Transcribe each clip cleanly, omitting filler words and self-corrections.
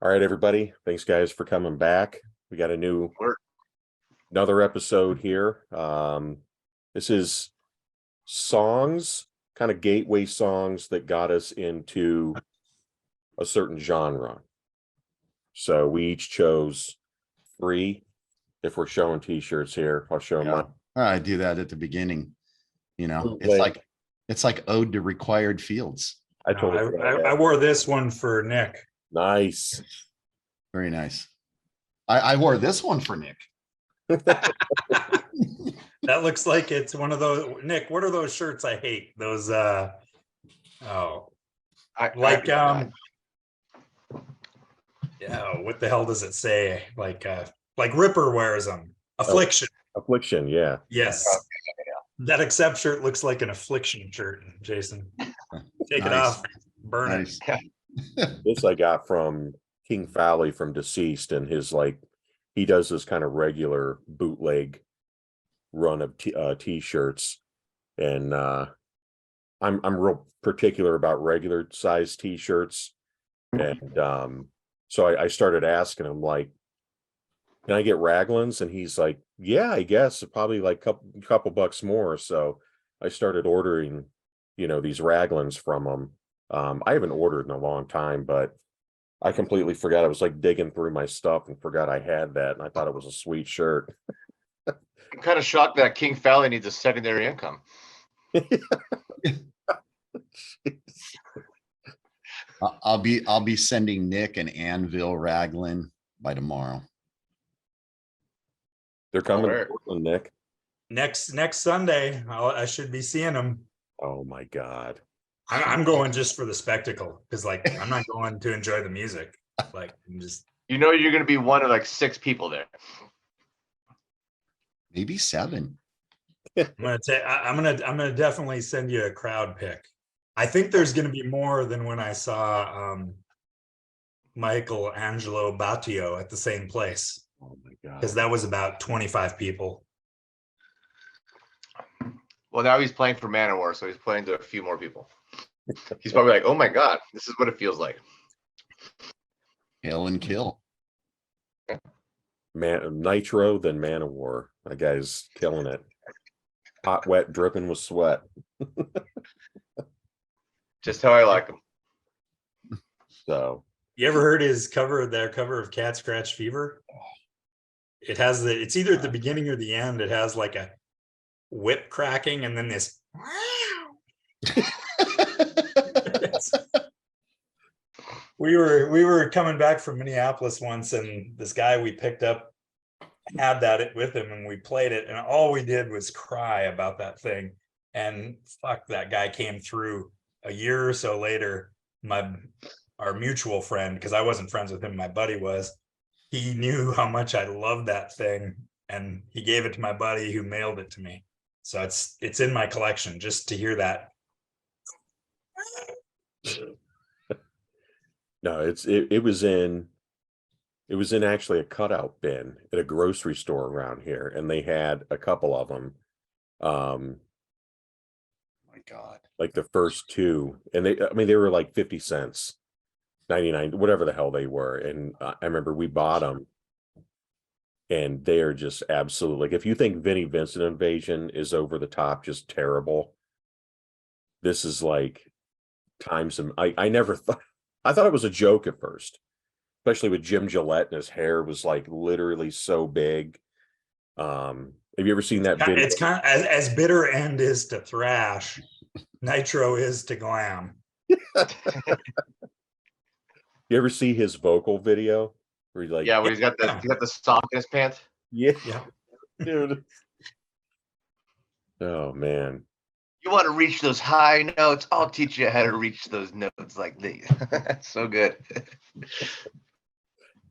All right, everybody. Thanks, guys, for coming back. We got another episode here. This is songs, kind of gateway songs that got us into a certain genre. So we each chose 3. If we're showing t-shirts here, I'll show mine. I do that at the beginning. You know, it's like ode to required fields. I wore this one for Nick. Nice. Very nice. I wore this one for Nick. That looks like it's one of those. Nick, what are those shirts I hate? Those what the hell does it say? Like Ripper wears them. Affliction. Affliction, yeah. Yes. That Accept shirt looks like an Affliction shirt, Jason. Take it off, burn it. This I got from King Fowley from Deceased, and his he does this kind of regular bootleg run of t-shirts, and I'm real particular about regular size t-shirts, and so I started asking him, like, can I get Raglans? And he's like, yeah, I guess probably like couple bucks more. So I started ordering, these Raglans from him. I haven't ordered in a long time, but I completely forgot. I was like digging through my stuff and forgot I had that, and I thought it was a sweet shirt. I'm kind of shocked that King Fowley needs a secondary income. I'll be sending Nick an Anvil Raglan by tomorrow. They're coming, Nick. Next Sunday, I should be seeing them. Oh my God. I'm going just for the spectacle, because I'm not going to enjoy the music. I'm just, you're going to be one of 6 people there. Maybe 7. I'm gonna definitely send you a crowd pick. I think there's going to be more than when I saw Michael Angelo Battio at the same place. Oh my God. Because that was about 25 people. Well, now he's playing for Manowar, so he's playing to a few more people. He's probably like, oh my God, this is what it feels like. Hail and kill. Nitro, then Manowar. That guy's killing it. Hot, wet, dripping with sweat. Just how I like him. So, you ever heard their cover of Cat Scratch Fever? It has it's either at the beginning or the end. It has like a whip cracking and then this. We were coming back from Minneapolis once, and this guy we picked up had that with him, and we played it, and all we did was cry about that thing. And fuck, that guy came through a year or so later. Our mutual friend, because I wasn't friends with him, my buddy was. He knew how much I loved that thing, and he gave it to my buddy who mailed it to me. So it's in my collection just to hear that. No, it was in actually a cutout bin at a grocery store around here, and they had a couple of them. My God. Like the first 2, and they were like 50 cents. 99, whatever the hell they were. And I remember we bought them, and they're just absolutely, if you think Vinnie Vincent Invasion is over the top, just terrible, this is like times some. I never thought, I thought it was a joke at first, especially with Jim Gillette, and his hair was like literally so big. Have you ever seen that video? It's kind of as Bitter End is to thrash, Nitro is to glam. You ever see his vocal video where he's like, where he's got the sock in his pants? Yeah. Dude. Oh man. You want to reach those high notes? I'll teach you how to reach those notes like these. That's so good.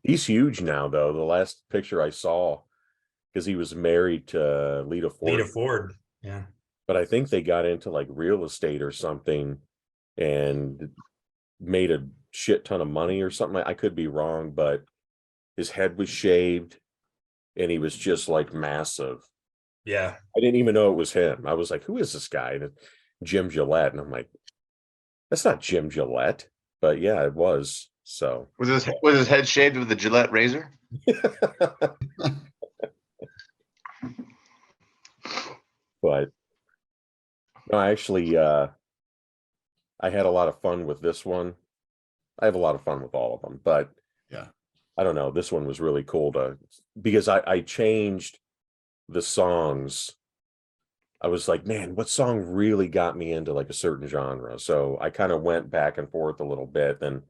He's huge now, though. The last picture I saw, because he was married to Lita Ford. Yeah. But I think they got into like real estate or something and made a shit ton of money or something. I could be wrong, but his head was shaved and he was just like massive. Yeah. I didn't even know it was him. I was like, who is this guy? And Jim Gillette. And I'm like, that's not Jim Gillette. But yeah, it was. So, Was his head shaved with a Gillette razor? but no, actually, I had a lot of fun with this one. I have a lot of fun with all of them, but Yeah. I don't know. This one was really cool because I changed the songs. I was like, man, what song really got me into like a certain genre? So I kind of went back and forth a little bit. And,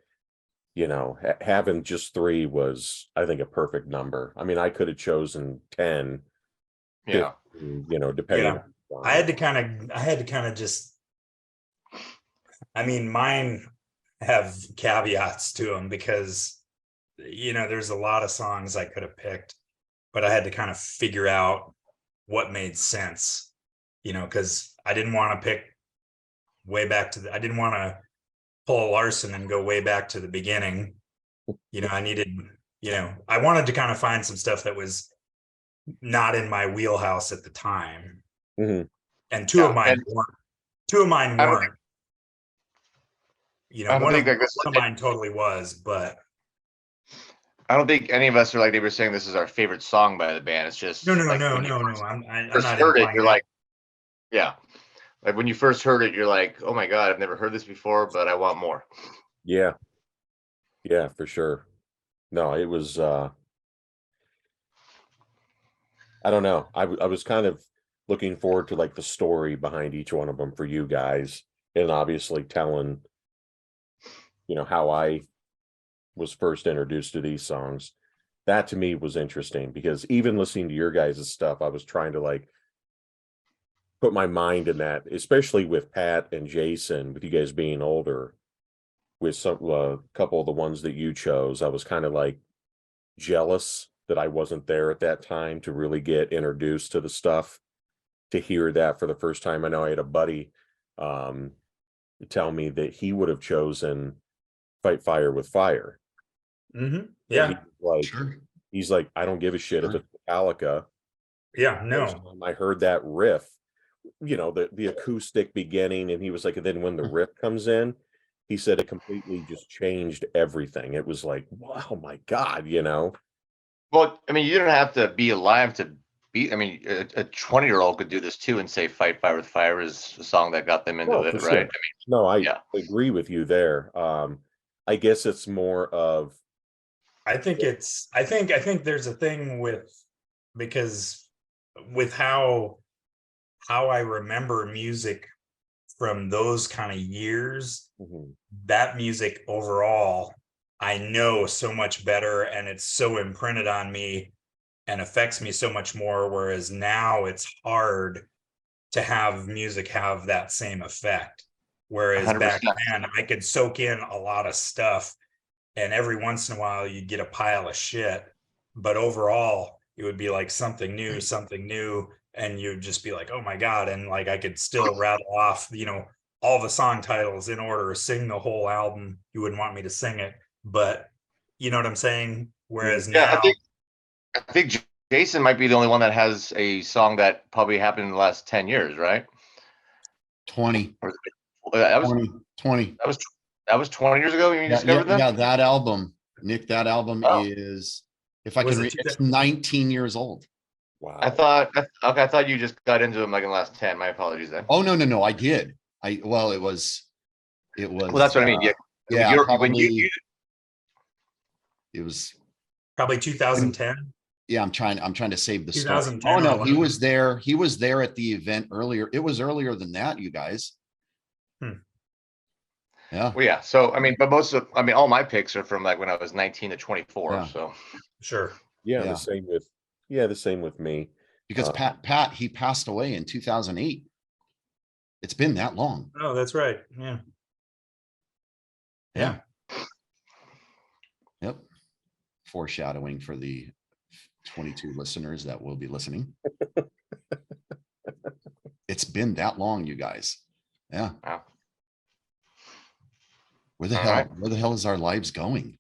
having just 3 was, I think, a perfect number. I mean, I could have chosen 10, Yeah. 15, depending Yeah. on I had to kind of just, I mean, mine have caveats to them because, there's a lot of songs I could have picked, but I had to kind of figure out what made sense, because I didn't want to pick I didn't want to pull a Larson and go way back to the beginning. I needed, I wanted to kind of find some stuff that was not in my wheelhouse at the time. Mhm. And two of mine weren't. Two of mine I don't weren't. I don't one think of that one of mine totally was, but I don't think any of us are like they were saying this is our favorite song by the band. It's just no. like when you I'm first not heard it, implying you're that. like, yeah. Like when you first heard it, you're like, oh my God, I've never heard this before, but I want more. Yeah. Yeah, for sure. No, it was, I don't know. I was kind of looking forward to like the story behind each one of them for you guys, and obviously telling, how I was first introduced to these songs. That to me was interesting because even listening to your guys' stuff, I was trying to like put my mind in that, especially with Pat and Jason, with you guys being older, with some couple of the ones that you chose. I was kind of like jealous that I wasn't there at that time to really get introduced to the stuff, to hear that for the first time. I know I had a buddy um, tell me that he would have chosen Fight Fire with Fire. Mm-hmm. And Yeah. Sure. he's like, I don't give a shit if Sure. it's Metallica. Yeah. First No. time I heard that riff, the acoustic beginning, and he was like, and then when the riff comes in, he said it completely just changed everything. It was like, wow, my God, Well, I mean, you don't have to be alive to be. I mean, a 20-year-old could do this too and say "Fight Fire with Fire" is a song that got them into No, it, for right? sure. No, I Yeah. agree with you there. I guess it's more of, I think there's a thing because with how I remember music from those kind of years, Mhm. that music overall, I know so much better and it's so imprinted on me and affects me so much more. Whereas now it's hard to have music have that same effect. Whereas back 100%. then I could soak in a lot of stuff and every once in a while you'd get a pile of shit. But overall, it would be like something new, and you'd just be like, oh my God. And like I could still rattle off, all the song titles in order, sing the whole album. You wouldn't want me to sing it, but you know what I'm saying? Whereas Yeah, now, I think Jason might be the only one that has a song that probably happened in the last 10 years, right? 20, Or that was 20, 20. that was 20 years ago when you Yeah, discovered them? yeah, that album, Nick, that album Oh. is, if I Was can it read, it's 19 years old. Wow. I thought you just got into them like in the last 10. My apologies then. Oh, no, I did. Well, it was, Well, that's what I mean. Yeah. yeah, When probably, it was, probably 2010, yeah, I'm trying to save the story. 2010 Oh, or no, he whatever. was there at the event earlier. It was earlier than that, you guys. Yeah. Well, yeah. So, I mean, but all my picks are from like when I was 19 to 24. Yeah. So, Sure. Yeah, Yeah. the same with me. Because Pat, he passed away in 2008. It's been that long. Oh, that's right. Yeah. Yeah. Yep. Foreshadowing for the 22 listeners that will be listening. It's been that long, you guys. Yeah. wow. Where the All hell, right. where the hell is our lives going?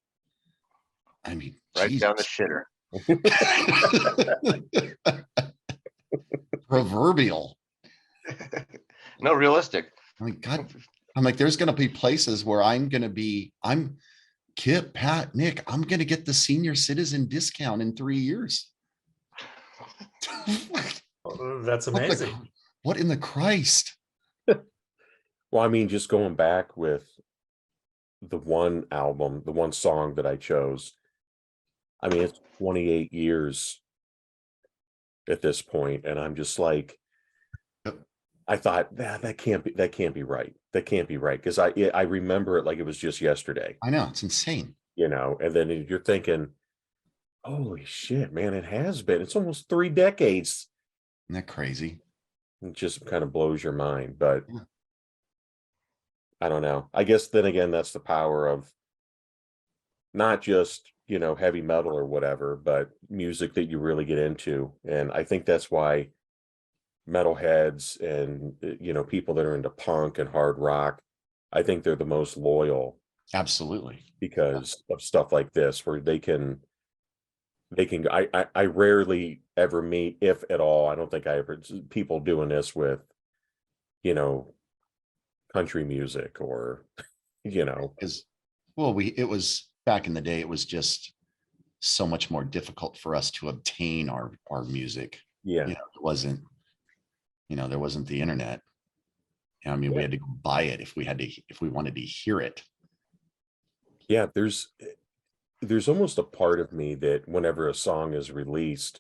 I mean, Right Jesus. down the shitter. Proverbial. No, realistic. I mean, God, I'm like, there's going to be places where I'm Kip, Pat, Nick, I'm going to get the senior citizen discount in 3 years. That's amazing. What in the Christ? Well, I mean, just going back with the one album, the one song that I chose. I mean, it's 28 years at this point, and I'm just like, Yep. I thought that can't be right. That can't be right, because I remember it like it was just yesterday, I know, it's insane. you know. And then you're thinking, holy shit, man, it has been. It's almost 3 decades. Isn't that crazy? It just kind of blows your mind, but Yeah. I don't know. I guess then again, that's the power of not just, you know, heavy metal or whatever, but music that you really get into. And I think that's why metalheads and, you know, people that are into punk and hard rock, I think they're the most loyal Absolutely. because of stuff like this, where they can I rarely ever meet, if at all, I don't think I ever, people doing this with, you know, country music or, you know. Because, well, it was back in the day, it was just so much more difficult for us to obtain our music. Yeah. You know, it wasn't, you know, there wasn't the internet. I mean, we Yeah. had to go buy it if we wanted to hear it. Yeah, there's almost a part of me that whenever a song is released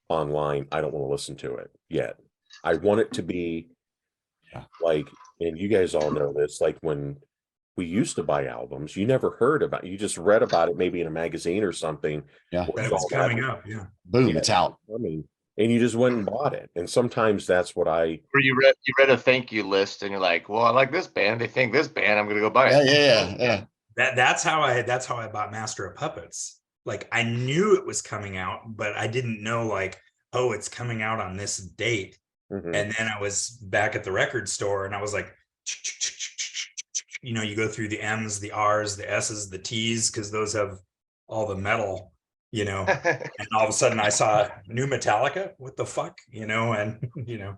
online, I don't want to listen to it yet. I want it to be Yeah. like, and you guys all know this, like when we used to buy albums, you never heard about, you just read about it maybe in a magazine or something. Yeah. or That saw was coming up. Yeah. Boom, Yeah. it's out. I mean, and you just went and bought it. And sometimes that's what I, Or you read a thank you list and you're like, well, I like this band. They think this band. I'm gonna go buy Yeah, it. yeah. That's how I bought Master of Puppets. Like I knew it was coming out, but I didn't know like, oh, it's coming out on this date. Mhm. And then I was back at the record store and I was like, you know, you go through the M's, the R's, the S's, the T's, because those have all the metal, you know. And all of a sudden I saw new Metallica. What the fuck? You know, and you know.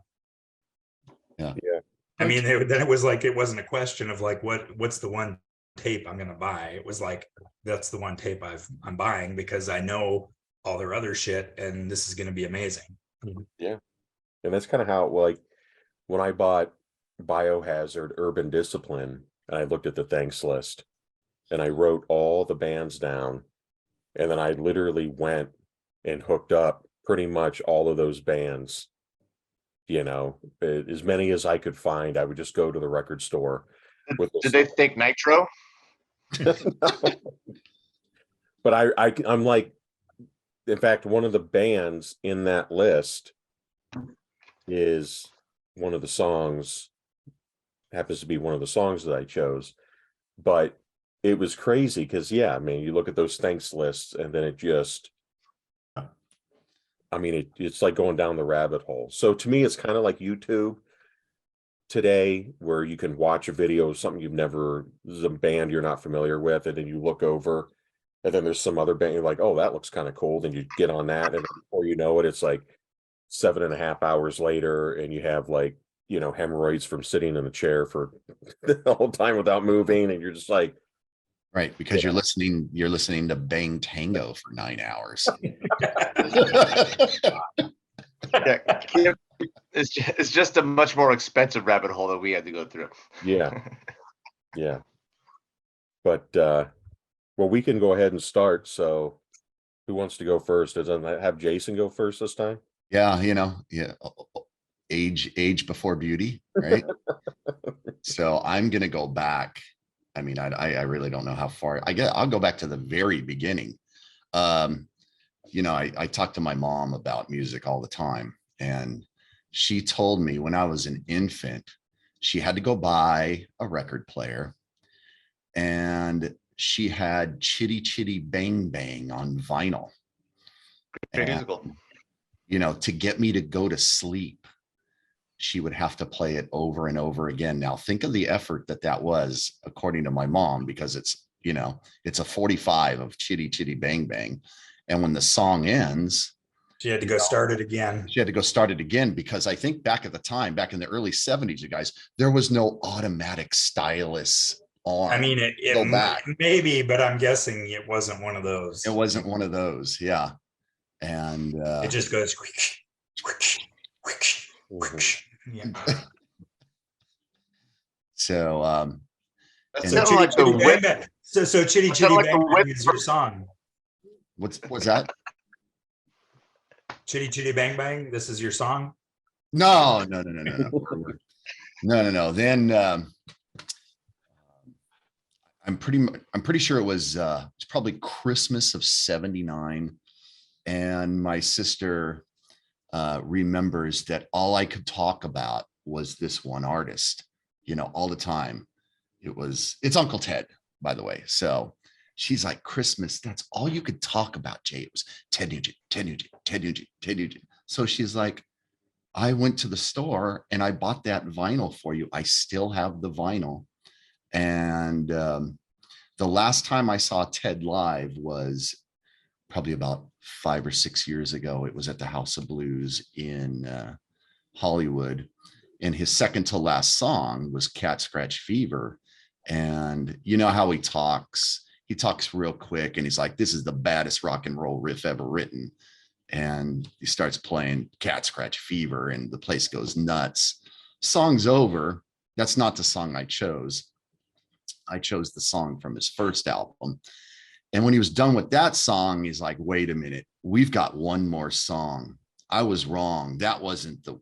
Yeah. Yeah. I mean, then it was like, it wasn't a question of like, what's the one tape I'm gonna buy. It was like, that's the one tape I'm buying because I know all their other shit and this is gonna be amazing. Yeah. And that's kind of how, like, when I bought Biohazard Urban Discipline and I looked at the thanks list and I wrote all the bands down, and then I literally went and hooked up pretty much all of those bands, you know, as many as I could find. I would just go to the record store with Did they think Nitro? but I'm like, in fact, one of the bands in that list is one of the songs, happens to be one of the songs that I chose. But it was crazy because, yeah, I mean, you look at those thanks lists and then it just, I mean, it's like going down the rabbit hole. So to me, it's kind of like YouTube today, where you can watch a video of something this is a band you're not familiar with, and then you look over and then there's some other band, you're like, oh, that looks kind of cool. Then you get on that, and before you know it, it's like 7.5 hours later, and you have like, you know, hemorrhoids from sitting in the chair for the whole time without moving, and you're just like, Right, because you're listening to Bang Tango for 9 hours. Yeah, it's just a much more expensive rabbit hole that we had to go through. yeah, yeah. But well, we can go ahead and start. So who wants to go first? Doesn't have Jason go first this time? Yeah, you know, yeah. Age before beauty, right? So I'm gonna go back. I mean, I really don't know how far. I'll go back to the very beginning. You know, I talk to my mom about music all the time, and she told me when I was an infant, she had to go buy a record player, and she had Chitty Chitty Bang Bang on vinyl. Great And, musical. you know, to get me to go to sleep, she would have to play it over and over again. Now, think of the effort that was, according to my mom, because it's, you know, it's a 45 of Chitty Chitty Bang Bang. And when the song ends, She had to go start it again. she had to go start it again, because I think back at the time, back in the early 70s, you guys, there was no automatic stylus arm. I mean, Go back. maybe, but I'm guessing it wasn't one of those. It wasn't one of those. Yeah. And It just goes. Mhm. Yeah. so That And- So sounded Chitty like the Chitty Bang whip. Bang. So Chitty That Chitty sounded like Bang the Bang whip is your from- song. what's that? Chitty Chitty Bang Bang. This is your song. No. No. Then I'm pretty sure it was it's probably Christmas of '79, and my sister remembers that all I could talk about was this one artist, all the time. It's Uncle Ted, by the way. So she's like, Christmas, that's all you could talk about, Jay. It was Ted Nugent, Ted Nugent, Ted Nugent, Ted Nugent. So she's like, I went to the store and I bought that vinyl for you. I still have the vinyl. And the last time I saw Ted live was probably about 5 or 6 years ago. It was at the House of Blues in Hollywood. And his second to last song was Cat Scratch Fever. And you know how he talks real quick, and he's like, this is the baddest rock and roll riff ever written. And he starts playing Cat Scratch Fever and the place goes nuts. Song's over. That's not the song I chose. I chose the song from his first album. And when he was done with that song, he's like, wait a minute, we've got one more song. I was wrong. That wasn't the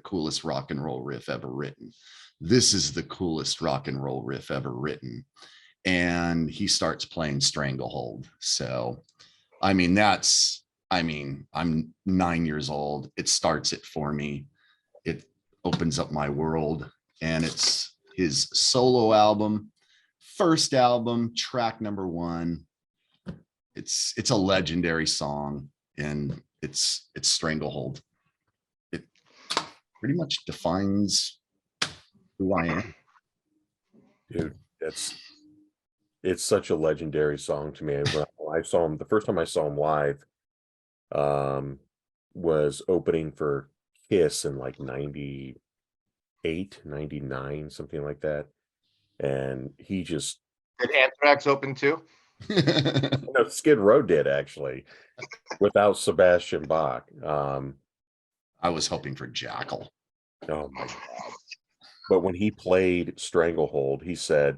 coolest rock and roll riff ever written. This is the coolest rock and roll riff ever written. And he starts playing Stranglehold. So, I'm 9 years old. It starts it for me. It opens up my world. And it's his solo album, first album, track number 1. It's a legendary song, and it's Stranglehold. It pretty much defines who I am. Dude, it's such a legendary song to me. When I saw him, the first time I saw him live, was opening for Kiss in like 98, 99, something like that. And he just, Did Anthrax open too? no, Skid Row did actually, without Sebastian Bach. I was hoping for Jackal. Oh my God. But when he played Stranglehold, he said,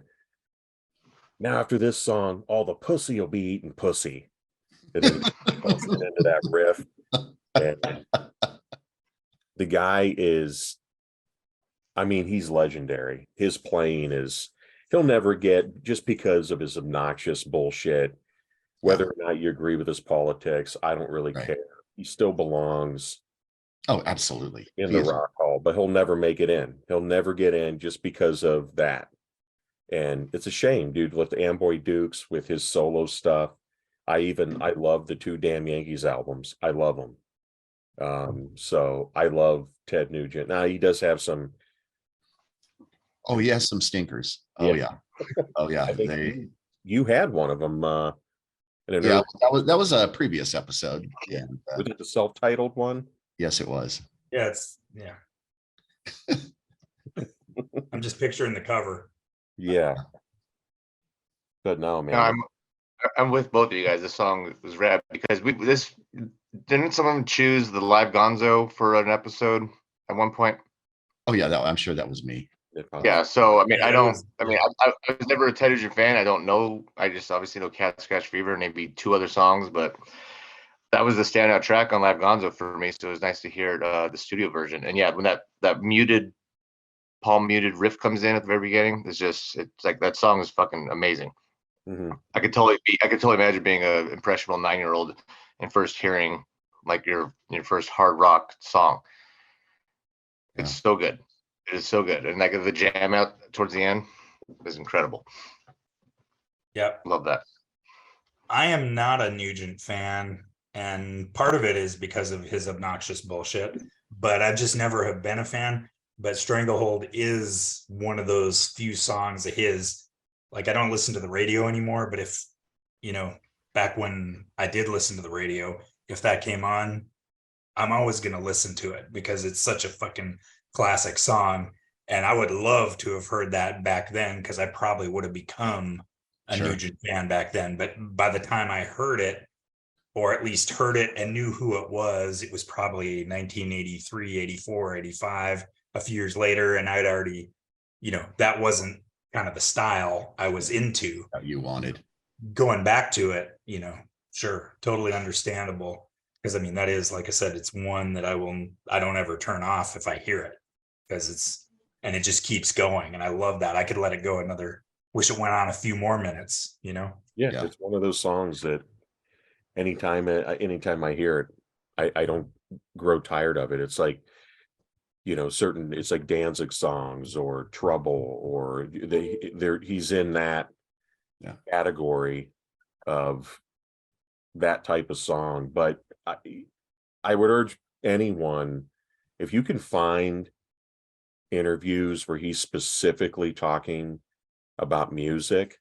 now after this song, all the pussy will be eating pussy. And then he goes into that riff. And the guy is, he's legendary. His playing is, he'll never get, just because of his obnoxious bullshit, whether or not you agree with his politics, I don't really care. He still belongs. Oh, absolutely. In the Rock Hall, but he'll never make it in. He'll never get in just because of that. And it's a shame, dude, with Amboy Dukes, with his solo stuff. I love the 2 Damn Yankees albums. I love them. So I love Ted Nugent. Now he does have some. Oh, he has some stinkers. Oh yeah. Oh yeah. I think you had one of them. Yeah, that was a previous episode. Yeah. Was it the self-titled one? Yes, it was. Yeah, I'm just picturing the cover. Yeah. But no, man. I'm with both of you guys. This song was rad because didn't someone choose the live Gonzo for an episode at one point? Oh yeah, I'm sure that was me. Yeah, so I Yeah, was never a Ted Nugent fan. I don't know. I just obviously know Cat Scratch Fever and maybe 2 other songs, but that was the standout track on Live Gonzo for me. So it was nice to hear the studio version. And yeah, when that palm muted riff comes in at the very beginning, it's like that song is fucking amazing. Mm-hmm. I could totally imagine being an impressionable 9-year-old and first hearing like your first hard rock song. It's so good. It is so good. And like the jam out towards the end is incredible. Yep. Love that. I am not a Nugent fan, and part of it is because of his obnoxious bullshit, but I just never have been a fan. But Stranglehold is one of those few songs of his. Like, I don't listen to the radio anymore, but if, back when I did listen to the radio, if that came on, I'm always going to listen to it because it's such a fucking classic song. And I would love to have heard that back then, because I probably would have become a Sure. Nugent fan back then. But by the time I heard it, or at least heard it and knew who it was probably 1983, 84, 85, a few years later. And I'd already, that wasn't kind of the style I was into. That you wanted. Going back to it, sure, totally understandable. Because I mean, that is, like I said, it's one that I don't ever turn off if I hear it, because it just keeps going. And I love that. I could let it go wish it went on a few more minutes, Yeah, Yeah. it's one of those songs that anytime I hear it, I don't grow tired of it. It's like, it's like Danzig songs or Trouble, or he's in that category of that type of song. But I would urge anyone, if you can find interviews where he's specifically talking about music,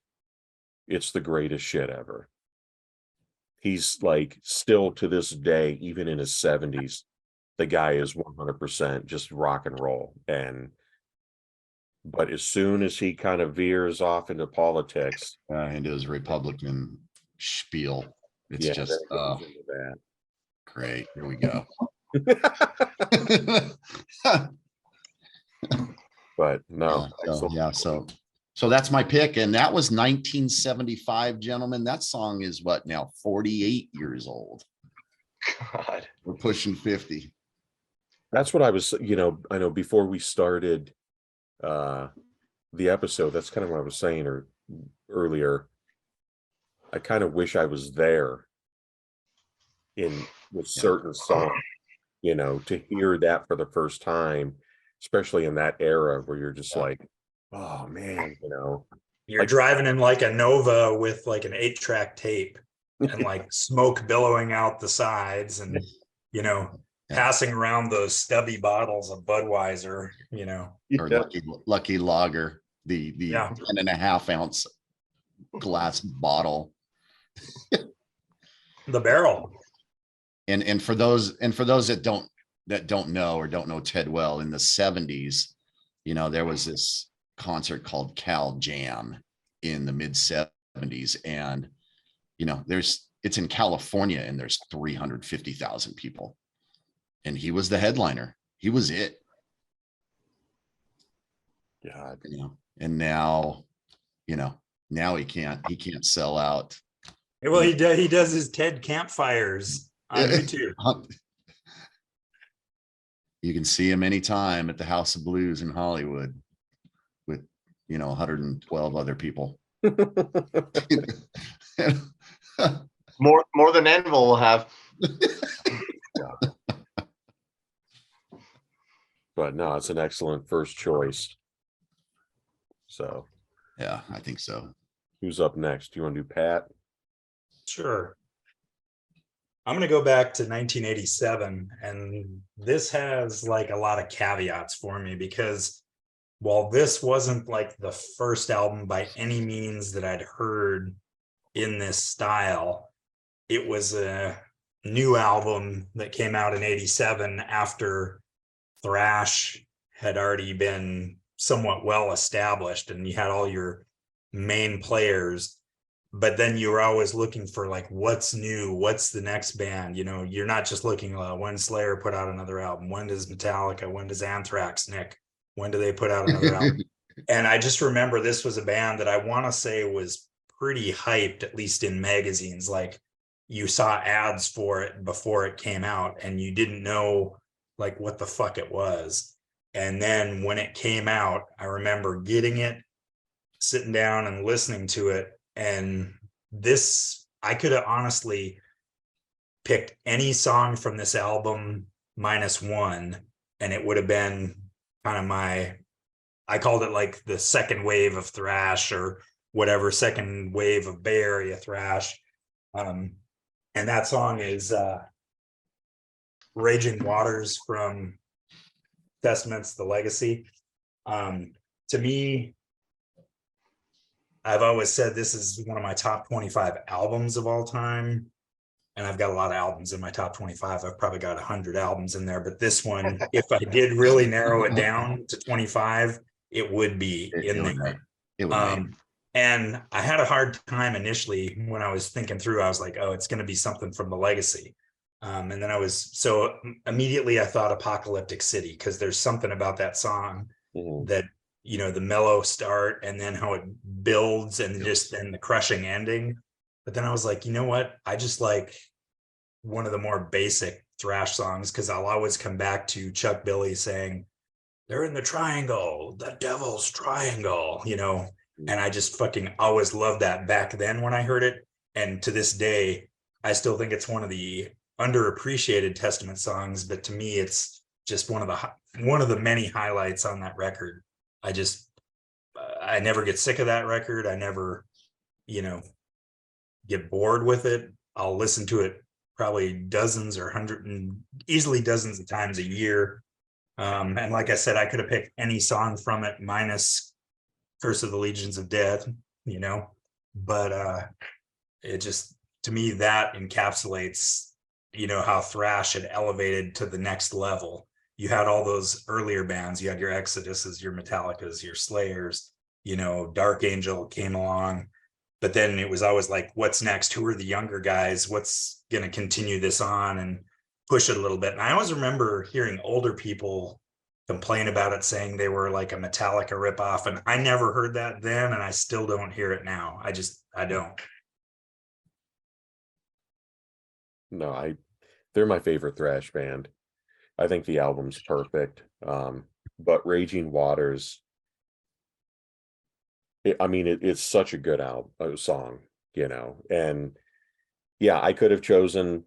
it's the greatest shit ever. He's like, still to this day, even in his 70s, the guy is 100% just rock and roll. But as soon as he kind of veers off into politics, Into his Republican spiel, it's just then it goes into that. Great. Here we go. But no, So that's my pick, and that was 1975, gentlemen. That song is what now, 48 years old. God, We're pushing 50. That's what I was, I know before we started the episode, that's kind of what I was saying earlier. I kind of wish I was there with certain songs, to hear that for the first time, especially in that era where you're just like, oh man, You're like, driving in like a Nova with like an 8-track tape and like smoke billowing out the sides, and passing around those stubby bottles of Budweiser, Or Lucky Lager, the 10.5 ounce glass bottle. The barrel. And for those that don't know or don't know Ted well, in the 70s, there was this concert called Cal Jam in the mid 70s, and it's in California, and there's 350,000 people, and he was the headliner. He was it. God. And now he can't sell out. Well, he does his TED campfires on YouTube. You can see him anytime at the House of Blues in Hollywood with 112 other people. more than Anvil will have. But no, it's an excellent first choice. So yeah, I think so. Who's up next? Do you want to do Pat? Sure. I'm going to go back to 1987, and this has like a lot of caveats for me, because while this wasn't like the first album by any means that I'd heard in this style, it was a new album that came out in 87 after thrash had already been somewhat well established, and you had all your main players. But then you were always looking for like, what's new? What's the next band? You're not just looking when Slayer put out another album. When does Metallica? When does Anthrax, Nick? When do they put out another album? And I just remember this was a band that I want to say was pretty hyped, at least in magazines. Like, you saw ads for it before it came out, and you didn't know like what the fuck it was. And then when it came out, I remember getting it, sitting down and listening to it. And this, I could have honestly picked any song from this album minus one, and it would have been kind of I called it like the second wave of thrash, or whatever, second wave of Bay Area thrash. And that song is Raging Waters from Testament's The Legacy. To me, I've always said this is one of my top 25 albums of all time. and I've got a lot of albums in my top 25. I've probably got 100 albums in there, but this one, if I did really narrow it down to 25, it would be in there. It would make. And I had a hard time initially when I was thinking through. I was like, oh, it's going to be something from the Legacy. And then so immediately I thought Apocalyptic City, because there's something about that song that, you know, the mellow start and then how it builds and just then the crushing ending. But then I was like, you know what? I just like one of the more basic thrash songs, because I'll always come back to Chuck Billy saying, they're in the triangle, the devil's triangle, you know. And I just fucking always loved that back then when I heard it. And to this day, I still think it's one of the underappreciated Testament songs, but to me, it's just one of the many highlights on that record. I never get sick of that record. I never, you know, get bored with it. I'll listen to it probably dozens or easily dozens of times a year. And like I said, I could have picked any song from it minus Curse of the Legions of Death, you know, but it just, to me, that encapsulates, you know, how thrash had elevated to the next level. You had all those earlier bands, you had your Exoduses, your Metallicas, your Slayers, you know, Dark Angel came along, but then it was always like, what's next? Who are the younger guys? What's going to continue this on and push it a little bit? And I always remember hearing older people complain about it, saying they were like a Metallica ripoff. And I never heard that then, and I still don't hear it now. I don't. No, they're my favorite thrash band. I think the album's perfect. But Raging Waters, it's such a good song, you know. And yeah, I could have chosen,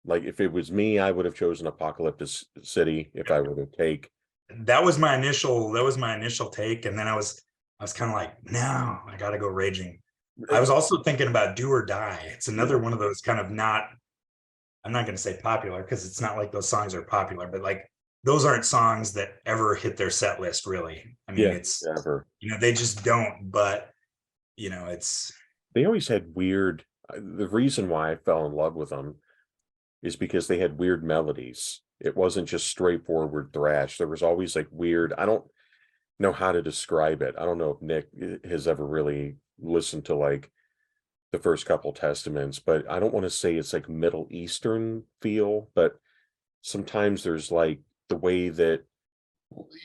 like, if it was me, I would have chosen Apocalyptic City if I were to take. That was my initial take, and then I was kind of like, no, I gotta go Raging. I was also thinking about Do or Die. It's another one of those kind of I'm not going to say popular, because it's not like those songs are popular, but like those aren't songs that ever hit their set list, really. I mean, it's never. You know, they just don't. But you know, they always had weird. The reason why I fell in love with them is because they had weird melodies. It wasn't just straightforward thrash. There was always like weird. I don't know how to describe it. I don't know if Nick has ever really listened to like the first couple Testaments, but I don't want to say it's like Middle Eastern feel, but sometimes there's like the way that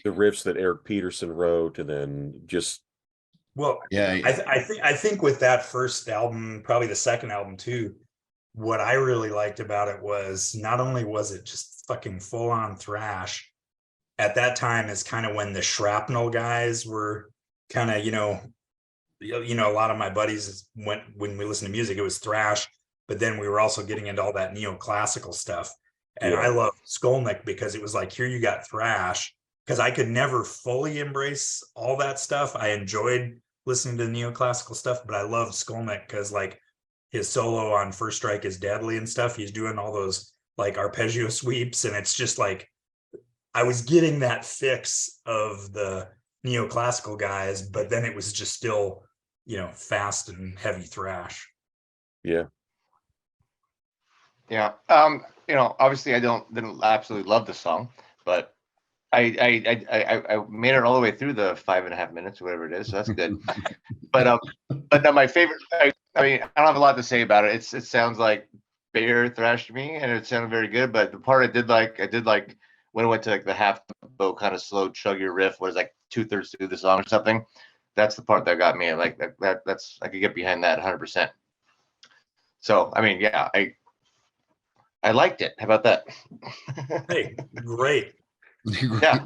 the riffs that Eric Peterson wrote, and then just yeah. I think with that first album, probably the second album too, what I really liked about it was not only was it just fucking full on thrash. At that time is kind of when the Shrapnel guys were kind of, you know, a lot of my buddies when we listened to music, it was thrash, but then we were also getting into all that neoclassical stuff. And I love Skolnick because it was like, here you got thrash, because I could never fully embrace all that stuff. I enjoyed listening to neoclassical stuff, but I loved Skolnick because like his solo on First Strike is Deadly and stuff, he's doing all those like arpeggio sweeps, and it's just like I was getting that fix of the neoclassical guys, but then it was just still, you know, fast and heavy thrash. Yeah. You know, obviously I didn't absolutely love the song, but I made it all the way through the 5.5 minutes or whatever it is, so that's good. but my favorite, I mean, I don't have a lot to say about it. It sounds like Bear thrash to me, and it sounded very good. But the part I did like when it went to like the half tempo kind of slow chuggier riff, was like 2/3 through the song or something. That's the part that got me. Like that's I could get behind that 100%. So I mean, yeah, I liked it. How about that? Hey, great. Yeah.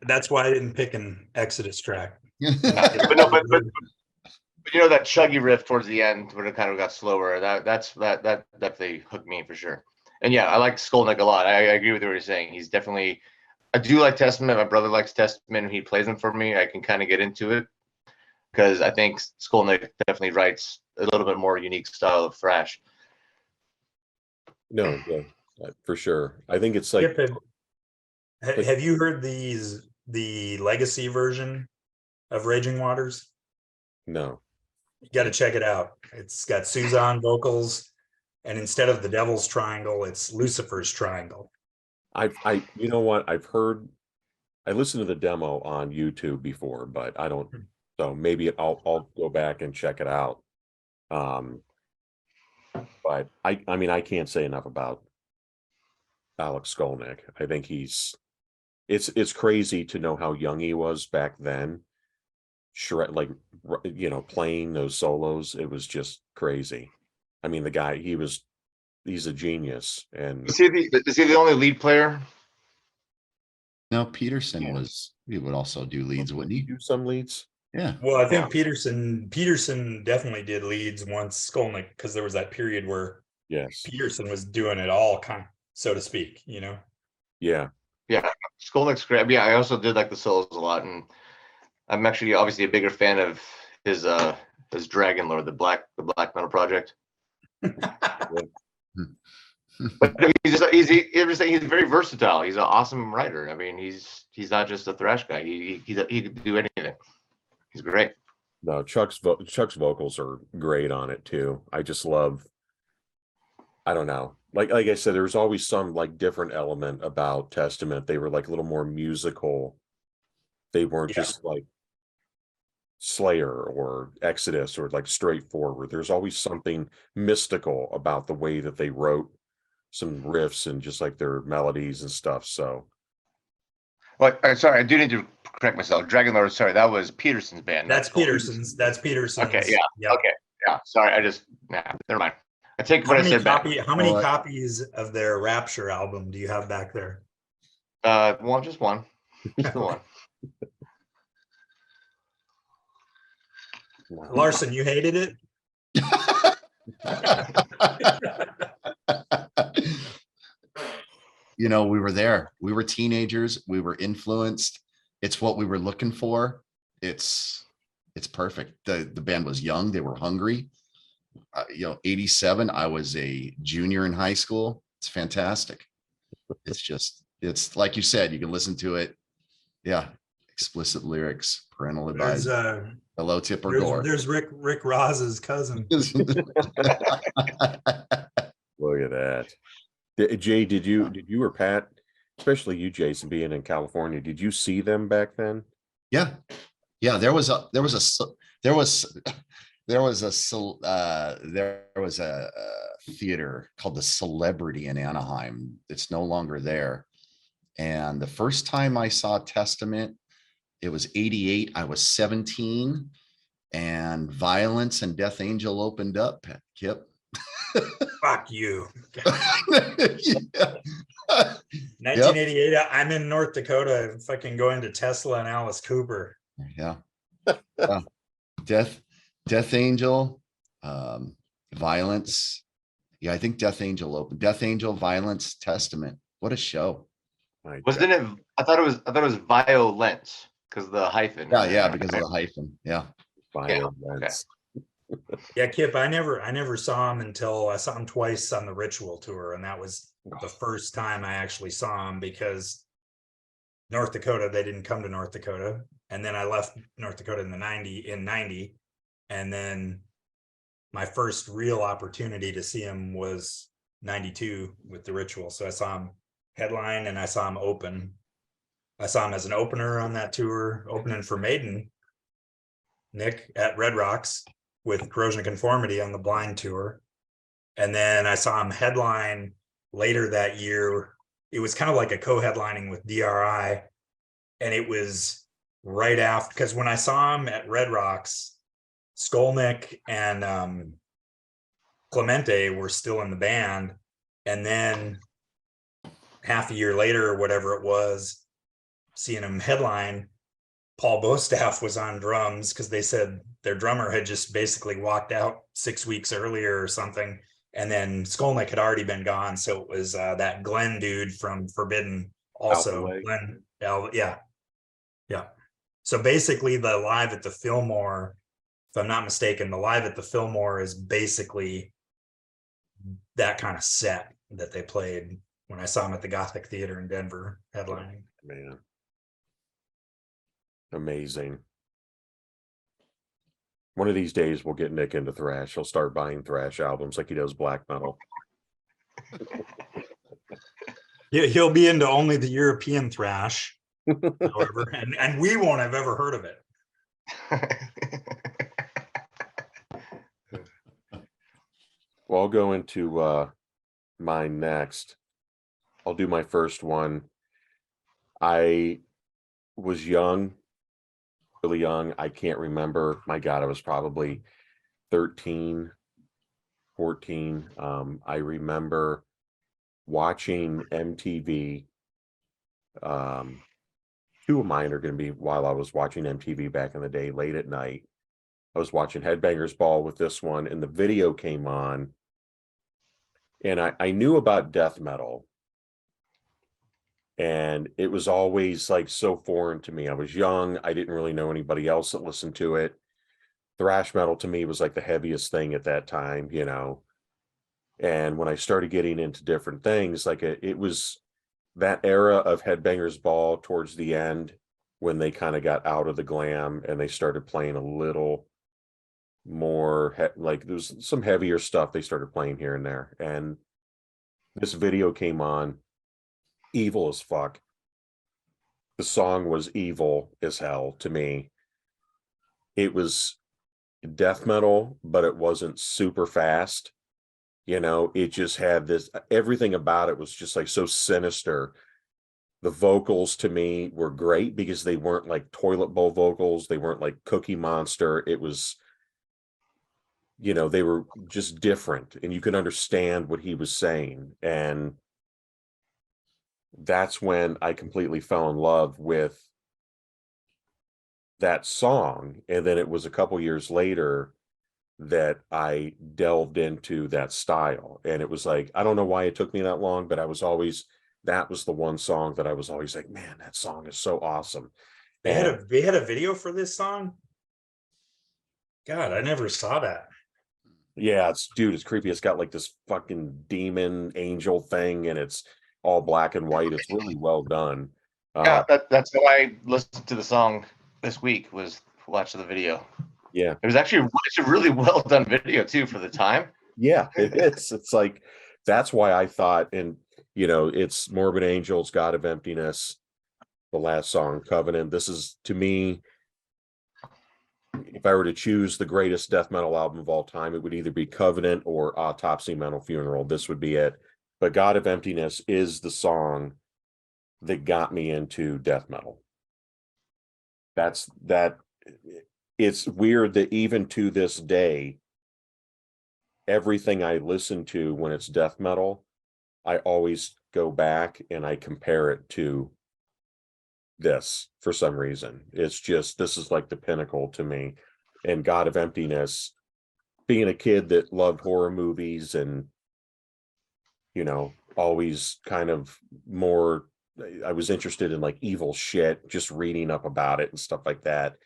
That's why I didn't pick an Exodus track. But you know, that chuggy riff towards the end when it kind of got slower, that definitely hooked me for sure. And yeah, I like Skolnick a lot. I agree with what you're saying. He's definitely, I do like Testament. My brother likes Testament, and he plays them for me. I can kind of get into it because I think Skolnick definitely writes a little bit more unique style of thrash. No, yeah, for sure. I think it's like. Have you heard the Legacy version of Raging Waters? No. You got to check it out. It's got Suzanne vocals, and instead of the devil's triangle, it's Lucifer's triangle. You know what? I listened to the demo on YouTube before, but I don't, so maybe I'll go back and check it out. But I mean, I can't say enough about Alex Skolnick. I think it's crazy to know how young he was back then. Like, you know, playing those solos, it was just crazy. I mean, the guy, he's a genius. And Is he the only lead player? No, Peterson Yeah. he would also do leads, wouldn't he? do some leads. Yeah. Well, I think Yeah. Peterson definitely did leads once Skolnick, because there was that period where Yes. Peterson was doing it all, so to speak, you know. Yeah. Yeah, Skolnick's great. Yeah, I also did like the solos a lot, and I'm actually obviously a bigger fan of his Dragon Lord, the Black Metal Project. But I mean, he's very versatile. He's an awesome writer. I mean, he's not just a thrash guy. He could do anything. He's great. No, Chuck's vocals are great on it too. I just love, I don't know. Like I said, there's always some like different element about Testament. They were like a little more musical. They weren't Yeah. just like Slayer or Exodus or like straightforward. There's always something mystical about the way that they wrote some riffs and just like their melodies and stuff. So Well, sorry, I do need to correct myself. Dragon Lord, sorry, that was Peterson's band. That's not Skolnick's. Peterson's. That's Peterson's. Okay, yeah. Yep. Okay, yeah. Sorry, never mind. I take what I said back. How many Well, copies of their Rapture album do you have back there? Well, just one. Just the one. Larson, you hated it? You know, we were there. We were teenagers. We were influenced. It's what we were looking for. It's perfect. The band was young. They were hungry. You know, 87, I was a junior in high school. It's fantastic. It's like you said, you can listen to it. Yeah. Explicit lyrics, parental advice, hello, tip or gore. There's Rick Roz's cousin. Look at that. Jay, did you or Pat, especially you, Jason, being in California, did you see them back then? Yeah. There was a theater called the Celebrity in Anaheim. It's no longer there. And the first time I saw Testament, it was 88. I was 17, and Violence and Death Angel opened up. Kip. Fuck you. Yeah. 1988. I'm in North Dakota, fucking going to Tesla and Alice Cooper. Yeah. Death Angel, Violence. Yeah, I think Death Angel opened. Death Angel, Violence, Testament. What a show. Wasn't it? I thought it was Violence because the hyphen. Yeah, because of the hyphen. Yeah. Violence. Yeah, Kip, I never saw him until I saw him twice on the Ritual tour, and that was the first time I actually saw him, because North Dakota, they didn't come to North Dakota, and then I left North Dakota in 90, and then my first real opportunity to see him was 92 with the Ritual. So I saw him headline and I saw him open. I saw him as an opener on that tour, opening for Maiden, Nick, at Red Rocks, with Corrosion of Conformity on the Blind tour. And then I saw him headline later that year. It was kind of like a co-headlining with DRI. And it was right after, because when I saw him at Red Rocks, Skolnick and Clemente were still in the band. And then half a year later, or whatever it was, seeing him headline, Paul Bostaff was on drums, because they said their drummer had just basically walked out 6 weeks earlier or something. And then Skolnick had already been gone. So it was that Glenn dude from Forbidden also. Glenn, yeah. So basically the Live at the Fillmore, if I'm not mistaken, the Live at the Fillmore is basically that kind of set that they played when I saw him at the Gothic Theater in Denver headlining. Man. Amazing. One of these days we'll get Nick into thrash. He'll start buying thrash albums like he does black metal. He'll be into only the European thrash, however, and we won't have ever heard of it. Well, I'll go into mine next. I'll do my first one. I was young, really young. I can't remember. My God, I was probably 13, 14. I remember watching MTV. Two of mine are going to be while I was watching MTV back in the day, late at night. I was watching Headbangers Ball with this one, and the video came on. And I knew about death metal. And it was always like so foreign to me. I was young. I didn't really know anybody else that listened to it. Thrash metal to me was like the heaviest thing at that time, you know. And when I started getting into different things, like it was that era of Headbangers Ball towards the end when they kind of got out of the glam and they started playing a little more like there was some heavier stuff they started playing here and there. And this video came on, evil as fuck. The song was evil as hell to me. It was death metal, but it wasn't super fast. You know, it just had this, everything about it was just like so sinister. The vocals to me were great because they weren't like toilet bowl vocals. They weren't like Cookie Monster. It was, you know, they were just different and you could understand what he was saying. And that's when I completely fell in love with that song. And then it was a couple years later that I delved into that style. And it was like, I don't know why it took me that long, but I was always, that was the one song that I was always like, man, that song is so awesome. They had a video for this song. God, I never saw that. Yeah, it's creepy. It's got like this fucking demon angel thing and it's all black and white. It's really well done. Yeah, that's how I listened to the song this week, was watching the video. Yeah, It was actually it's a really well done video too for the time. yeah, it's like, that's why I thought, and you know, it's Morbid Angels, God of Emptiness, the last song, Covenant. This is, to me, if I were to choose the greatest death metal album of all time, it would either be Covenant or Autopsy Mental Funeral. This would be it. But God of Emptiness is the song that got me into death metal. It's weird that even to this day, everything I listen to when it's death metal, I always go back and I compare it to this for some reason. It's just, this is like the pinnacle to me. And God of Emptiness, being a kid that loved horror movies and, you know, always kind of more, I was interested in like evil shit, just reading up about it and stuff like that.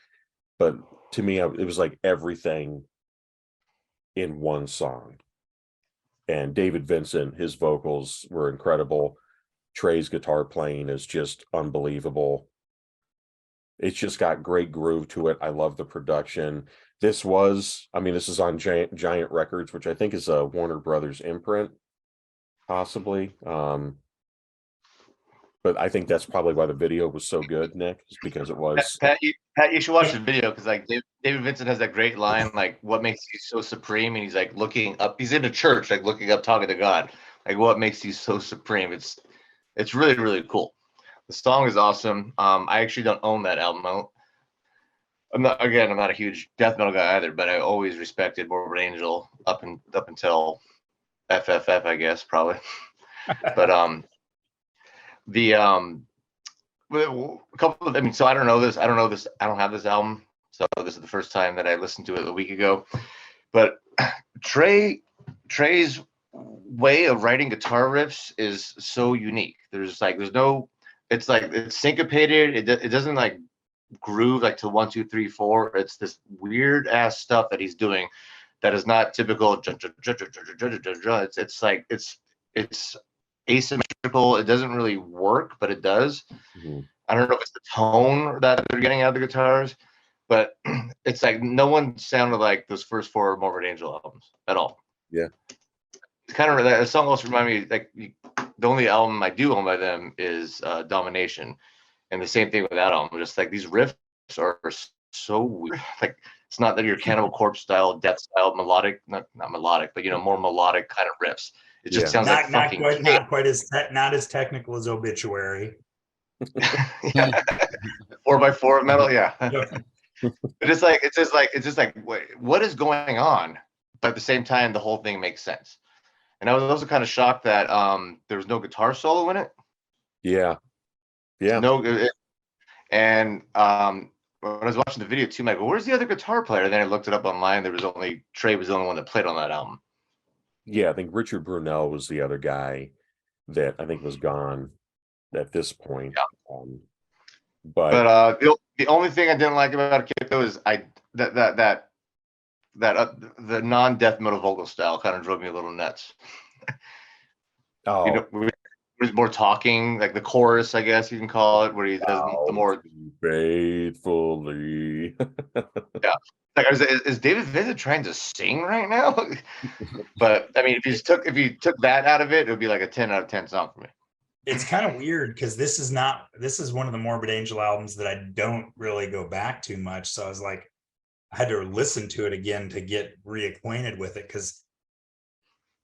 But to me, it was like everything in one song. And David Vincent, his vocals were incredible. Trey's guitar playing is just unbelievable. It's just got great groove to it. I love the production. This is on Giant Records, which I think is a Warner Brothers imprint, possibly. But I think that's probably why the video was so good, Nick, is because it was. Pat, you should watch the video because like David Vincent has that great line, like, what makes you so supreme? And he's like looking up, he's in a church, like looking up, talking to God. Like, what makes you so supreme? It's really, really cool. The song is awesome. I actually don't own that album. I'm not a huge death metal guy either, but I always respected Morbid Angel up until FFF, I guess, probably. But a couple of, so I don't know this. I don't have this album, so this is the first time that I listened to it a week ago. But Trey's way of writing guitar riffs is so unique. It's syncopated. It doesn't like groove like to 1, 2, 3, 4. It's this weird ass stuff that he's doing that is not typical. It's asymmetrical. It doesn't really work, but it does. Mm-hmm. I don't know if it's the tone that they're getting out of the guitars, but it's like no one sounded like those first 4 Morbid Angel albums at all. Yeah. It's kind of that song also remind me like the only album I do own by them is Domination, and the same thing with that album. Just like these riffs are so weird. Like it's not that your Cannibal Corpse style, death style, melodic, not melodic, but more melodic kind of riffs. It just sounds like fucking not as technical as Obituary. 4x4 metal, yeah. Yep. It's just like wait, what is going on? But at the same time, the whole thing makes sense. And I was also kind of shocked that there was no guitar solo in it. Yeah. And when I was watching the video too, I'm like, well, where's the other guitar player? And then I looked it up online. Trey was the only one that played on that album. Yeah, I think Richard Brunel was the other guy that I think was gone at this point. Yeah. But the only thing I didn't like about Kid though is the non-death metal vocal style kind of drove me a little nuts. oh, There's more talking, like the chorus, I guess you can call it, where he does the more faithfully. Yeah. Like, is David Vincent trying to sing right now? But I mean, if you took that out of it, it would be like a 10 out of 10 song for me. It's kind of weird because this is one of the Morbid Angel albums that I don't really go back to much. So I was like, I had to listen to it again to get reacquainted with it, because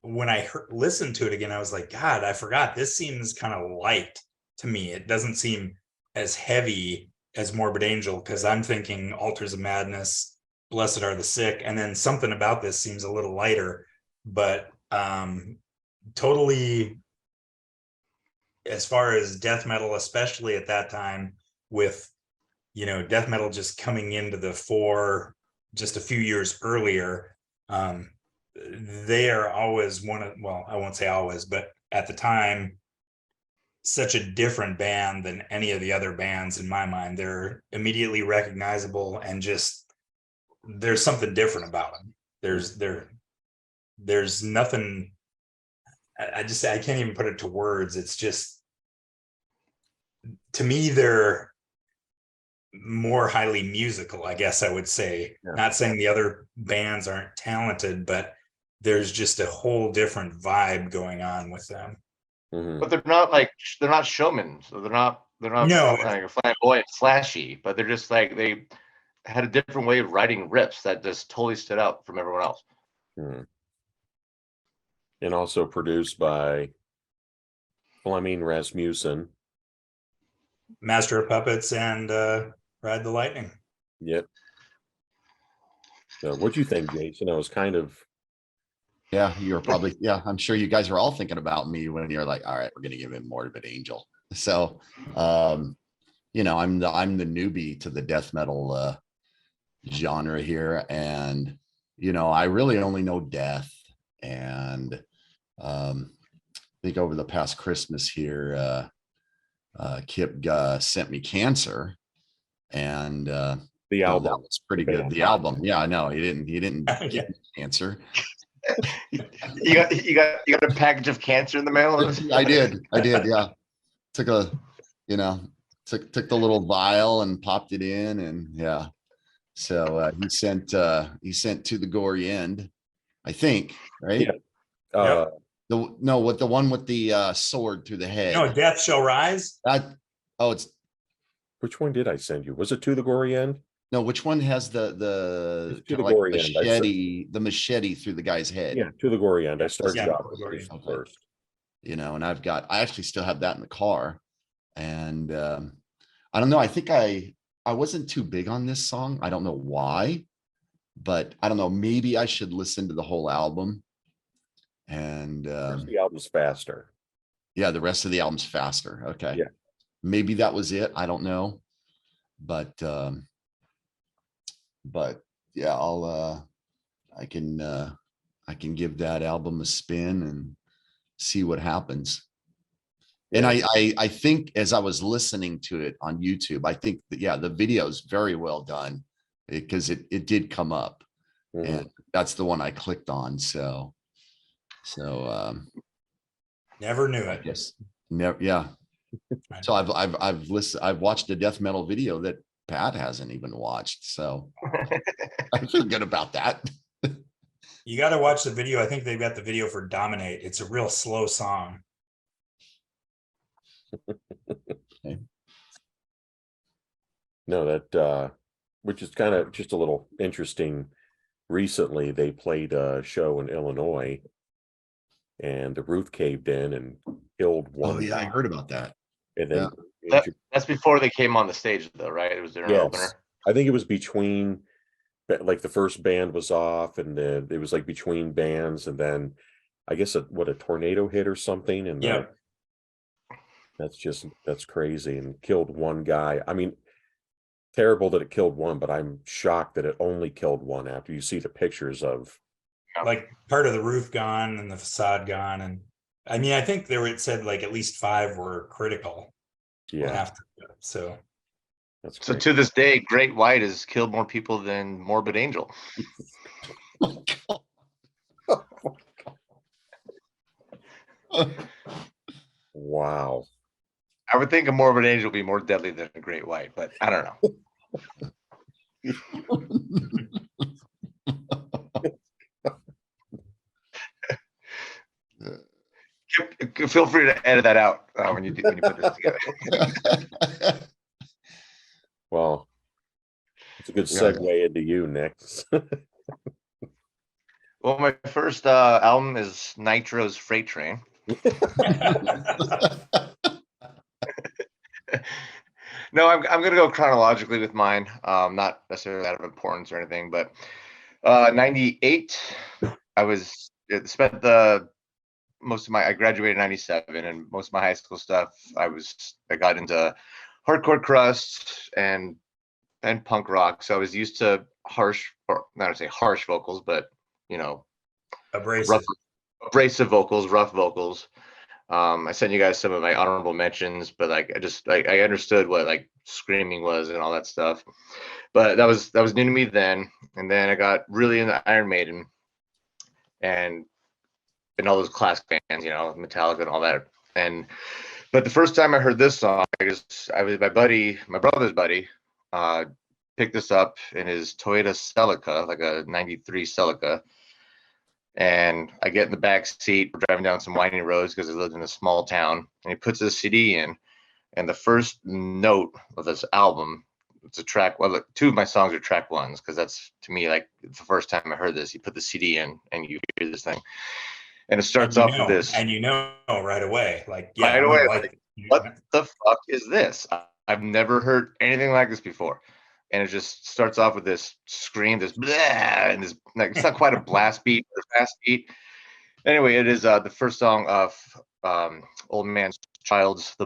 when I listened to it again, I was like, God, I forgot. This seems kind of light to me. It doesn't seem as heavy as Morbid Angel, because I'm thinking Altars of Madness, Blessed Are the Sick, and then something about this seems a little lighter, but totally, as far as death metal, especially at that time, with death metal just coming into the fore just a few years earlier, they are always I won't say always, but at the time, such a different band than any of the other bands in my mind. They're immediately recognizable, and just there's something different about them. There's nothing. I can't even put it to words. It's just, to me, they're more highly musical, I guess I would say. Yeah. Not saying the other bands aren't talented, but there's just a whole different vibe going on with them. Mm-hmm. But they're not showmen, so they're not like flamboyant, flashy, but they're just like, they had a different way of writing riffs that just totally stood out from everyone else. Mm-hmm. And also produced by Fleming Rasmussen, Master of Puppets, and Ride the Lightning. Yep. So what'd you think, Jason? I was kind of... Yeah, you're probably, yeah, I'm sure you guys are all thinking about me when you're like, all right, we're going to give him Morbid Angel. So, I'm the newbie to the death metal genre here. And, I really only know death. And I think over the past Christmas here, Kip sent me Cancer, and the album, that was pretty good. The album. Yeah, I know. He didn't give me Cancer. You got a package of Cancer in the mail? I did. Yeah. Took the little vial and popped it in, and yeah. So he sent To the Gory End, I think, right? Yeah. The one with the sword through the head. No, Death Shall Rise. It's. Which one did I send you? Was it To the Gory End? No, which one has the To the Gory machete, the machete through the guy's head? Yeah, To the Gory End. I started off with first. And I actually still have that in the car. And I don't know. I think I wasn't too big on this song. I don't know why, but I don't know. Maybe I should listen to the whole album. And the album's faster. Yeah, the rest of the album's faster. Okay. Yeah. Maybe that was it. I don't know. But yeah, I can give that album a spin and see what happens. And I think as I was listening to it on YouTube, I think that, yeah, the video is very well done, because it did come up, and that's the one I clicked on. So never knew it. Yes. Never. Yeah. So I've watched a death metal video that Pat hasn't even watched, so I feel good about that. You got to watch the video. I think they've got the video for Dominate. It's a real slow song. No, that which is kind of just a little interesting. Recently, they played a show in Illinois, and the roof caved in and killed one. Oh yeah, I heard about that. And then That's before they came on the stage, though, right? It was their opener. I think it was between, like the first band was off, and then it was like between bands, and then I guess a tornado hit or something, and Yeah. that's crazy, and killed one guy. I mean, terrible that it killed one, but I'm shocked that it only killed one after you see the pictures of Like part of the roof gone and the facade gone. And I mean, I think it said like at least 5 were critical. After, so that's So crazy. to this day, Great White has killed more people than Morbid Angel. Wow. I would think a Morbid Angel would be more deadly than a Great White, but I don't know. Feel free to edit that out when you put this together. Well, it's a good segue into you, Nick. Well, my first album is Nitro's Freight Train. No, I'm gonna go chronologically with mine. Not necessarily out of importance or anything, but 98. I spent I graduated in 97, and most of my high school stuff I got into hardcore crust and punk rock. So I was used to harsh, or not to say harsh vocals, but abrasive vocals, rough vocals. I sent you guys some of my honorable mentions, but like I understood what like screaming was and all that stuff. But that was new to me then. And then I got really into Iron Maiden and all those classic bands, Metallica and all that. But the first time I heard this song, I was my brother's buddy, picked this up in his Toyota Celica, like a 93 Celica. And I get in the back seat, we're driving down some winding roads because I lived in a small town, and he puts the CD in, and the first note of this album, it's a track. Well, 2 of my songs are track 1s because that's, to me, like the first time I heard this. You put the CD in and you hear this thing, and it starts off with this, and right away, like right away, like, what the fuck is this? I've never heard anything like this before. And it just starts off with this scream, this blah, and this, like, it's not quite a blast beat or fast beat. Anyway, it is the first song of Old Man's Child's the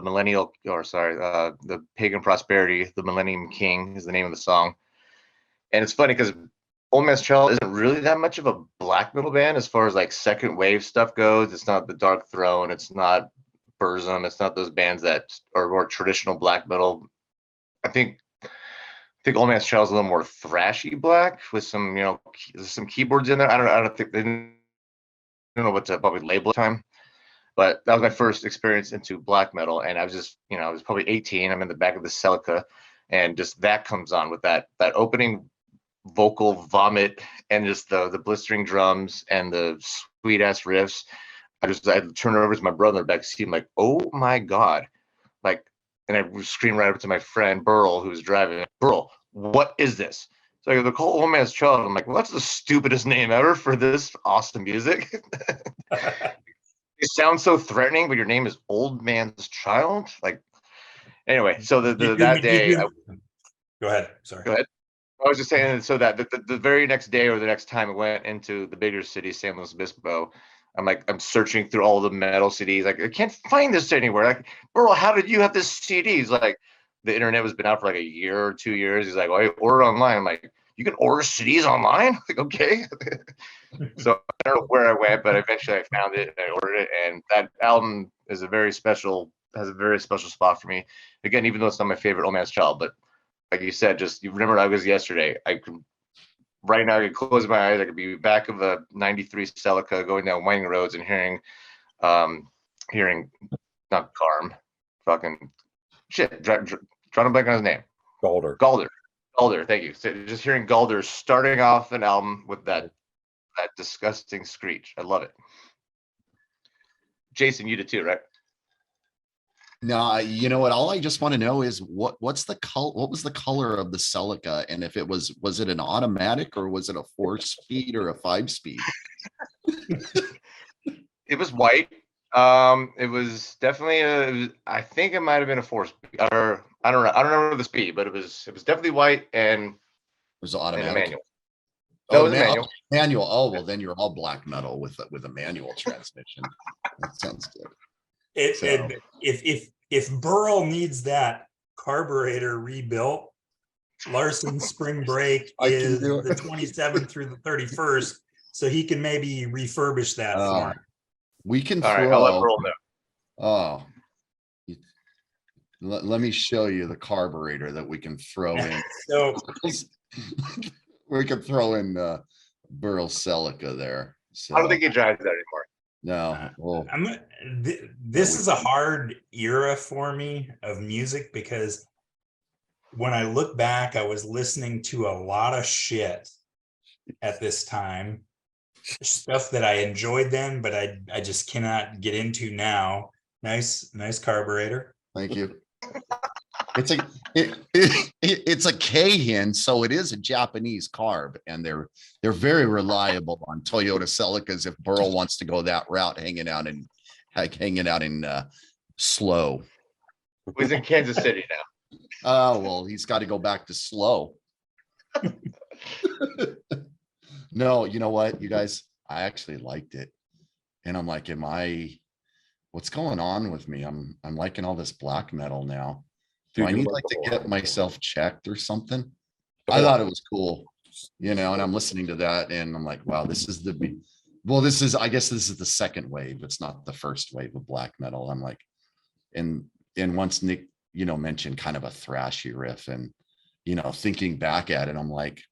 Pagan Prosperity, the Millennium King is the name of the song. And it's funny because Old Man's Child isn't really that much of a black metal band as far as like second wave stuff goes. It's not the Dark Throne, it's not Burzum, it's not those bands that are more traditional black metal. I think Old Man's Child is a little more thrashy black with some, some keyboards in there. I don't think they don't know what to probably label it time. But that was my first experience into black metal, and I was just, I was probably 18. I'm in the back of the Celica, and just that comes on with that opening vocal vomit and just the blistering drums and the sweet ass riffs. I turned over to my brother in the back seat. I'm like, oh my god, like. And I screamed right up to my friend Burl, who was driving. Burl, what is this? So I go, they're called Old Man's Child. I'm like, well, that's the stupidest name ever for this awesome music. It sounds so threatening, but your name is Old Man's Child. Like, anyway, so that day. Go ahead. Sorry. Go ahead. I was just saying, so that the very next day or the next time I went into the bigger city, San Luis Obispo, I'm searching through all the metal CDs. Like, I can't find this anywhere. Like, Burl, how did you have this CD? He's like, the internet has been out for like a year or 2 years. He's like, well, I ordered online. I'm like, you can order CDs online? Like, okay. So I don't know where I went, but eventually I found it and I ordered it. And that album has a very special spot for me. Again, even though it's not my favorite Old Man's Child, but like you said, just you remember I was yesterday. Right now I could close my eyes. I could be back of a 93 Celica going down winding roads and hearing not Carm, fucking shit, trying to blank on his name. Galder. Thank you. So just hearing Galder starting off an album with that disgusting screech. I love it. Jason, you did too, right? No, you know what? All I just want to know is what was the color of the Celica, and if it was it an automatic or was it a 4-speed or a 5-speed? It was white. It was definitely I think it might have been a 4-speed, or I don't know. I don't remember the speed, but it was definitely white and It was a automatic. manual. Oh, It was a manual. Manual. Oh, well, then you're all black metal with a manual transmission. That sounds good. If Burl needs that carburetor rebuilt, Larson Spring Break is the 27th through the 31st, so he can maybe refurbish that for him. We can All right, I'll let Burl know. Oh, let me show you the carburetor that we can throw in. So we can throw in Burl Celica there. So I don't think he drives that anymore. no. Well, this is a hard era for me of music, because when I look back, I was listening to a lot of shit at this time, stuff that I enjoyed then, but I just cannot get into now. Nice carburetor. thank you. It's a Keihin, so it is a Japanese carb, and they're very reliable on Toyota Celicas. If Burl wants to go that route, hanging out in slow. He's in Kansas City now. Oh, well, he's got to go back to slow. No, you know what, you guys, I actually liked it. And I'm like, what's going on with me? I'm liking all this black metal now. Do Dude, I you need like like to the get horn. myself checked or something? The I thought horn. it was cool, and I'm listening to that and I'm like, wow, this is I guess this is the second wave. It's not the first wave of black metal. I'm like, and once Nick, mentioned kind of a thrashy riff, and, thinking back at it, I'm like,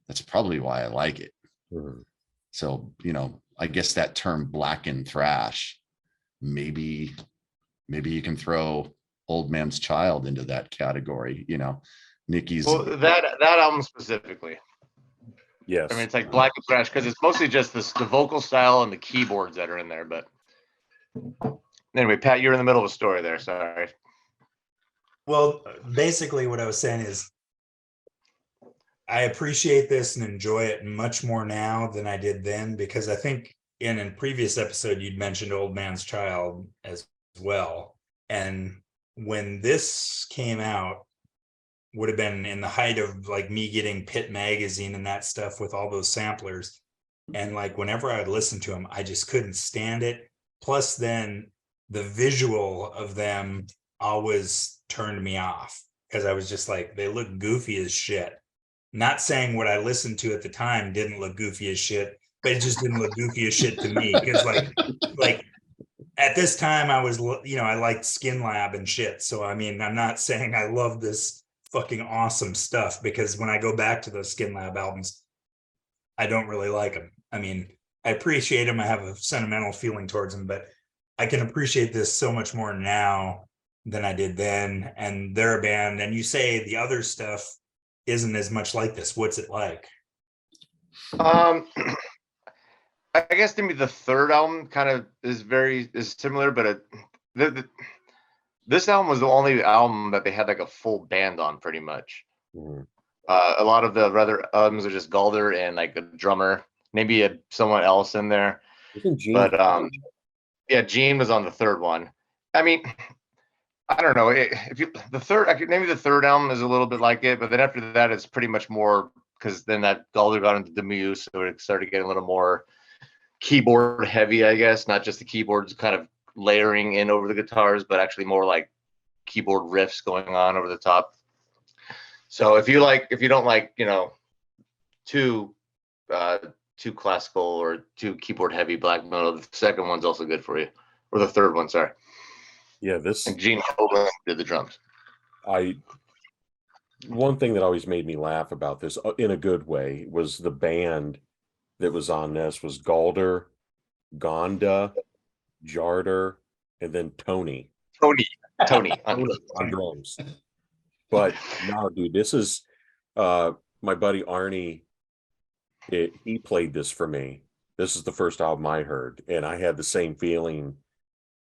that's probably why I like it. Mhm. So, I guess that term black and thrash, maybe you can throw Old Man's Child into that category. Nikki's Well, that album specifically. Yes. I mean, it's like black and thrash because it's mostly just the vocal style and the keyboards that are in there. But anyway, Pat, you're in the middle of a story there. Sorry. Well, basically what I was saying is I appreciate this and enjoy it much more now than I did then, because I think in a previous episode you'd mentioned Old Man's Child as well. And when this came out, would have been in the height of like me getting Pit Magazine and that stuff with all those samplers. And like whenever I would listen to them, I just couldn't stand it. Plus then the visual of them always turned me off, because I was just like, they look goofy as shit. Not saying what I listened to at the time didn't look goofy as shit, but it just didn't look goofy as shit to me. Because like at this time I was, I liked Skin Lab and shit. So I mean, I'm not saying I love this fucking awesome stuff, because when I go back to those Skin Lab albums, I don't really like them. I mean, I appreciate them. I have a sentimental feeling towards them, but I can appreciate this so much more now than I did then. And they're a band, and you say the other stuff isn't as much like this. What's it like? I guess to me the third album kind of is similar, but this album was the only album that they had like a full band on, pretty much. Mhm. A lot of the other albums are just Galder and like a drummer, maybe someone else in there. Isn't Gene? But yeah, Gene was on the third one. I mean, I don't know. Maybe the third album is a little bit like it, but then after that, it's pretty much more, because then that Galder got into the Muse, so it started getting a little more keyboard heavy, I guess. Not just the keyboards kind of layering in over the guitars, but actually more like keyboard riffs going on over the top. So if you don't like, too classical or too keyboard heavy black metal, the second one's also good for you, or the third one, sorry. Yeah, this And Gene Copeland did the drums. One thing that always made me laugh about this, in a good way, was the band that was on this was Galder, Gonda, Jarder, and then Tony Tony on on drums. But no, dude, this is my buddy Arnie. He played this for me. This is the first album I heard, and I had the same feeling.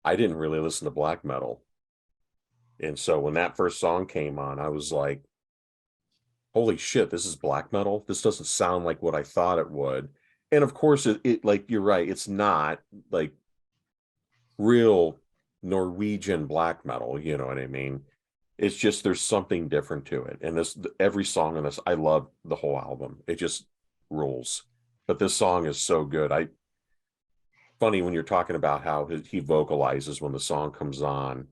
I didn't really listen to black metal. And so when that first song came on, I was like, holy shit, this is black metal. This doesn't sound like what I thought it would. And of course, it like you're right, it's not like real Norwegian black metal, you know what I mean? It's just there's something different to it. And this every song on this, I love the whole album. It just rules. But this song is so good. Funny when you're talking about how he vocalizes when the song comes on,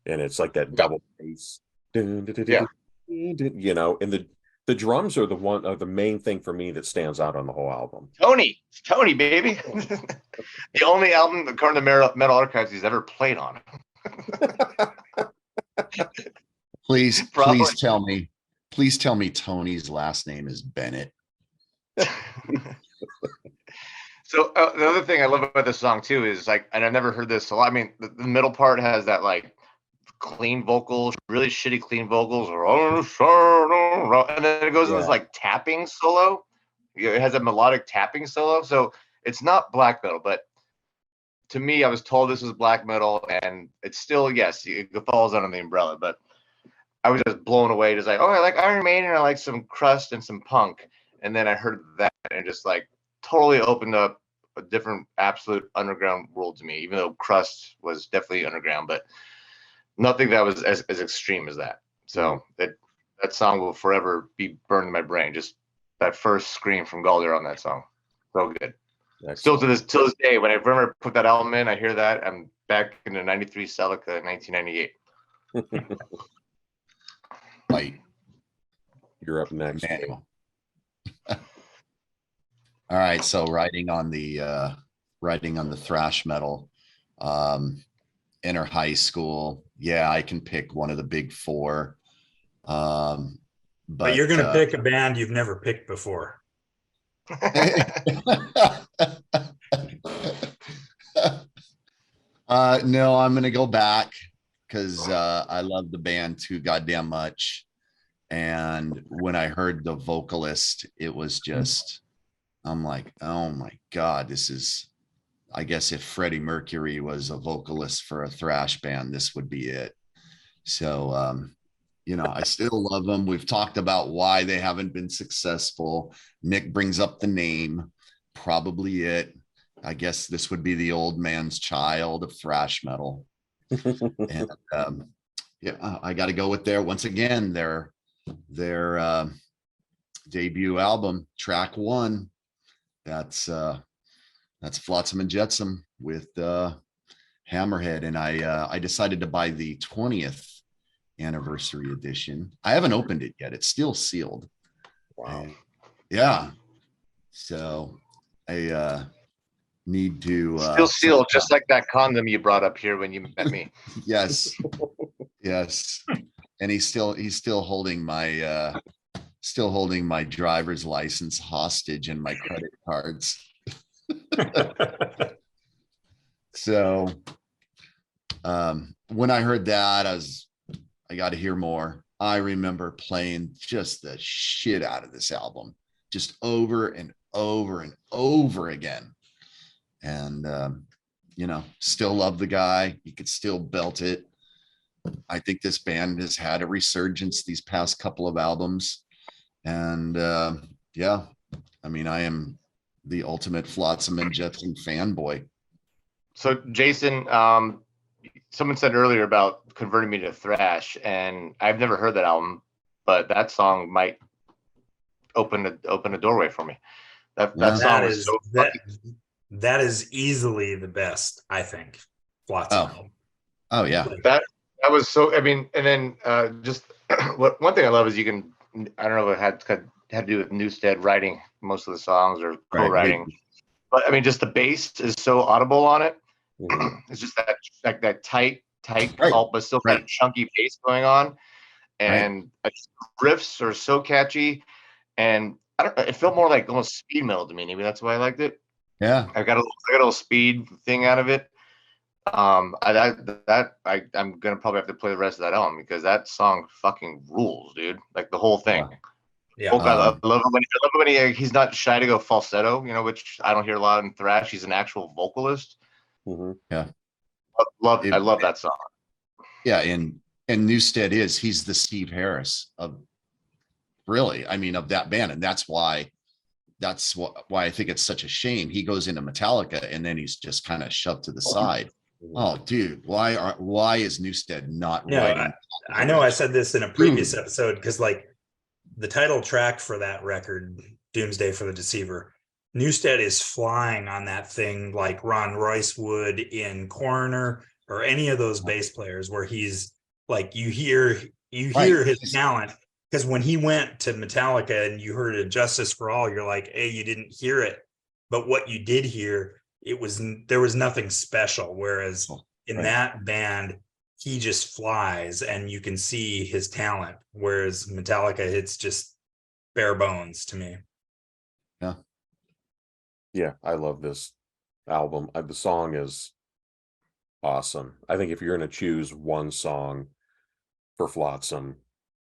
and it's like that double bass. Yeah. You know, and the drums are the main thing for me that stands out on the whole album. It's Tony, baby. The only album according to Metal Archives he's ever played on. Please Probably. please tell me Tony's last name is Bennett. So the other thing I love about this song too is like, and I've never heard this a lot. I mean, the middle part has that like clean vocals, really shitty clean vocals, and then it goes into this like tapping solo. It has a melodic tapping solo, so it's not black metal, but to me, I was told this was black metal, and it's still, yes, it falls under the umbrella, but I was just blown away. Just like, oh, I like Iron Maiden, I like some crust and some punk, and then I heard that and just like totally opened up a different absolute underground world to me, even though crust was definitely underground, but nothing that was as extreme as that. So that song will forever be burned in my brain. Just that first scream from Galder on that song. So good. Excellent. Still to this day, when I remember put that album in, I hear that, I'm back in the 93 Celica in 1998. Right. You're up next. All right, so writing on the thrash metal, enter high school. Yeah, I can pick one of the big four. But you're gonna pick a band you've never picked before. No, I'm gonna go back because I love the band too goddamn much. And when I heard the vocalist, it was just, I'm like, oh my God, this is, I guess if Freddie Mercury was a vocalist for a thrash band, this would be it. So, you know, I still love them. We've talked about why they haven't been successful. Nick brings up the name, probably it. I guess this would be the old man's child of thrash metal. And yeah, I got to go with once again, their debut album, track 1. That's Flotsam and Jetsam with Hammerhead, and I decided to buy the 20th anniversary edition. I haven't opened it yet; it's still sealed. Wow. Yeah. So I need to still sealed, just like that condom you brought up here when you met me. Yes. Yes. And he's still holding my driver's license hostage and my credit cards. So when I heard that, I got to hear more. I remember playing just the shit out of this album, just over and over and over again. And you know, still love the guy. He could still belt it. I think this band has had a resurgence these past couple of albums. And yeah, I mean, I am the ultimate Flotsam and Jetsam fanboy. So Jason, someone said earlier about converting me to thrash, and I've never heard that album, but that song might open a doorway for me. That song is so that is easily the best, I think. Flotsam. Oh yeah. That was so. I mean, and then just one thing I love is you can. I don't know if it had to do with Newstead writing most of the songs or co-writing, but I mean, just the bass is so audible on it. Mm-hmm. It's just that tight cult, but still that chunky bass going on, and riffs are so catchy, and I don't know, it felt more like almost speed metal to me. Maybe that's why I liked it. Yeah, I got a little speed thing out of it. I'm gonna probably have to play the rest of that album because that song fucking rules, dude. Like the whole thing. Yeah. Folk, I love it when he's not shy to go falsetto, which I don't hear a lot in thrash. He's an actual vocalist. Mhm. I love that song. Yeah, and Newstead he's the Steve Harris of really, I mean, of that band, and that's why I think it's such a shame he goes into Metallica and then he's just kind of shoved to the side. Oh, dude, why is Newstead not writing? I know I said this in a previous episode because like the title track for that record, Doomsday for the Deceiver, Newstead is flying on that thing like Ron Royce would in Coroner or any of those bass players where he's like you hear his talent. Because when he went to Metallica and you heard Justice for All, you're like, hey, you didn't hear it. But what you did hear, there was nothing special. Whereas in that band, he just flies and you can see his talent. Whereas Metallica, it's just bare bones to me. Yeah, I love this album. The song is awesome. I think if you're going to choose one song for Flotsam,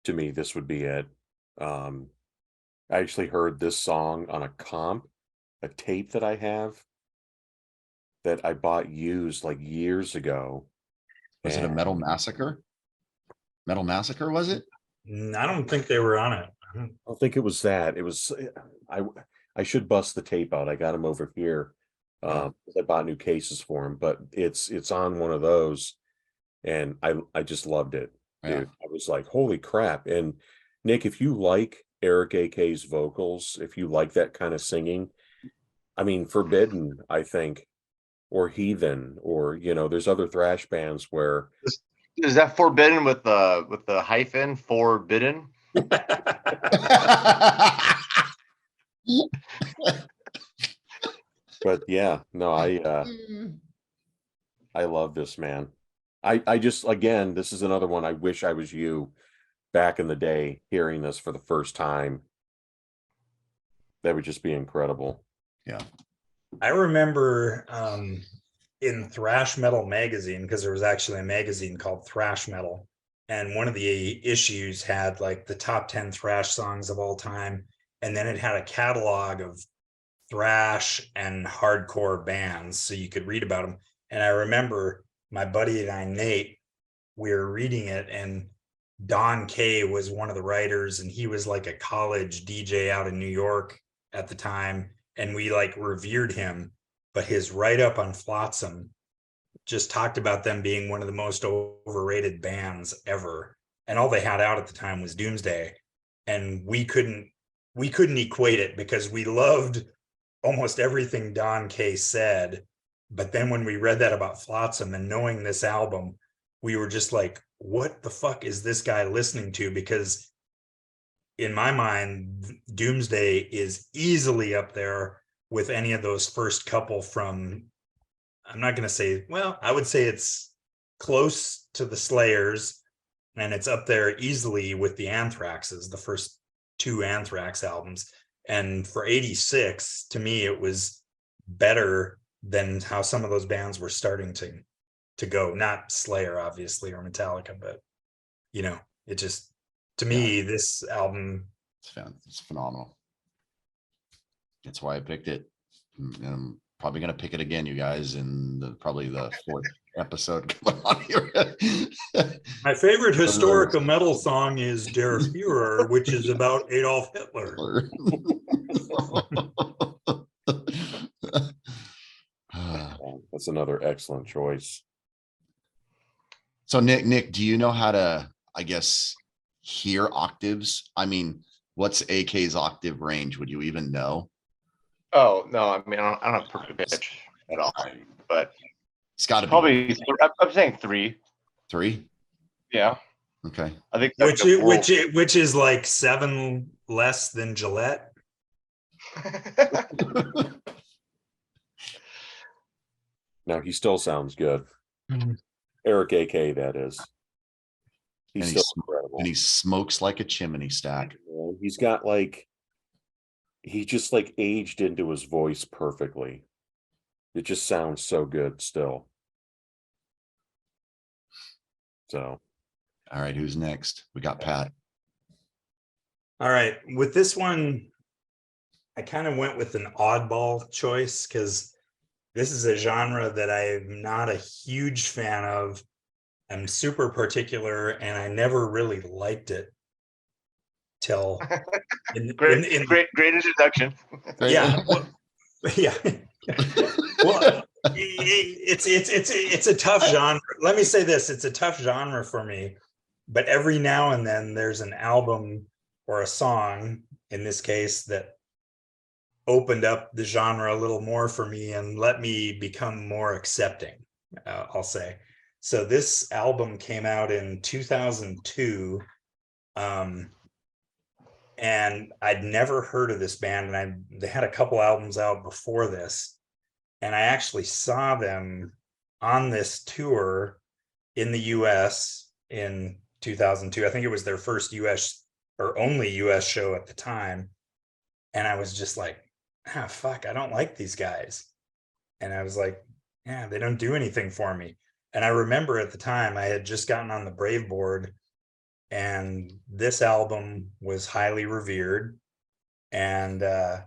to me, this would be it. I actually heard this song on a tape that I have that I bought used like years ago. Was it a Metal Massacre? Metal Massacre, was it? I don't think they were on it. I don't think it was that. It was I should bust the tape out. I got him over here. I bought new cases for him, but it's on one of those, and I just loved it, dude. I was like, holy crap. And Nick, if you like Eric AK's vocals, if you like that kind of singing, I mean, Forbidden, I think, or Heathen, or there's other thrash bands where is that Forbidden with the hyphen Forbidden? But yeah, no, I love this, man. I just, again, this is another one. I wish I was you back in the day hearing this for the first time. That would just be incredible. Yeah. I remember in Thrash Metal magazine, because there was actually a magazine called Thrash Metal, and one of the issues had like the top 10 thrash songs of all time, and then it had a catalog of thrash and hardcore bands so you could read about them. And I remember my buddy and I, Nate, we were reading it, and Don Kay was one of the writers, and he was like a college DJ out in New York at the time, and we like revered him. But his write-up on Flotsam just talked about them being one of the most overrated bands ever, and all they had out at the time was Doomsday, and we couldn't equate it because we loved almost everything Don Kay said. But then when we read that about Flotsam and knowing this album, we were just like, what the fuck is this guy listening to? Because in my mind, Doomsday is easily up there with any of those first couple from, I'm not going to say, well, I would say it's close to the Slayers, and it's up there easily with the Anthraxes, the first two Anthrax albums. And for 86, to me, it was better than how some of those bands were starting to go. Not Slayer, obviously, or Metallica, but it just, to me, this album, it's phenomenal. That's why I picked it. And I'm probably going to pick it again, you guys, in probably the fourth episode. my favorite historical metal song is Der Führer, which is about Adolf Hitler. That's another excellent choice. So Nick, do you know how to, I guess, hear octaves? I mean, what's AK's octave range? Would you even know? Oh no, I mean I don't have perfect pitch at all, but It's got to be probably. I'm saying 3. 3. Yeah. Okay. I think which is like 7 less than Gillette. Now he still sounds good. Mm-hmm. Eric AK, that is. He's still incredible. And he smokes like a chimney stack. He's got he just aged into his voice perfectly. It just sounds so good still. So All right, who's next? We got Pat. All right, with this one, I kind of went with an oddball choice because this is a genre that I'm not a huge fan of. I'm super particular, and I never really liked it till Great introduction. yeah, well, yeah. Well, it's a tough genre. Let me say this: it's a tough genre for me. But every now and then, there's an album or a song, in this case, that opened up the genre a little more for me and let me become more accepting. I'll say. So this album came out in 2002. And I'd never heard of this band, and they had a couple albums out before this, and I actually saw them on this tour in the US in 2002. I think it was their first US or only US show at the time, and I was just like, fuck, I don't like these guys. And I was like, yeah, they don't do anything for me. And I remember at the time I had just gotten on the Brave board, and this album was highly revered. And I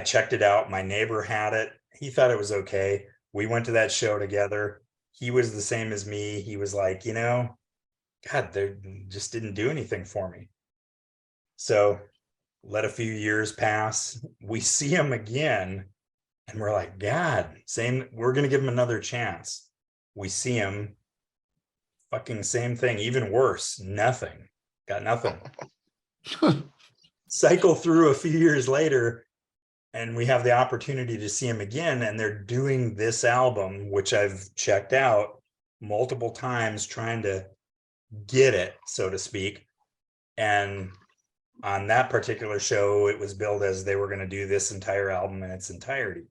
checked it out. My neighbor had it. He thought it was okay. We went to that show together. He was the same as me. He was like, God, they just didn't do anything for me. So let a few years pass. We see him again, and we're like, God, we're gonna give him another chance. We see him, fucking same thing, even worse, nothing. Got nothing. Cycle through a few years later, and we have the opportunity to see him again, and they're doing this album, which I've checked out multiple times trying to get it, so to speak. And on that particular show, it was billed as they were going to do this entire album in its entirety.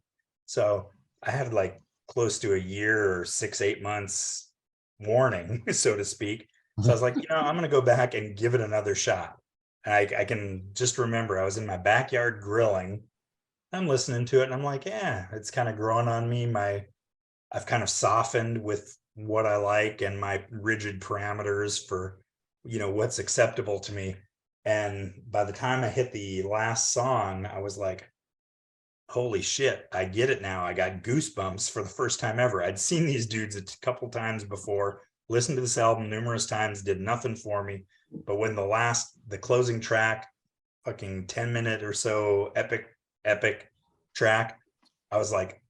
So I had like close to a year or 6-8 months warning, so to speak. So I was like, I'm going to go back and give it another shot. And I can just remember I was in my backyard grilling. I'm listening to it, and I'm like, yeah, it's kind of growing on me. I've kind of softened with what I like and my rigid parameters for, what's acceptable to me. And by the time I hit the last song, I was like, holy shit, I get it now. I got goosebumps for the first time ever. I'd seen these dudes a couple times before, listened to this album numerous times, did nothing for me. But when the closing track, fucking 10-minute or so epic track, I was like,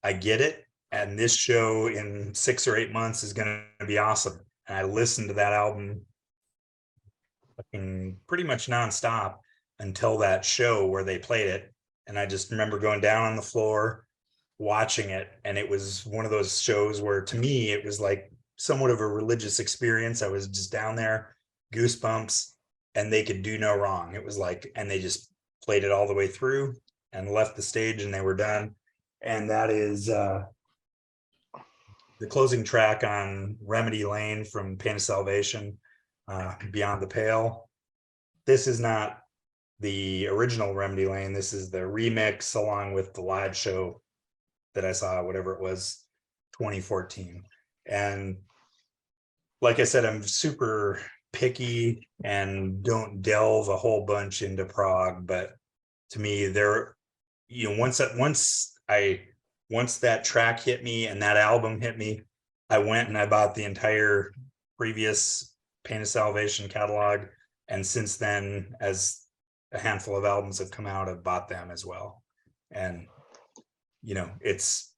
I get it. And this show in 6 or 8 months is going to be awesome. And I listened to that album fucking pretty much nonstop until that show where they played it. And I just remember going down on the floor, watching it. And it was one of those shows where, to me, it was like somewhat of a religious experience. I was just down there, goosebumps, and they could do no wrong. It was like, and they just played it all the way through and left the stage, and they were done. And that is the closing track on Remedy Lane from Pain of Salvation, Beyond the Pale. This is not the original Remedy Lane. This is the remix along with the live show that I saw, whatever it was, 2014. And like I said, I'm super picky and don't delve a whole bunch into prog, but to me, once that track hit me and that album hit me, I went and I bought the entire previous Pain of Salvation catalog. And since then, as a handful of albums have come out, I've bought them as well. And, it's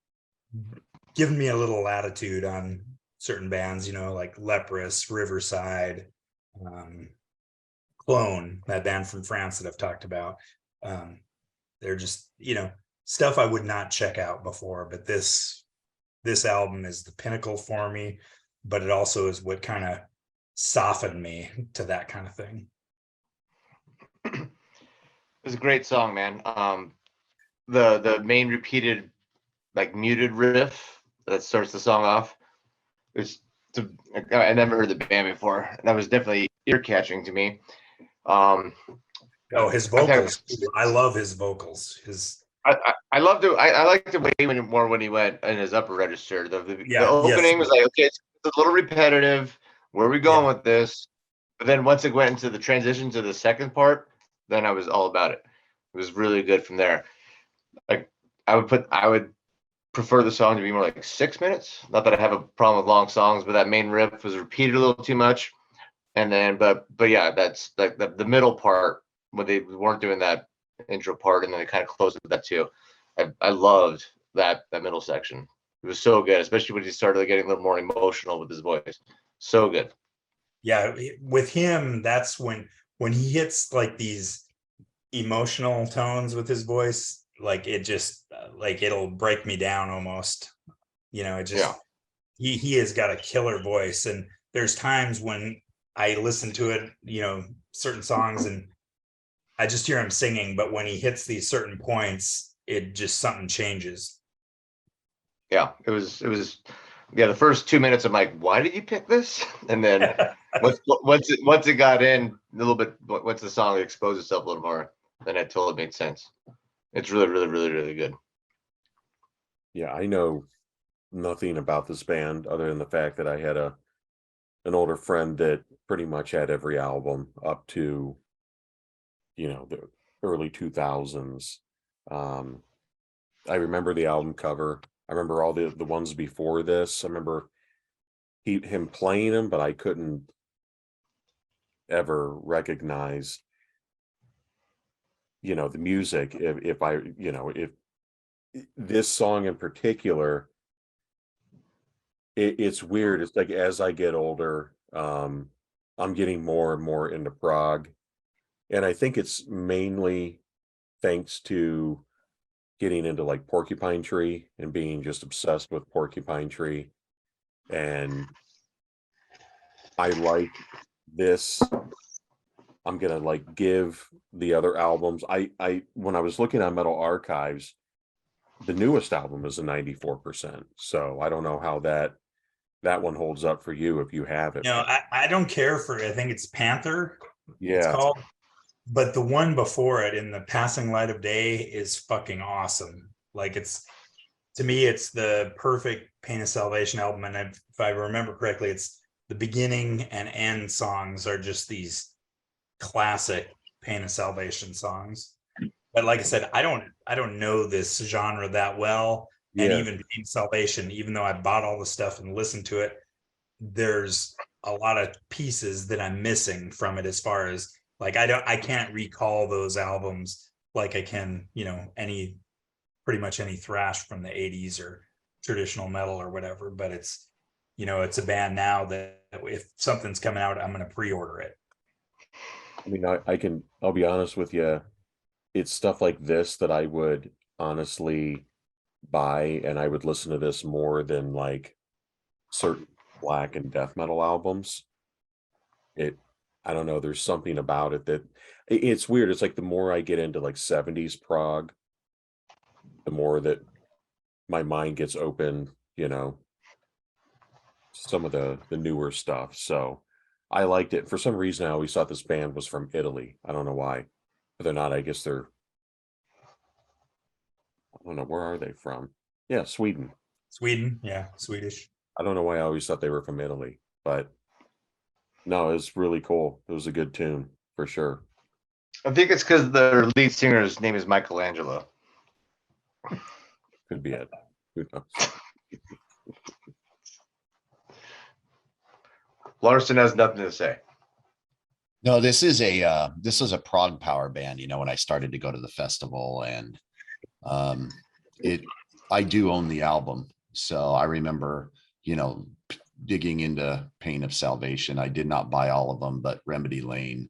given me a little latitude on certain bands, like Leprous, Riverside, Clone, that band from France that I've talked about. They're just, stuff I would not check out before, but this album is the pinnacle for me, but it also is what kind of softened me to that kind of thing. It was a great song, man. The main repeated, like, muted riff that starts the song off, I never heard the band before, and that was definitely ear catching to me. His vocals. I love his vocals. I love I like the way more when he went in his upper register. The opening was like, okay, a little repetitive. Where are we going with this? But then once it went into the transition to the second part, then I was all about it. It was really good from there. Like I would prefer the song to be more like 6 minutes. Not that I have a problem with long songs, but that main riff was repeated a little too much. And then, but yeah, that's like the middle part when they weren't doing that intro part, and then they kind of closed with that too. I loved that middle section. It was so good, especially when he started getting a little more emotional with his voice. So good. Yeah, with him, that's when he hits like these emotional tones with his voice, like it just like it'll break me down almost. It just he has got a killer voice, and there's times when I listen to it, certain songs, and I just hear him singing, but when he hits these certain points, it just something changes. Yeah, it was the first 2 minutes I'm like, why did you pick this? And then once it got in a little bit, once the song exposed itself a little more, then it totally made sense. It's really, really, really, really good. Yeah, I know nothing about this band other than the fact that I had an older friend that pretty much had every album up to, the early 2000s. I remember the album cover. I remember all the ones before this. I remember him playing them, but I couldn't ever recognize, the music. If this song in particular, it's weird. It's like as I get older, I'm getting more and more into prog, and I think it's mainly thanks to getting into like Porcupine Tree and being just obsessed with Porcupine Tree. And I like this. I'm gonna like give the other albums. I when I was looking on Metal Archives, the newest album is a 94%. So I don't know how that one holds up for you if you have it. I don't care for it. I think it's Panther. It's Yeah. called. But the one before it, In the Passing Light of Day, is fucking awesome. Like to me, it's the perfect Pain of Salvation album. And if I remember correctly, it's the beginning and end songs are just these classic Pain of Salvation songs. But like I said, I don't know this genre that well. And Yeah. even Pain of Salvation, even though I bought all the stuff and listened to it, there's a lot of pieces that I'm missing from it, as far as like I can't recall those albums like I can, pretty much any thrash from the 80s or traditional metal or whatever. But it's a band now that if something's coming out, I'm going to pre-order it. I mean, I'll be honest with you. It's stuff like this that I would honestly buy, and I would listen to this more than like certain black and death metal albums. I don't know, there's something about it that it's weird. It's like the more I get into like 70s prog, the more that my mind gets open, some of the newer stuff. So I liked it. For some reason, I always thought this band was from Italy. I don't know why. But they're not. I guess I don't know, where are they from? Yeah, Sweden. Sweden, yeah, Swedish. I don't know why I always thought they were from Italy, but no, it's really cool. It was a good tune for sure. I think it's because their lead singer's name is Michelangelo. Could be it. Who knows? Larson has nothing to say. No, this is a prog power band. When I started to go to the festival, and I do own the album, so I remember digging into Pain of Salvation. I did not buy all of them, but Remedy Lane,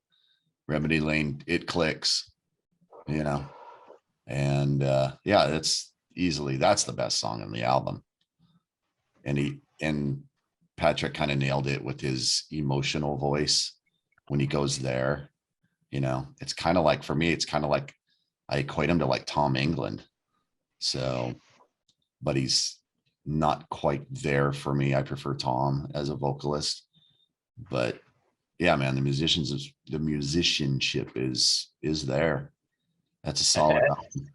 it clicks, and yeah, that's the best song on the album. And Patrick kind of nailed it with his emotional voice when he goes there. It's kind of like, for me, it's kind of like I equate him to like Tom England. So, but he's not quite there for me. I prefer Tom as a vocalist, but yeah, man, the musicianship is there. That's a solid album.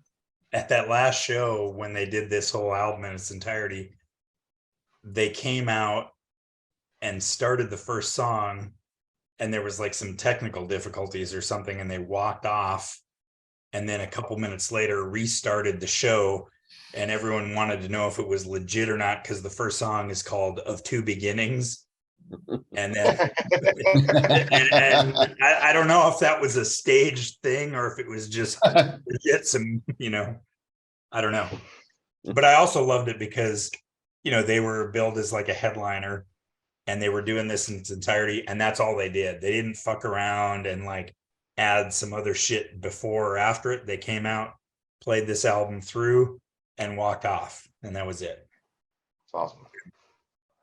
At that last show, when they did this whole album in its entirety, they came out and started the first song, and there was like some technical difficulties or something, and they walked off, and then a couple minutes later restarted the show, and everyone wanted to know if it was legit or not because the first song is called "Of Two Beginnings." And then and I don't know if that was a staged thing or if it was just legit some, I don't know. But I also loved it because, they were billed as like a headliner and they were doing this in its entirety, and that's all they did. They didn't fuck around and like add some other shit before or after it. They came out, played this album through, and walked off, and that was it. It's awesome.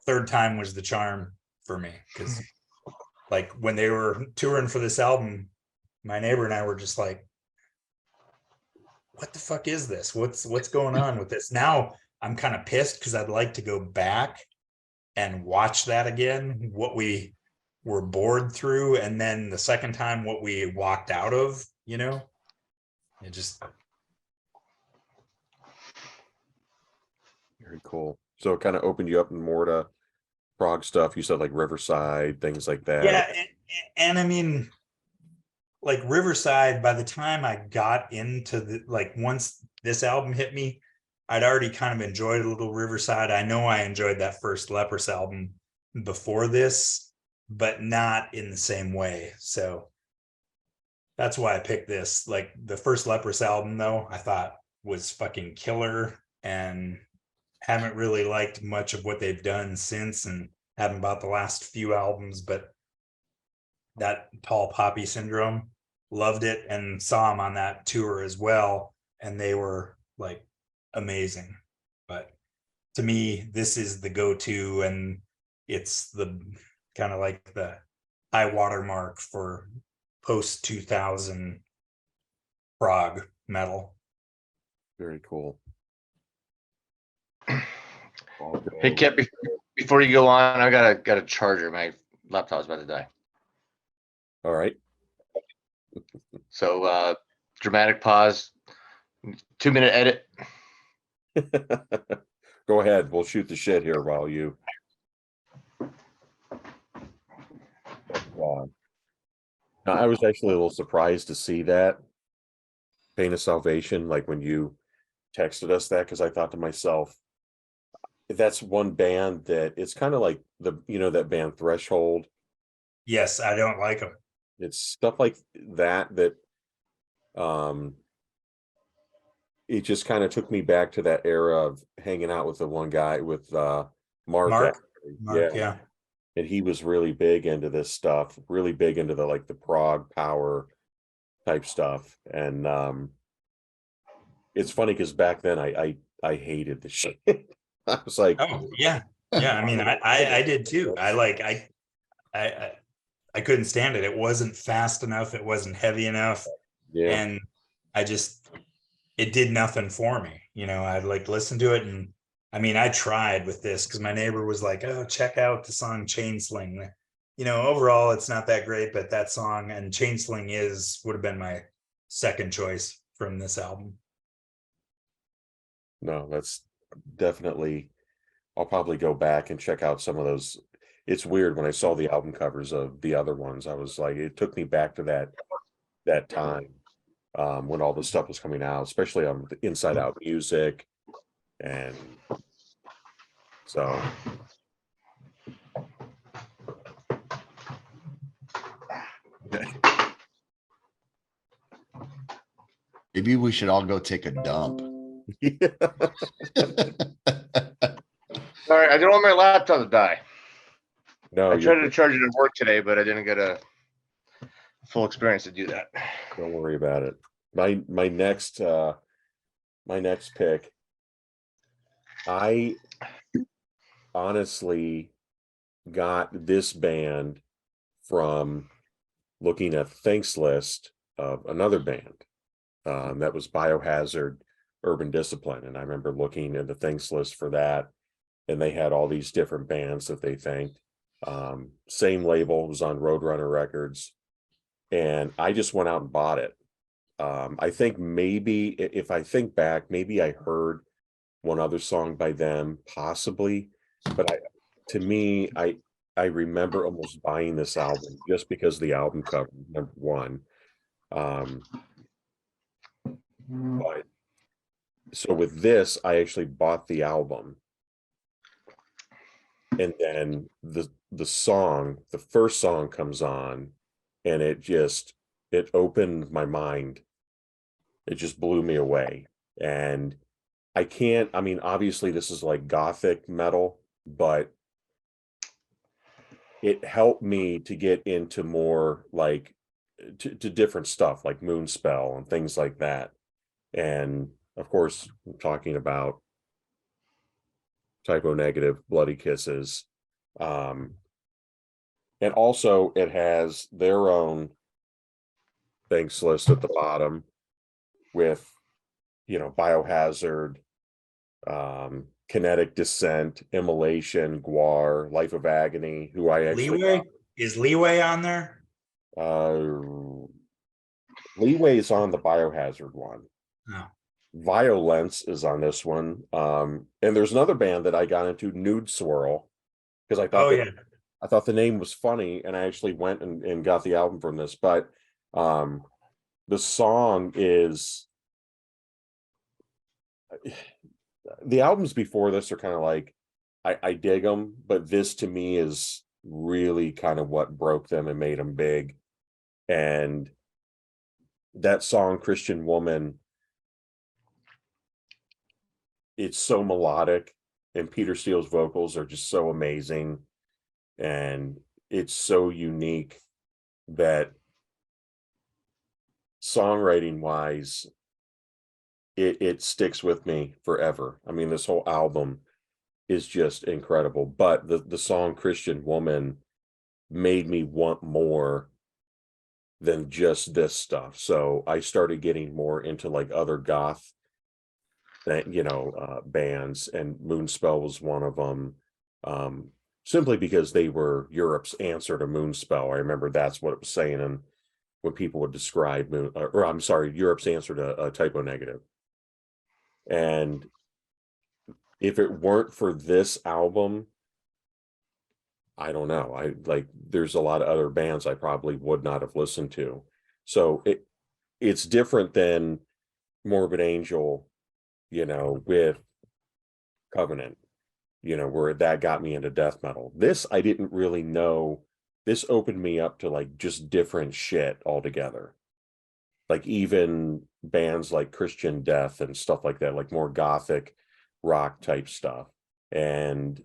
Third time was the charm for me, because like when they were touring for this album, my neighbor and I were just like, what the fuck is this? What's going on with this? Now I'm kind of pissed because I'd like to go back and watch that again, what we were bored through, and then the second time what we walked out of, it just Very cool. So it kind of opened you up more to prog stuff. You said like Riverside, things like that. yeah. And I mean, like Riverside, by the time I got into once this album hit me, I'd already kind of enjoyed a little Riverside. I know I enjoyed that first Leprous album before this, but not in the same way. So that's why I picked this. Like the first Leprous album, though, I thought was fucking killer, and haven't really liked much of what they've done since, and haven't bought the last few albums, but that Tall Poppy Syndrome, loved it, and saw them on that tour as well, and they were like amazing. But to me, this is the go-to, and it's the kind of like the high water mark for post 2000 prog metal. Very cool. Hey, Kip, before you go on, I got a charger. My laptop's about to die. All right. So dramatic pause, 2-minute edit. Go ahead. We'll shoot the shit here while you. Now, I was actually a little surprised to see that Pain of Salvation, like when you texted us that, because I thought to myself, that's one band that it's kind of like that band Threshold. Yes, I don't like them. It's stuff like that it just kind of took me back to that era of hanging out with the one guy with Mark, yeah. And he was really big into this stuff, really big into the prog power type stuff. And it's funny because back then I hated the shit. I was like, oh yeah. I mean, I did too. I couldn't stand it. It wasn't fast enough. It wasn't heavy enough. yeah. And it did nothing for me. I'd listen to it, and I mean, I tried with this because my neighbor was like, oh, check out the song Chain Sling. Overall it's not that great, but that song and Chain Sling would have been my second choice from this album. No, that's definitely, I'll probably go back and check out some of those. It's weird when I saw the album covers of the other ones, I was like, it took me back to that time when all this stuff was coming out, especially on the Inside Out Music. And so Maybe we should all go take a dump. Sorry, I don't want my laptop to die. No, I tried to charge it at work today, but I didn't get a full experience to do that. don't worry about it. My next pick, I honestly got this band from looking at Thanks list of another band that was Biohazard Urban Discipline, and I remember looking at the Thanks list for that, and they had all these different bands that they thanked. Same label, was on Roadrunner Records, and I just went out and bought it. I think maybe, if I think back, maybe I heard one other song by them, possibly, but to me, I remember almost buying this album just because of the album cover, number one. But so with this, I actually bought the album. And then the song, the first song comes on, and it opened my mind. It just blew me away. And I mean, obviously this is like gothic metal, but it helped me to get into more like to different stuff like Moonspell and things like that. And of course, I'm talking about Typo Negative, Bloody Kisses. And also it has their own thanks list at the bottom with, Biohazard, Kinetic Descent, Immolation, Guar, Life of Agony, who I actually Is Leeway on there? Leeway is on the Biohazard one. No. Violence is on this one. And there's another band that I got into, Nude Swirl, because I thought I thought the name was funny, and I actually went and got the album from this. But the song is the albums before this are kind of like I dig them, but this to me is really kind of what broke them and made them big. And that song, Christian Woman, it's so melodic, and Peter Steele's vocals are just so amazing, and it's so unique that songwriting wise, it sticks with me forever. I mean, this whole album is just incredible, but the song Christian Woman made me want more than just this stuff. So I started getting more into like other goth bands, and Moonspell was one of them, simply because they were Europe's answer to Moonspell. I remember that's what it was saying, and when people would describe Europe's answer to Typo Negative. And if it weren't for this album, I don't know. There's a lot of other bands I probably would not have listened to. So it's different than Morbid Angel, with Covenant, where that got me into death metal. This, I didn't really know. This opened me up to like just different shit altogether. Like even bands like Christian Death and stuff like that, like more gothic rock type stuff. And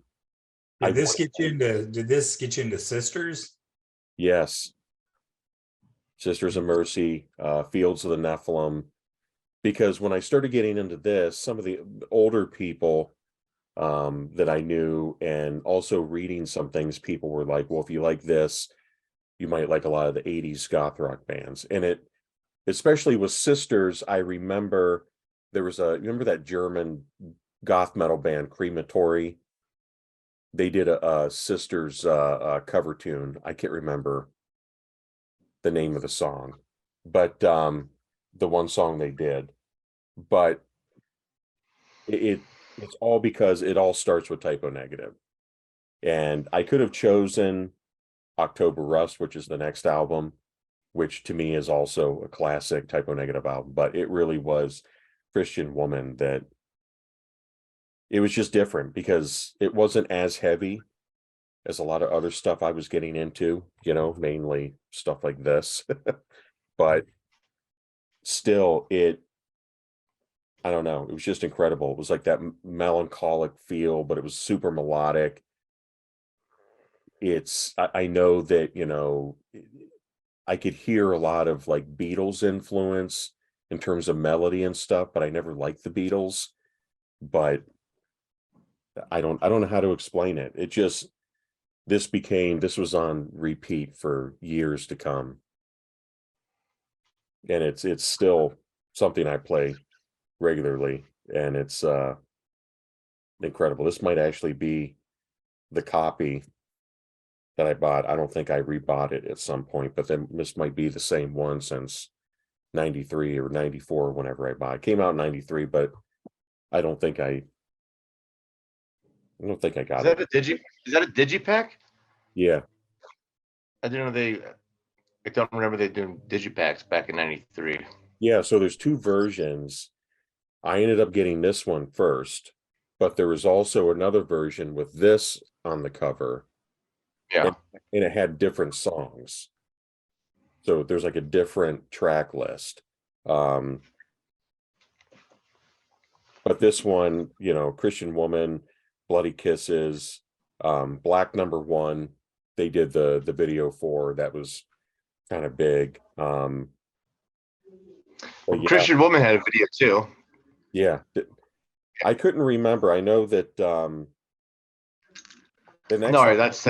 Did this get you into Sisters? Yes. Sisters of Mercy, Fields of the Nephilim. Because when I started getting into this, some of the older people that I knew, and also reading some things, people were like, well, if you like this, you might like a lot of the 80s goth rock bands. And it, especially with Sisters, I remember remember that German goth metal band, Crematory? They did a Sisters cover tune. I can't remember the name of the song, but the one song they did. But it's all because it all starts with Typo Negative. And I could have chosen October Rust, which is the next album, which to me is also a classic Typo Negative album, but it really was Christian Woman that it was just different because it wasn't as heavy as a lot of other stuff I was getting into, mainly stuff like this. But still, I don't know, it was just incredible. It was like that melancholic feel, but it was super melodic. I know that, I could hear a lot of like Beatles influence in terms of melody and stuff, but I never liked the Beatles. But I don't know how to explain it. It just, this was on repeat for years to come. And it's still something I play regularly, and it's incredible. This might actually be the copy that I bought. I don't think I rebought it at some point, but then this might be the same one since 93 or 94, whenever I bought it. Came out in 93, but I don't think I got it. Is that a digipack? Yeah. I didn't know they. I don't remember they doing digipacks back in '93. Yeah. So there's two versions. I ended up getting this one first, but there was also another version with this on the cover, Yeah. and it had different songs. So there's like a different track list. Um, but this one, you know, Christian Woman, Bloody Kisses, Black Number One, they did the video for that was kind of big. But yeah, Christian Woman had a video too. yeah. I couldn't remember. I know that the next No, one, that's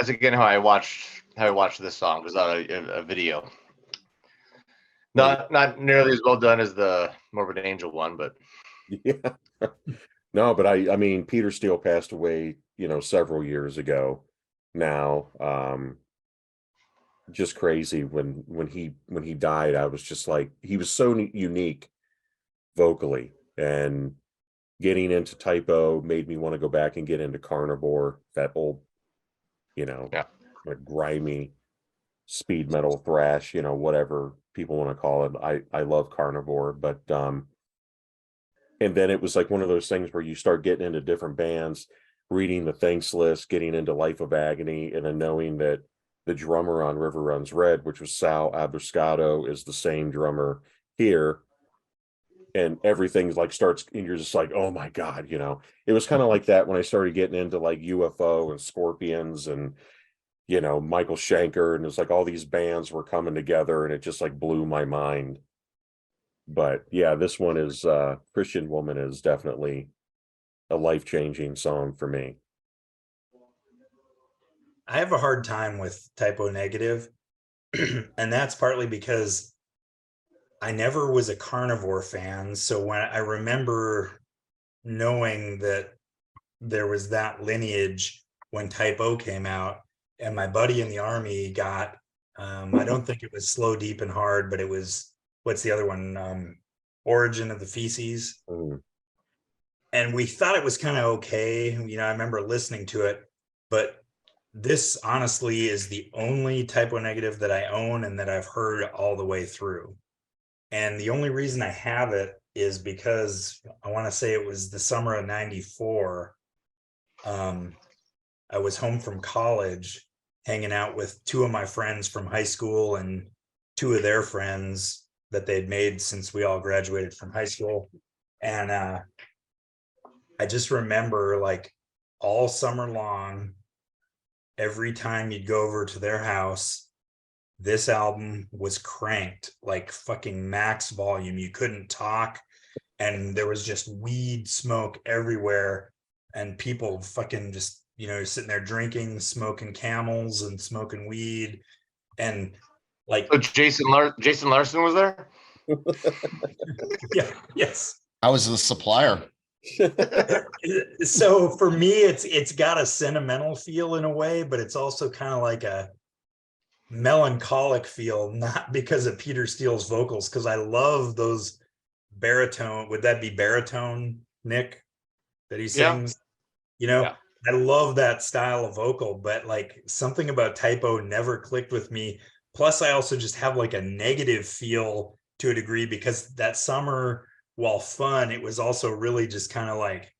again how I watched this song was on a video. Not nearly as well done as the Morbid Angel one, but yeah. No, but I mean Peter Steele passed away, you know, several years ago now. Just crazy when he died. I was just like, he was so unique vocally, and getting into Typo made me want to go back and get into Carnivore, that old, you know, yeah. like grimy speed metal thrash, you know, whatever people want to call it. I love Carnivore, but and then it was like one of those things where you start getting into different bands, reading the thanks list, getting into Life of Agony, and then knowing that the drummer on River Runs Red, which was Sal Abiscato, is the same drummer here. And everything's like starts, and you're just like, oh my God, you know. It was kind of like that when I started getting into like UFO and Scorpions and, you know, Michael Schenker, and it's like all these bands were coming together, and it just like blew my mind. But yeah, this one is Christian Woman is definitely a life-changing song for me. I have a hard time with Typo Negative, and that's partly because I never was a Carnivore fan. So when I remember knowing that there was that lineage when Typo came out, and my buddy in the army got, I don't think it was Slow, Deep, and Hard, but it was, what's the other one? Origin of the Feces. Mm. And we thought it was kind of okay. You know, I remember listening to it, but this honestly is the only Typo Negative that I own and that I've heard all the way through. And the only reason I have it is because I want to say it was the summer of '94. I was home from college, hanging out with two of my friends from high school and two of their friends that they'd made since we all graduated from high school. And I just remember like all summer long, every time you'd go over to their house, this album was cranked like fucking max volume. You couldn't talk, and there was just weed smoke everywhere, and people fucking just, you know, sitting there drinking, smoking Camels and smoking weed. And like, So Jason Larson was there. yeah, yes. I was the supplier. So for me, it's got a sentimental feel in a way, but it's also kind of like a melancholic feel, not because of Peter Steele's vocals, because I love those baritone. Would that be baritone, Nick, that he sings? You know, Yeah. I love that style of vocal, but like something about Typo never clicked with me. Plus, I also just have like a negative feel to a degree, because that summer, while fun, it was also really just kind of like,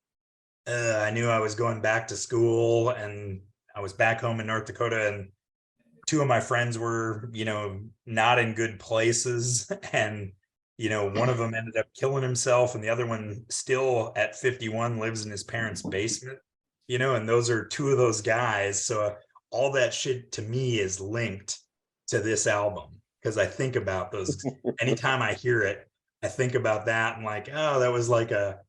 I knew I was going back to school, and I was back home in North Dakota, and two of my friends were, you know, not in good places. And, you know, one of them ended up killing himself, and the other one still at 51 lives in his parents' basement, you know, and those are two of those guys. So all that shit to me is linked to this album, because I think about those anytime I hear it. I think about that and like, oh, that was like a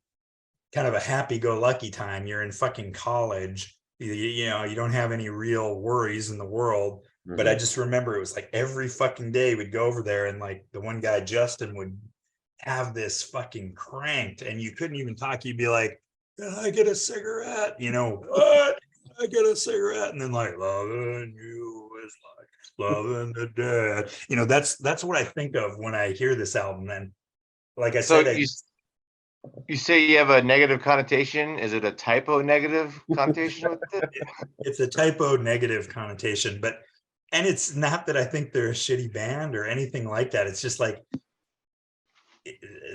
kind of a happy-go-lucky time. You're in fucking college, you know, you don't have any real worries in the world. But I just remember it was like every fucking day we'd go over there, and like the one guy, Justin, would have this fucking cranked, and you couldn't even talk. You'd be like, "Can I get a cigarette?" You know, what? I get a cigarette, and then like, loving you is like loving the dead. You know, that's what I think of when I hear this album. And like I So said, You say you have a negative connotation. Is it a typo negative connotation with it? It's a typo negative connotation, and it's not that I think they're a shitty band or anything like that. It's just like,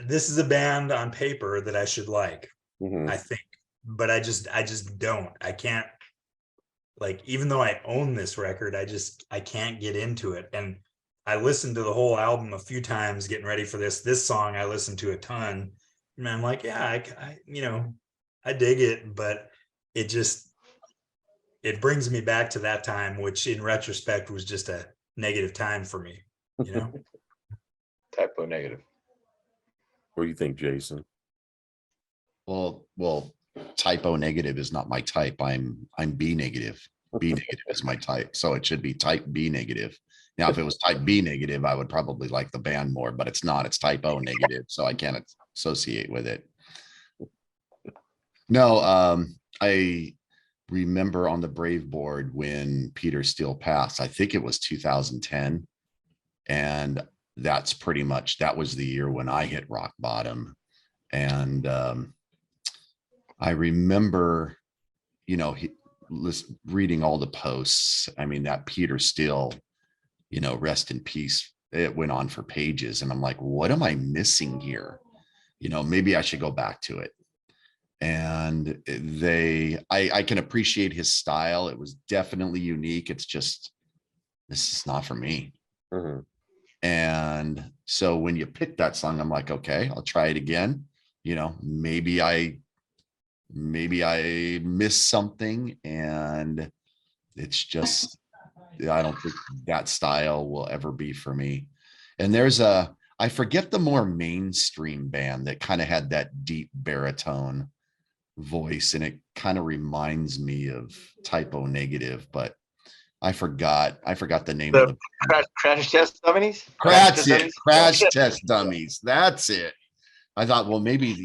this is a band on paper that I should like, Mhm. I think, but I just don't. I can't, like, even though I own this record, I can't get into it. And I listened to the whole album a few times getting ready for this song I listened to a ton, and I'm like, yeah, I dig it, but it just, it brings me back to that time, which in retrospect was just a negative time for me, you know. Typo negative. What do you think, Jason? Well, typo negative is not my type. I'm B negative. B negative is my type. So it should be type B negative. Now, if it was type B negative, I would probably like the band more, but it's not. It's type O negative. So I can't associate with it. No, I remember on the Brave board when Peter Steele passed. I think it was 2010. And that's pretty much, that was the year when I hit rock bottom. And I remember, reading all the posts. I mean, that Peter Steele, rest in peace. It went on for pages. And I'm like, what am I missing here? Maybe I should go back to it. And I can appreciate his style. It was definitely unique. It's just, this is not for me. Mm-hmm. And so when you pick that song, I'm like, okay, I'll try it again. Maybe I missed something, and it's just, I don't think that style will ever be for me. And I forget the more mainstream band that kind of had that deep baritone voice, and it kind of reminds me of typo negative, but I forgot the name of the Crash Test Dummies. Crash Test Dummies. That's it. I thought, well, maybe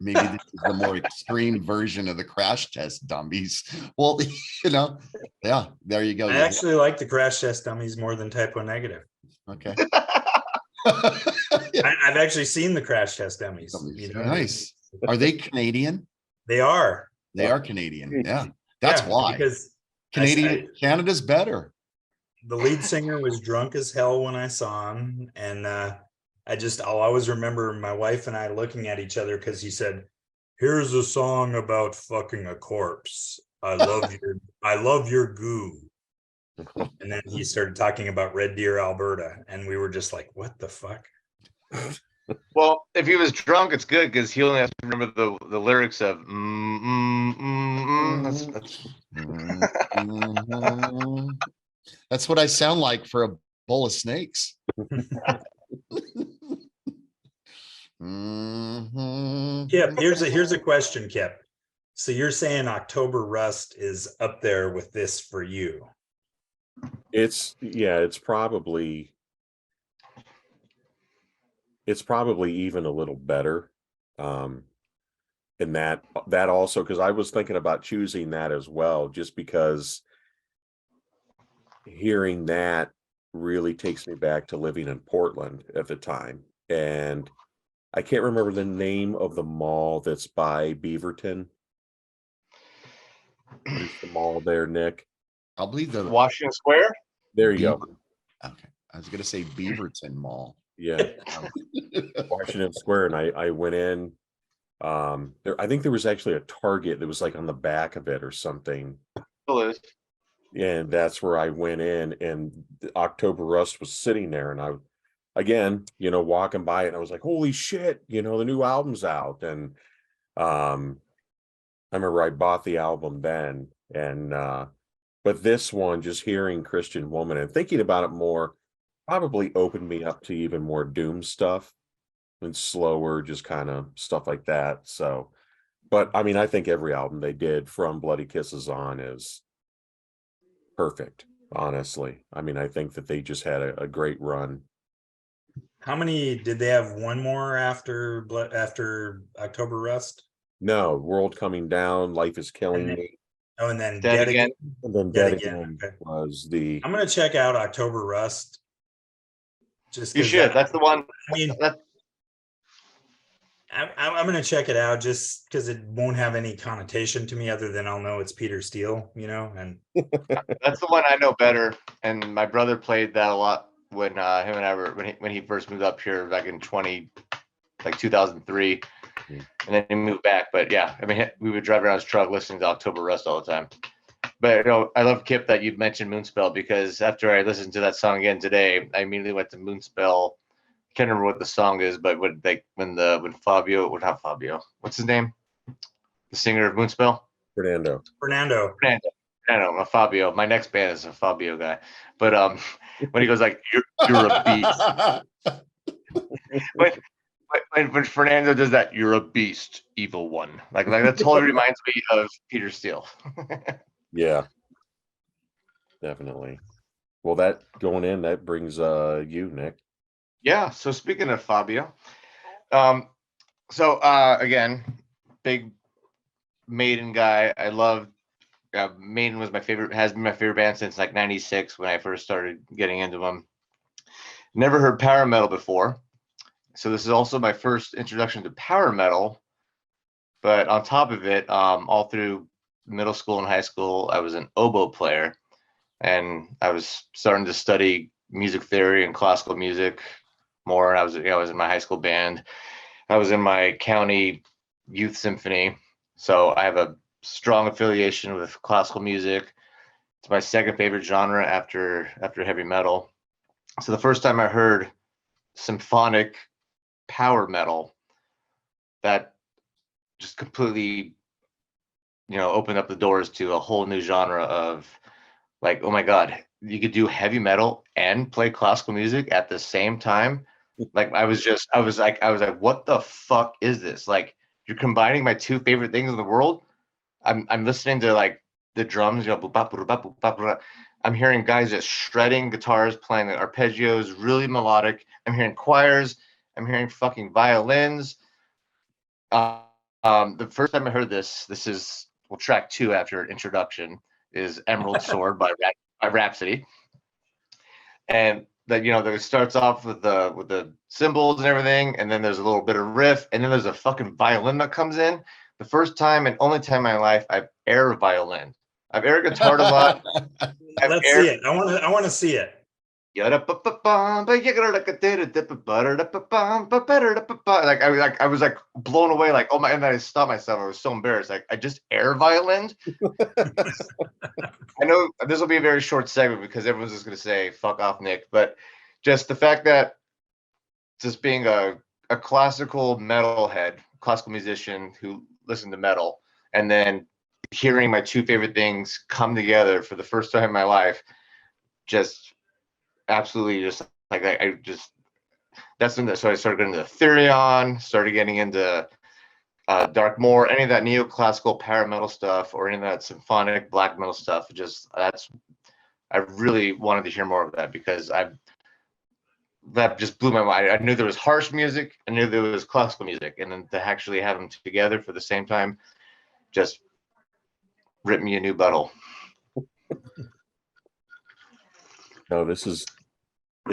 maybe this is the more extreme version of the Crash Test Dummies. Well, yeah, there you go. I actually like the Crash Test Dummies more than typo negative. Okay. I've actually seen the Crash Test Dummies. Nice. Are they Canadian? They are. They are Canadian. Yeah, that's why. Because Canada's better. The lead singer was drunk as hell when I saw him, and I'll always remember my wife and I looking at each other because he said, "Here's a song about fucking a corpse. I love your goo." And then he started talking about Red Deer, Alberta, and we were just like, "What the fuck?" Well, if he was drunk, it's good because he only has to remember the lyrics of That's what I sound like for a bowl of snakes. Kip, here's a question, Kip. So you're saying October Rust is up there with this for you? It's probably even a little better. And that also, because I was thinking about choosing that as well, just because hearing that really takes me back to living in Portland at the time. And I can't remember the name of the mall that's by Beaverton. What's the mall there, Nick? I'll believe the Washington Square. There you go. Okay. I was going to say Beaverton Mall. Yeah. Washington Square. And I went in. I think there was actually a Target that was like on the back of it or something. And that's where I went in, and October Rust was sitting there, and I, again, walking by it, and I was like, holy shit, the new album's out. And I remember I bought the album then, and but this one, just hearing Christian Woman and thinking about it more, probably opened me up to even more doom stuff and slower, just kind of stuff like that. So, but I mean, I think every album they did from Bloody Kisses on is perfect, honestly. I mean, I think that they just had a great run. How many did they have? One more after October Rust? No, World Coming Down, Life Is Killing Me. Oh, and then Dead Again. And then Dead Again was the. I'm gonna check out October Rust. Just You should. That's the one. I mean, I'm gonna check it out just because it won't have any connotation to me other than I'll know it's Peter Steele, you know. And That's the one I know better. And my brother played that a lot when him and I were when he first moved up here back in 2003, and then he moved back. But yeah, I mean, we would drive around his truck listening to October Rust all the time. But you know, I love, Kip, that you mentioned Moonspell, because after I listened to that song again today, I immediately went to Moonspell. Can't remember what the song is, but when Fabio, well, not Fabio, what's his name? The singer of Moonspell? Fernando. Fernando, not Fabio. My next band is a Fabio guy. But when he goes like, you're a beast. when Fernando does that, you're a beast, evil one. Like that totally reminds me of Peter Steele. Yeah, definitely. Well, that going in, that brings you, Nick. Yeah. So speaking of Fabio, again, big Maiden guy. I love Maiden was my favorite, has been my favorite band since like '96 when I first started getting into them. Never heard power metal before, so this is also my first introduction to power metal. But on top of it, all through middle school and high school, I was an oboe player, and I was starting to study music theory and classical music more. I was in my high school band. I was in my county youth symphony, so I have a strong affiliation with classical music. It's my second favorite genre after heavy metal. So the first time I heard symphonic power metal, that just completely, opened up the doors to a whole new genre of like, oh my God, you could do heavy metal and play classical music at the same time. Like I was like, what the fuck is this? Like, you're combining my two favorite things in the world. I'm listening to like the drums, I'm hearing guys just shredding guitars, playing the arpeggios, really melodic. I'm hearing choirs. I'm hearing fucking violins. The first time I heard this is track 2 after introduction is Emerald Sword by Rhapsody, and that that starts off with the cymbals and everything, and then there's a little bit of riff, and then there's a fucking violin that comes in. The first time and only time in my life I've air violined. I've air guitared a lot. Let's see it. I want to see it. Like I was like blown away, like, oh my, and then I stopped myself. I was so embarrassed. Like, I just air violined. I know this will be a very short segment because everyone's just gonna say fuck off, Nick, but just the fact that just being a classical metalhead, classical musician who listened to metal, and then hearing my two favorite things come together for the first time in my life, just absolutely just like I just that's when so I started getting into Therion, started getting into Darkmoor, any of that neoclassical power metal stuff or any of that symphonic black metal stuff. Just I really wanted to hear more of that because that just blew my mind. I knew there was harsh music, I knew there was classical music, and then to actually have them together for the same time just ripped me a new butthole. No, it's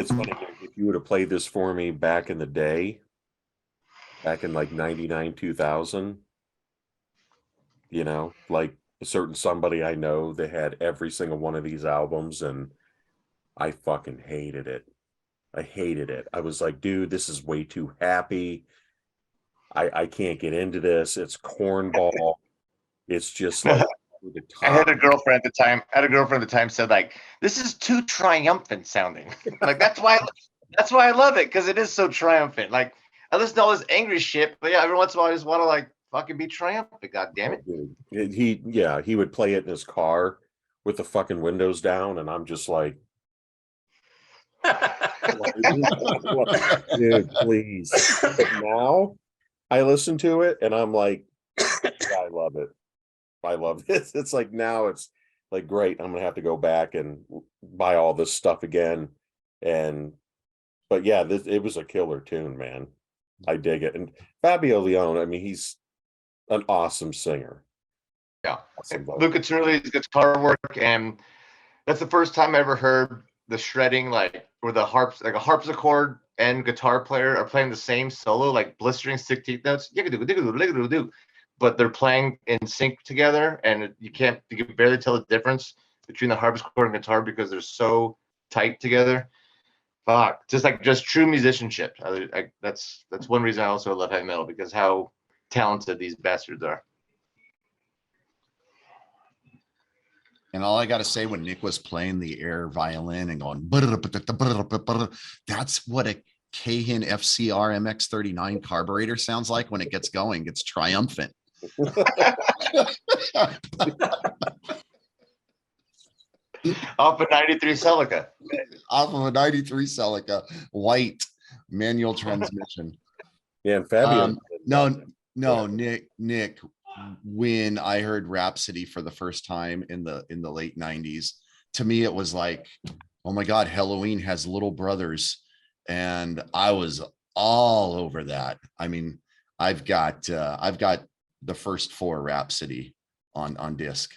funny. If you would have played this for me back in the day, back in like 99, 2000, like a certain somebody I know, they had every single one of these albums and I fucking hated it. I hated it. I was like, dude, this is way too happy. I can't get into this. It's cornball. It's just like I had a girlfriend at the time said like, this is too triumphant sounding. Like that's why I love it, because it is so triumphant. Like I listen to all this angry shit, but yeah, every once in a while I just want to like fucking be triumphant. God damn it. He would play it in his car with the fucking windows down, and I'm just like, dude, please. But now I listen to it and I'm like, I love it. I love this. It's like now it's like great. I'm gonna have to go back and buy all this stuff again. But yeah, it was a killer tune, man. I dig it. And Fabio Leone, I mean, he's an awesome singer. Yeah. Awesome Luca Turilli's guitar work, and that's the first time I ever heard the shredding, like where the harps, like a harpsichord and guitar player are playing the same solo, like blistering 16th notes, but they're playing in sync together, and you can barely tell the difference between the harpsichord and guitar because they're so tight together. Fuck, just true musicianship. That's one reason I also love heavy metal, because how talented these bastards are. And all I got to say, when Nick was playing the air violin and going, that's what a Cahin FCR MX-39 carburetor sounds like when it gets going. It's triumphant. Off a 93 Celica. Off of a 93 Celica, white manual transmission. Yeah, and Fabio. No, Nick, when I heard Rhapsody for the first time in the late 90s, to me it was like, oh my God, Halloween has little brothers, and I was all over that. I mean, I've got the first 4 Rhapsody on disc.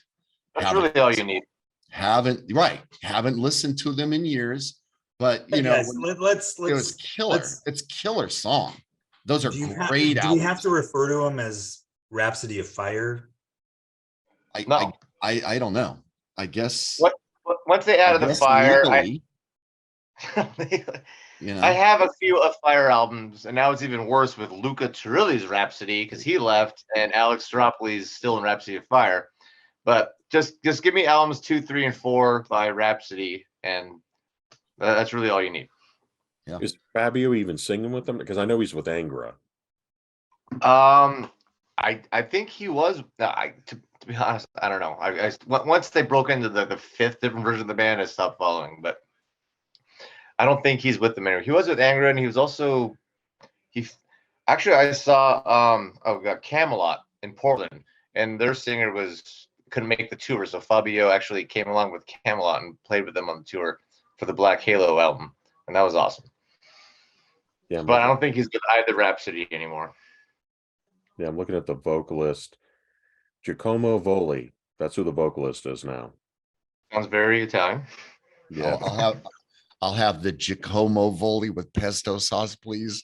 That's really all you need. Haven't listened to them in years, but you know, Guys, let's it was killer. It's killer song. Those are great albums. Do we have to refer to them as Rhapsody of Fire? I don't know. I guess once they added the fire, legally, you know. I have a few of Fire albums, and now it's even worse with Luca Turilli's Rhapsody because he left, and Alex Staropoulos still in Rhapsody of Fire. But just give me albums 2, 3, and 4 by Rhapsody, and that's really all you need. Yeah. Is Fabio even singing with them? Because I know he's with Angra. I think he was. To be honest, I don't know. Once they broke into the 5th different version of the band, I stopped following. But I don't think he's with them anymore. He was with Angra, and he was also Actually, I saw Camelot in Portland, and their singer couldn't make the tour, so Fabio actually came along with Camelot and played with them on the tour for the Black Halo album, and that was awesome. Yeah, but I don't think he's with either Rhapsody anymore. Yeah, I'm looking at the vocalist, Giacomo Voli. That's who the vocalist is now. Sounds very Italian. Yeah, I'll have the Giacomo Voli with pesto sauce, please.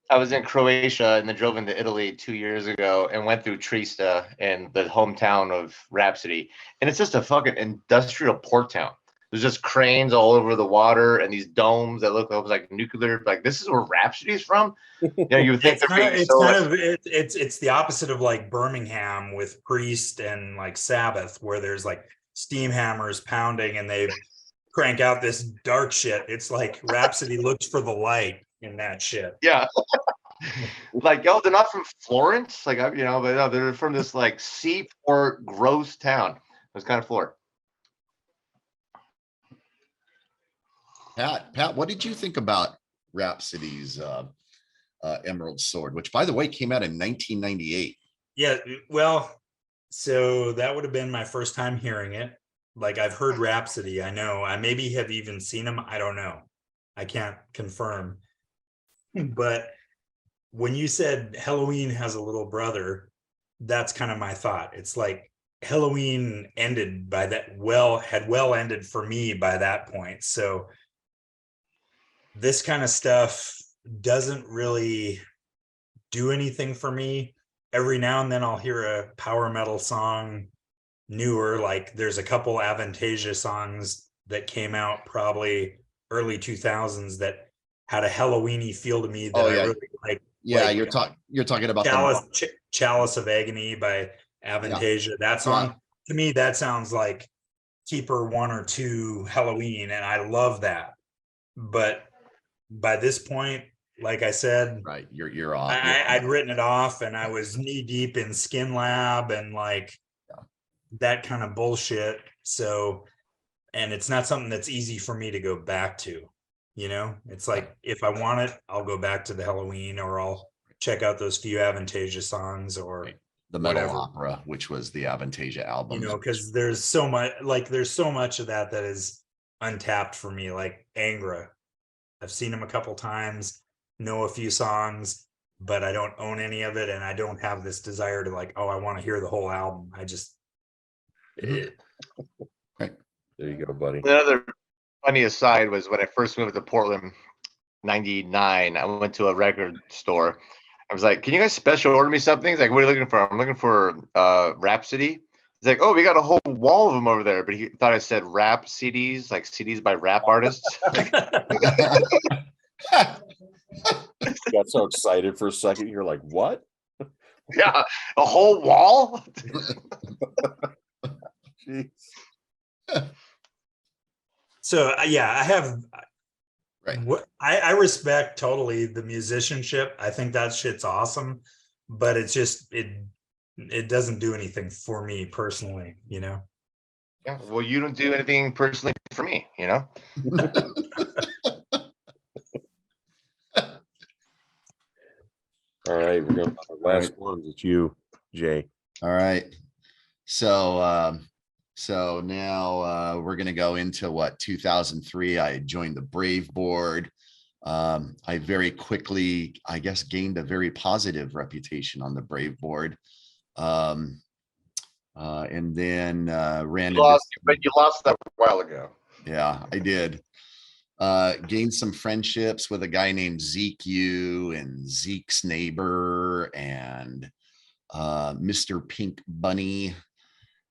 I was in Croatia and then drove into Italy 2 years ago and went through Trieste and the hometown of Rhapsody, and it's just a fucking industrial port town. There's just cranes all over the water and these domes that look like nuclear. Like, this is where Rhapsody's from. You know, you would think it's the opposite of like Birmingham with Priest and like Sabbath, where there's like steam hammers pounding and they crank out this dark shit. It's like Rhapsody looks for the light in that shit. Yeah. Like, yo, they're not from Florence. Like, but no, they're from this like seaport gross town. I was kind of floored. Pat, what did you think about Rhapsody's Emerald Sword, which, by the way, came out in 1998? Yeah, well, so that would have been my first time hearing it. Like, I've heard Rhapsody. I know. I maybe have even seen him. I don't know. I can't confirm. But when you said Halloween has a little brother, that's kind of my thought. It's like Halloween ended by that, had ended for me by that point. So this kind of stuff doesn't really do anything for me. Every now and then I'll hear a power metal song newer, like there's a couple Avantasia songs that came out probably early 2000s that had a Halloween-y feel to me that I really like. Yeah, like, you're talking about Chalice of Agony by Avantasia. Yeah. That song, to me, that sounds like Keeper 1 or 2 Halloween, and I love that. But by this point, like I said, right, you're off. I'd written it off, and I was knee deep in Skin Lab and like that kind of bullshit. So, and it's not something that's easy for me to go back to. You know, it's like, if I want it, I'll go back to the Halloween, or I'll check out those few Avantasia songs, or the Metal Opera, which was the Avantasia album. You know, because there's so much of that is untapped for me. Like Angra, I've seen them a couple times, know a few songs, but I don't own any of it, and I don't have this desire to like, oh, I want to hear the whole album. I just right. There you go, buddy. Funny aside was when I first moved to Portland, 99, I went to a record store. I was like, can you guys special order me something? He's like, what are you looking for? I'm looking for Rhapsody. He's like, oh, we got a whole wall of them over there. But he thought I said rap CDs, like CDs by rap artists. Got so excited for a second. You're like, what? Yeah, a whole wall. Jeez. So yeah, I have Right. I respect totally the musicianship. I think that shit's awesome, but it's just it doesn't do anything for me personally, you know. Yeah, well, you don't do anything personally for me, you know. All right, we're going to last ones. It's you, Jay. All right. So so now we're gonna go into what 2003. I joined the Brave board. I very quickly, I guess, gained a very positive reputation on the Brave board. And then ran You lost, but you lost that a while ago. Yeah, I did. Gained some friendships with a guy named Zeke U and Zeke's neighbor and Mr. Pink Bunny.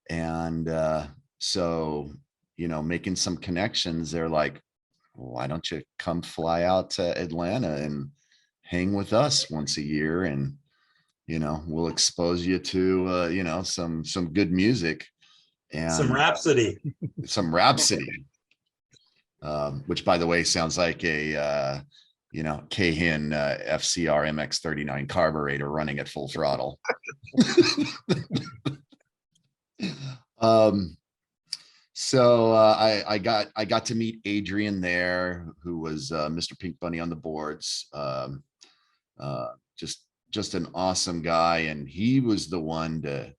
And so, you know, making some connections, they're like, why don't you come fly out to Atlanta and hang with us once a year? And, you know, we'll expose you to, you know, some good music and Some Rhapsody. some Rhapsody. Which, by the way, sounds like a you know, Cahin FCR MX-39 carburetor running at full throttle. So I got to meet Adrian there, who was Mr. Pink Bunny on the boards. Just an awesome guy, and he was the one to.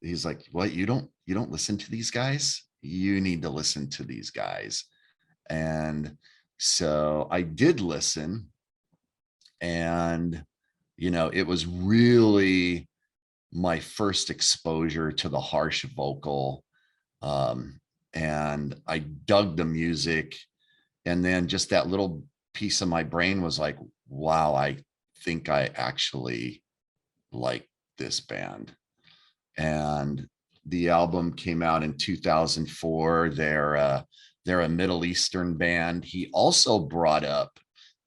He's like, "What? You don't listen to these guys? You need to listen to these guys." And so I did listen, and you know, it was really my first exposure to the harsh vocal, and I dug the music. And then just that little piece of my brain was like, wow, I think I actually like this band. And the album came out in 2004. They're a Middle Eastern band. He also brought up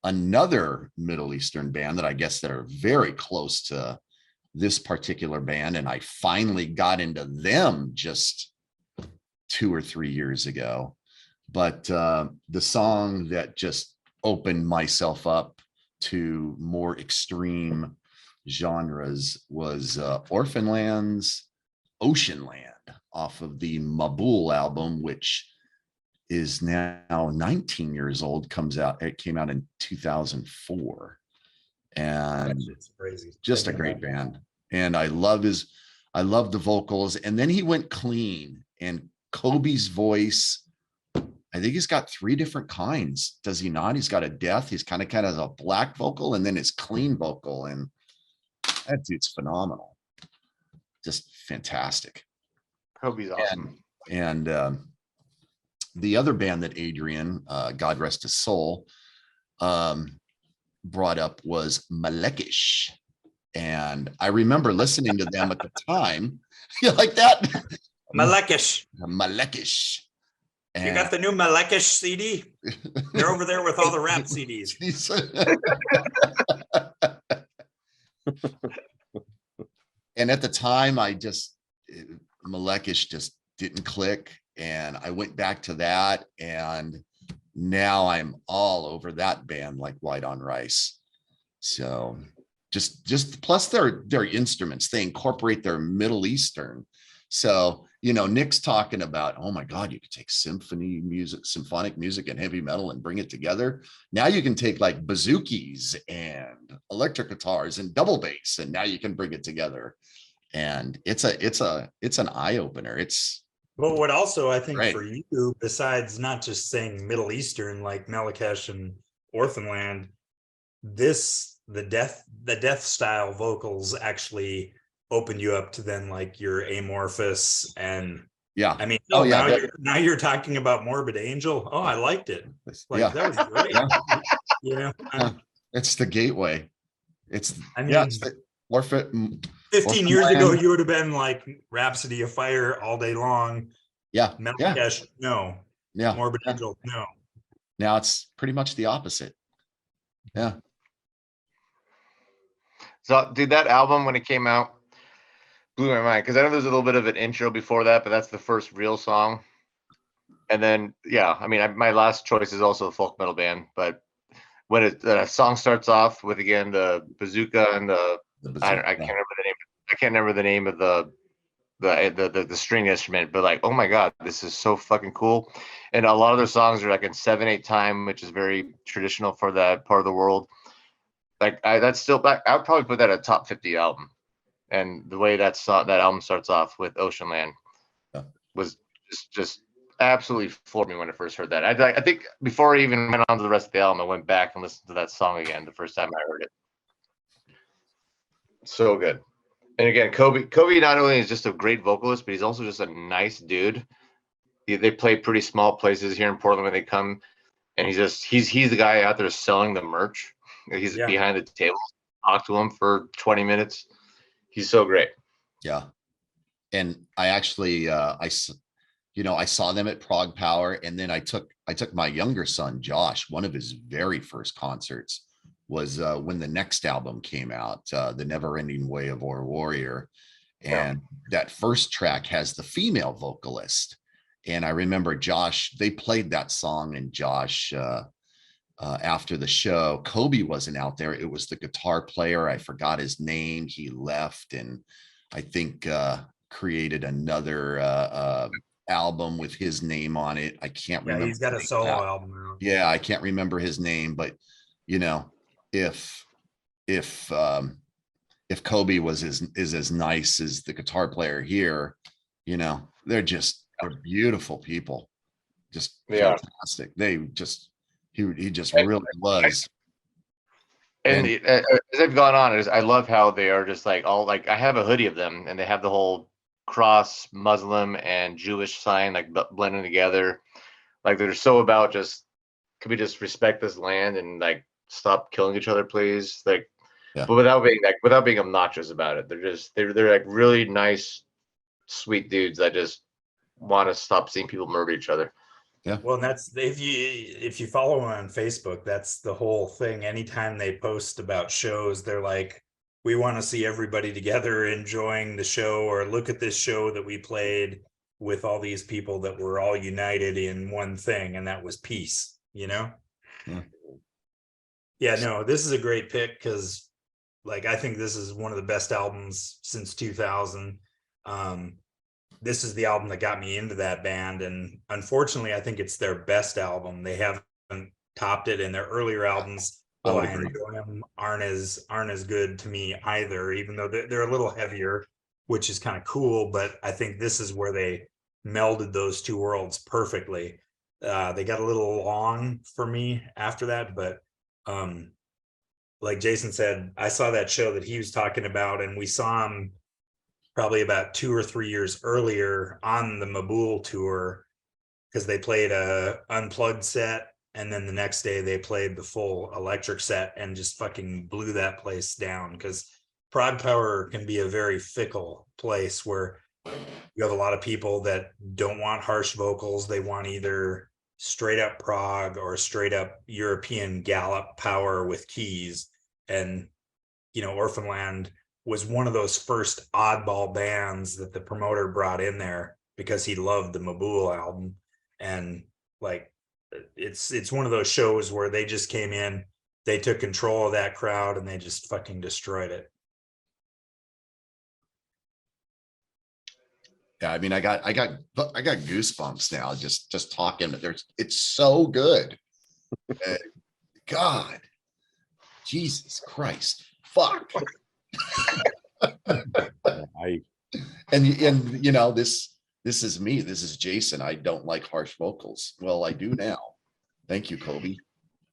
another Middle Eastern band that I guess that are very close to this particular band. And I finally got into them just 2 or 3 years ago. But the song that just opened myself up to more extreme genres was Orphanland's Ocean Land off of the Mabul album, which is now 19 years old. It came out in 2004. And It's crazy. just a great band. And I love the vocals. And then he went clean, and Kobe's voice, I think he's got 3 different kinds. Does he not? He's got a death. He's kind of a black vocal, and then his clean vocal. And that dude's phenomenal. Just fantastic. Kobe's awesome. And the other band that Adrian, God rest his soul, brought up was Malekish. And I remember listening to them at the time. You like that? Malekish. Malekish. You got the new Malekish CD? They're over there with all the rap CDs. And at the time, Malekish just didn't click. And I went back to that. And now I'm all over that band like white on rice. So just plus their instruments, they incorporate their Middle Eastern. So, you know, Nick's talking about, oh my God, you could take symphonic music and heavy metal and bring it together. Now you can take like bazookies and electric guitars and double bass, and now you can bring it together. And it's an eye opener. But what also I think Right. for you, besides not just saying Middle Eastern like Malekish and Orphanland, the death style vocals actually open you up to then like your Amorphous and Yeah. I mean, Oh, yeah, now that- you're talking about Morbid Angel. Oh, I liked it. Like Yeah. that was great. Yeah. You know, It's the gateway. It's I yeah, mean, it's the Orphan 15 Orphan years ago, Land. you would have been like Rhapsody of Fire all day long. Yeah. Yeah. Melcash, no. Yeah. Morbid Yeah. Angel, no. Now it's pretty much the opposite. Yeah. So, dude, that album when it came out blew my mind because I know there's a little bit of an intro before that, but that's the first real song. And then, yeah, I mean, my last choice is also a folk metal band, but when the song starts off with again the bazooka and I can't remember the name. I can't remember the name of the string instrument, but like, oh my god, this is so fucking cool. And a lot of their songs are like in 7/8 time, which is very traditional for that part of the world. Like that's still back. I would probably put that at a top 50 album. And the way that album starts off with Ocean Land was just absolutely floored me when I first heard that. I think before I even went on to the rest of the album, I went back and listened to that song again the first time I heard it. So good. And again, Kobe not only is just a great vocalist, but he's also just a nice dude. They play pretty small places here in Portland when they come, and he's the guy out there selling the merch. He's behind the table. Talk to him for 20 minutes. He's so great. Yeah. And I actually I saw them at Prague Power, and then I took my younger son Josh. One of his very first concerts was when the next album came out, The Never Ending Way of Our Warrior, and that first track has the female vocalist. And I remember Josh, they played that song, and Josh after the show, Kobe wasn't out there. It was the guitar player. I forgot his name. He left, and I think created another album with his name on it. I can't remember. He's got a solo album now. Yeah, I can't remember his name, but you know, if Kobe is as nice as the guitar player here, you know, they're beautiful people, just fantastic. He just really was. And as they've gone on, I love how they are just like all like I have a hoodie of them, and they have the whole cross Muslim and Jewish sign like blending together. Like they're so about just, can we just respect this land and like stop killing each other, please? Like, but without being obnoxious about it. They're like really nice, sweet dudes that just want to stop seeing people murder each other. Yeah. Well, and that's if you follow them on Facebook, that's the whole thing. Anytime they post about shows, they're like, we want to see everybody together enjoying the show, or look at this show that we played with all these people that were all united in one thing, and that was peace, you know? Yeah, no, this is a great pick because like I think this is one of the best albums since 2000. This is the album that got me into that band, and unfortunately I think it's their best album. They haven't topped it, in their earlier albums, though I enjoy them, aren't as good to me either, even though they're a little heavier, which is kind of cool. But I think this is where they melded those two worlds perfectly. They got a little long for me after that, but like Jason said, I saw that show that he was talking about, and we saw him probably about 2 or 3 years earlier on the Mabul tour, because they played a unplugged set, and then the next day they played the full electric set and just fucking blew that place down. Because Prague Power can be a very fickle place where you have a lot of people that don't want harsh vocals. They want either straight up prog or straight up European gallop power with keys. And Orphanland was one of those first oddball bands that the promoter brought in there because he loved the Mabul album. And like, it's one of those shows where they just came in, they took control of that crowd, and they just fucking destroyed it. Yeah, I mean, I got goosebumps now just talking, but it's so good. God, Jesus Christ, fuck. And this is me. This is Jason. I don't like harsh vocals. Well, I do now. Thank you, Kobe.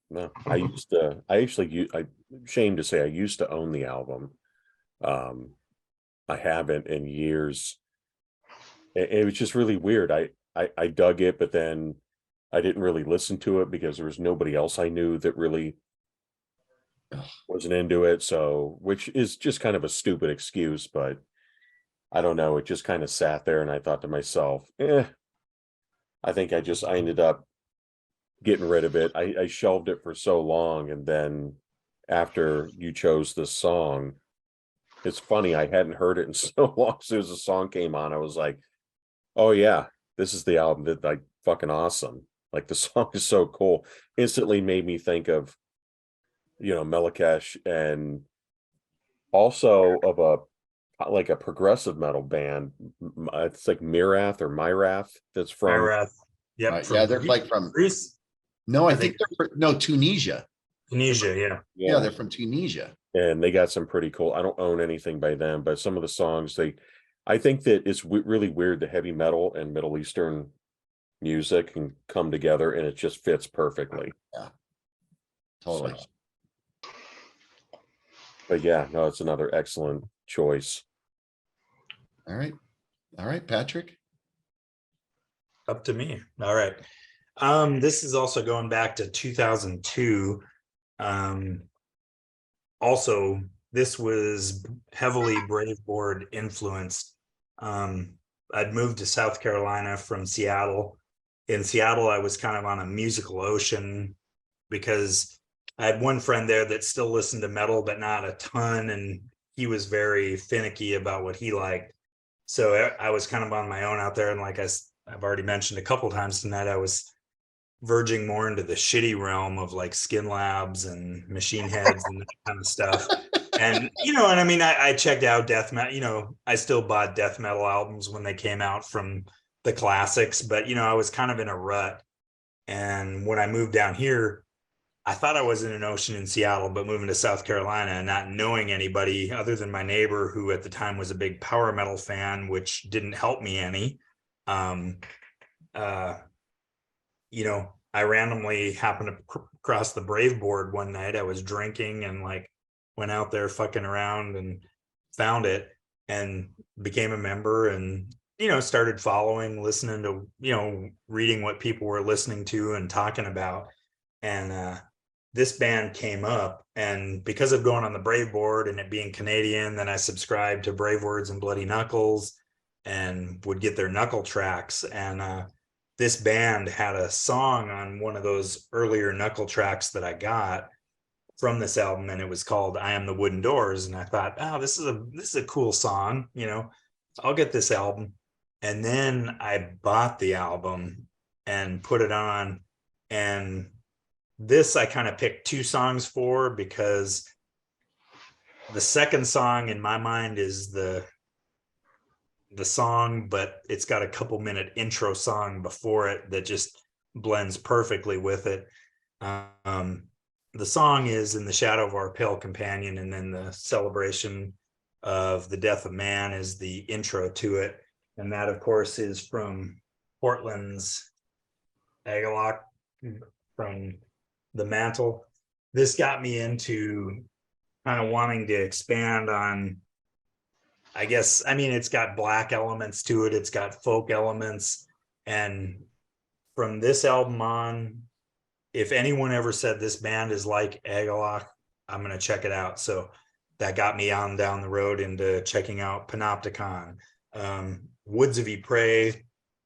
No, I'm ashamed to say I used to own the album. I haven't in years. it was just really weird. I dug it, but then I didn't really listen to it because there was nobody else I knew that really wasn't into it. So, which is just kind of a stupid excuse, but I don't know. It just kind of sat there, and I thought to myself, I think I ended up getting rid of it. I shelved it for so long, and then after you chose this song, it's funny, I hadn't heard it in so long. As soon as the song came on, I was like, oh yeah, this is the album that like fucking awesome. Like the song is so cool. Instantly made me think of, Melakesh, and also of a progressive metal band. It's like Mirath or Myrath that's from. Irath. Yep. Yeah, they're like from Greece. no, I Are think they- they're no Tunisia. Tunisia, yeah. Yeah, they're from Tunisia. And they got some pretty cool. I don't own anything by them, but some of the songs I think that it's really weird that heavy metal and Middle Eastern music can come together, and it just fits perfectly. Totally. So, but yeah, no, it's another excellent choice. All right. All right, Patrick. Up to me. All right. This is also going back to 2002. Also, this was heavily Braveboard influenced. I'd moved to South Carolina from Seattle. In Seattle, I was kind of on a musical ocean because I had one friend there that still listened to metal, but not a ton. And he was very finicky about what he liked. So I was kind of on my own out there. And like I've already mentioned a couple times tonight, I was verging more into the shitty realm of like Skin Labs and Machine Heads and that kind of stuff. And and I mean, I checked out death metal. I still bought death metal albums when they came out from the classics, but I was kind of in a rut. And when I moved down here, I thought I was in an ocean in Seattle, but moving to South Carolina and not knowing anybody other than my neighbor, who at the time was a big power metal fan, which didn't help me any. I randomly happened to cross the Braveboard one night. I was drinking and like went out there fucking around and found it and became a member, and started following, listening to reading what people were listening to and talking about. And this band came up, and because of going on the Braveboard and it being Canadian, then I subscribed to Brave Words and Bloody Knuckles and would get their knuckle tracks. And this band had a song on one of those earlier knuckle tracks that I got from this album, and it was called I Am the Wooden Doors. And I thought, oh, this is a cool song, I'll get this album. And then I bought the album and put it on. And this I kind of picked two songs for, because the second song in my mind is the song, but it's got a couple minute intro song before it that just blends perfectly with it. The song is In the Shadow of Our Pale Companion, and then the celebration of the death of man is the intro to it. And that, of course, is from Portland's Agalock, from The Mantle. This got me into kind of wanting to expand on, I guess, I mean, it's got black elements to it. It's got folk elements. And from this album on, if anyone ever said this band is like Agalock, I'm going to check it out. So that got me on down the road into checking out Panopticon. Woods of Ypres,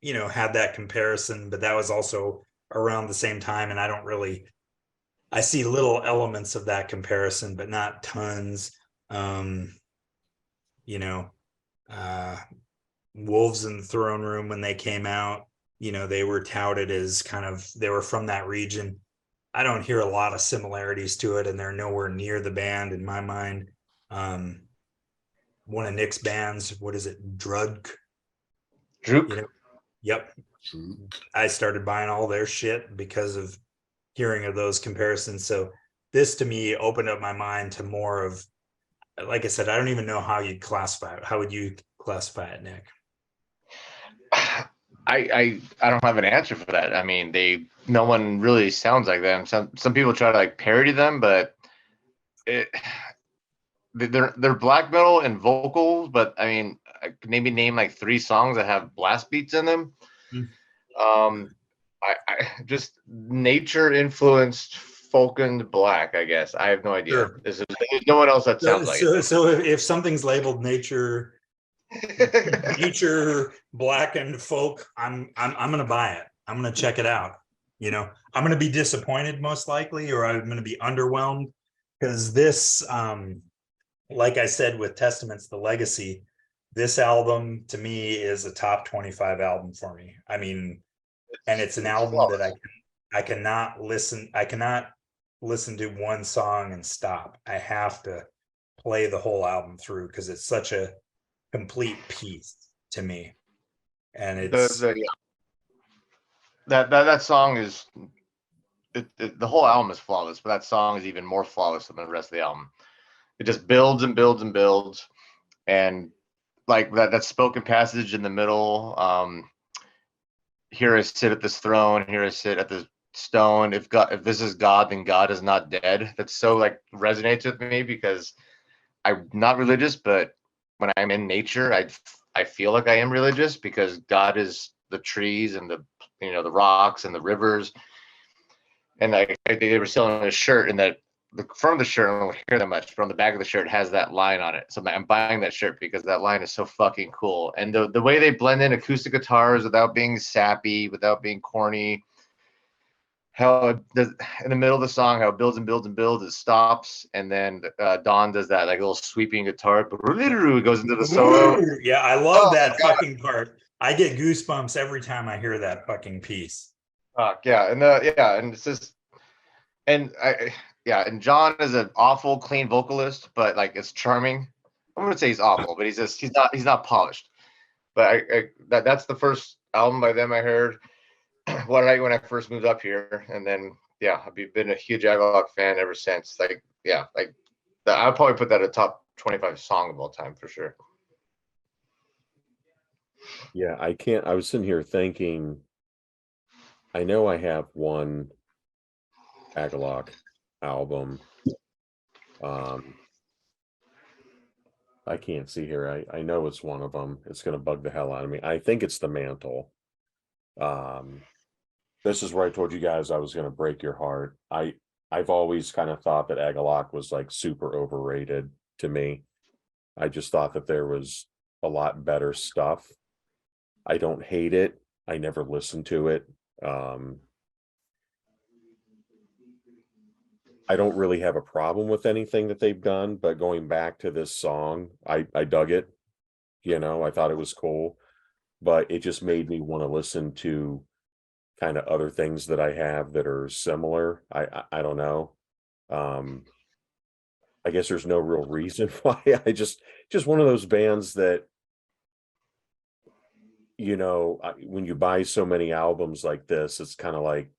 had that comparison, but that was also around the same time. And I see little elements of that comparison, but not tons. Wolves in the Throne Room, when they came out, they were touted as they were from that region. I don't hear a lot of similarities to it, and they're nowhere near the band in my mind. One of Nick's bands, what is it, Drug? Droop. Yep. I started buying all their shit because of hearing of those comparisons. So this to me opened up my mind to more of, like I said, I don't even know how you'd classify it. How would you classify it, Nick? I don't have an answer for that. I mean, no one really sounds like them. Some people try to like parody them, but they're black metal and vocals, but I mean, I could maybe name like 3 songs that have blast beats in them. Mm. I just nature influenced folk and black, I guess. I have no idea. Sure. There's no one else that sounds like it. So if something's labeled nature black and folk, I'm gonna buy it. I'm gonna check it out. You know, I'm gonna be disappointed most likely, or I'm gonna be underwhelmed, because this, like I said with Testaments, The Legacy, this album to me is a top 25 album for me. I mean, and it's an album that I cannot listen to one song and stop. I have to play the whole album through because it's such a complete piece to me. And it's that song is the whole album is flawless, but that song is even more flawless than the rest of the album. It just builds and builds and builds, and like that spoken passage in the middle. Here I sit at this throne. Here I sit at the stone. If this is God, then God is not dead. That's so like resonates with me because I'm not religious, but when I'm in nature, I feel like I am religious because God is the trees and the rocks and the rivers. And they were selling a shirt, and that the front of the shirt, I don't hear that much, but on the back of the shirt has that line on it. So I'm buying that shirt because that line is so fucking cool. And the way they blend in acoustic guitars without being sappy, without being corny, how in the middle of the song, how it builds and builds and builds, it stops, and then Don does that like little sweeping guitar, it goes into the solo. Yeah, I love that fucking part. I get goosebumps every time I hear that fucking piece. Yeah, and it's just, and and John is an awful clean vocalist, but like it's charming. I wouldn't say he's awful, but he's not polished. But that's the first album by them I heard when I first moved up here, and then I've been a huge Agalloch fan ever since. I'll probably put that a top 25 song of all time for sure. Yeah, I was sitting here thinking, I know I have one Agalloch album. I can't see here. I know it's one of them. It's going to bug the hell out of me. I think it's The Mantle. This is where I told you guys I was going to break your heart. I've always kind of thought that Agalloch was like super overrated to me. I just thought that there was a lot better stuff. I don't hate it. I never listened to it. I don't really have a problem with anything that they've done, but going back to this song, I dug it. I thought it was cool, but it just made me want to listen to kind of other things that I have that are similar. I don't know. I guess there's no real reason why. I just one of those bands that, when you buy so many albums like this, it's kind of like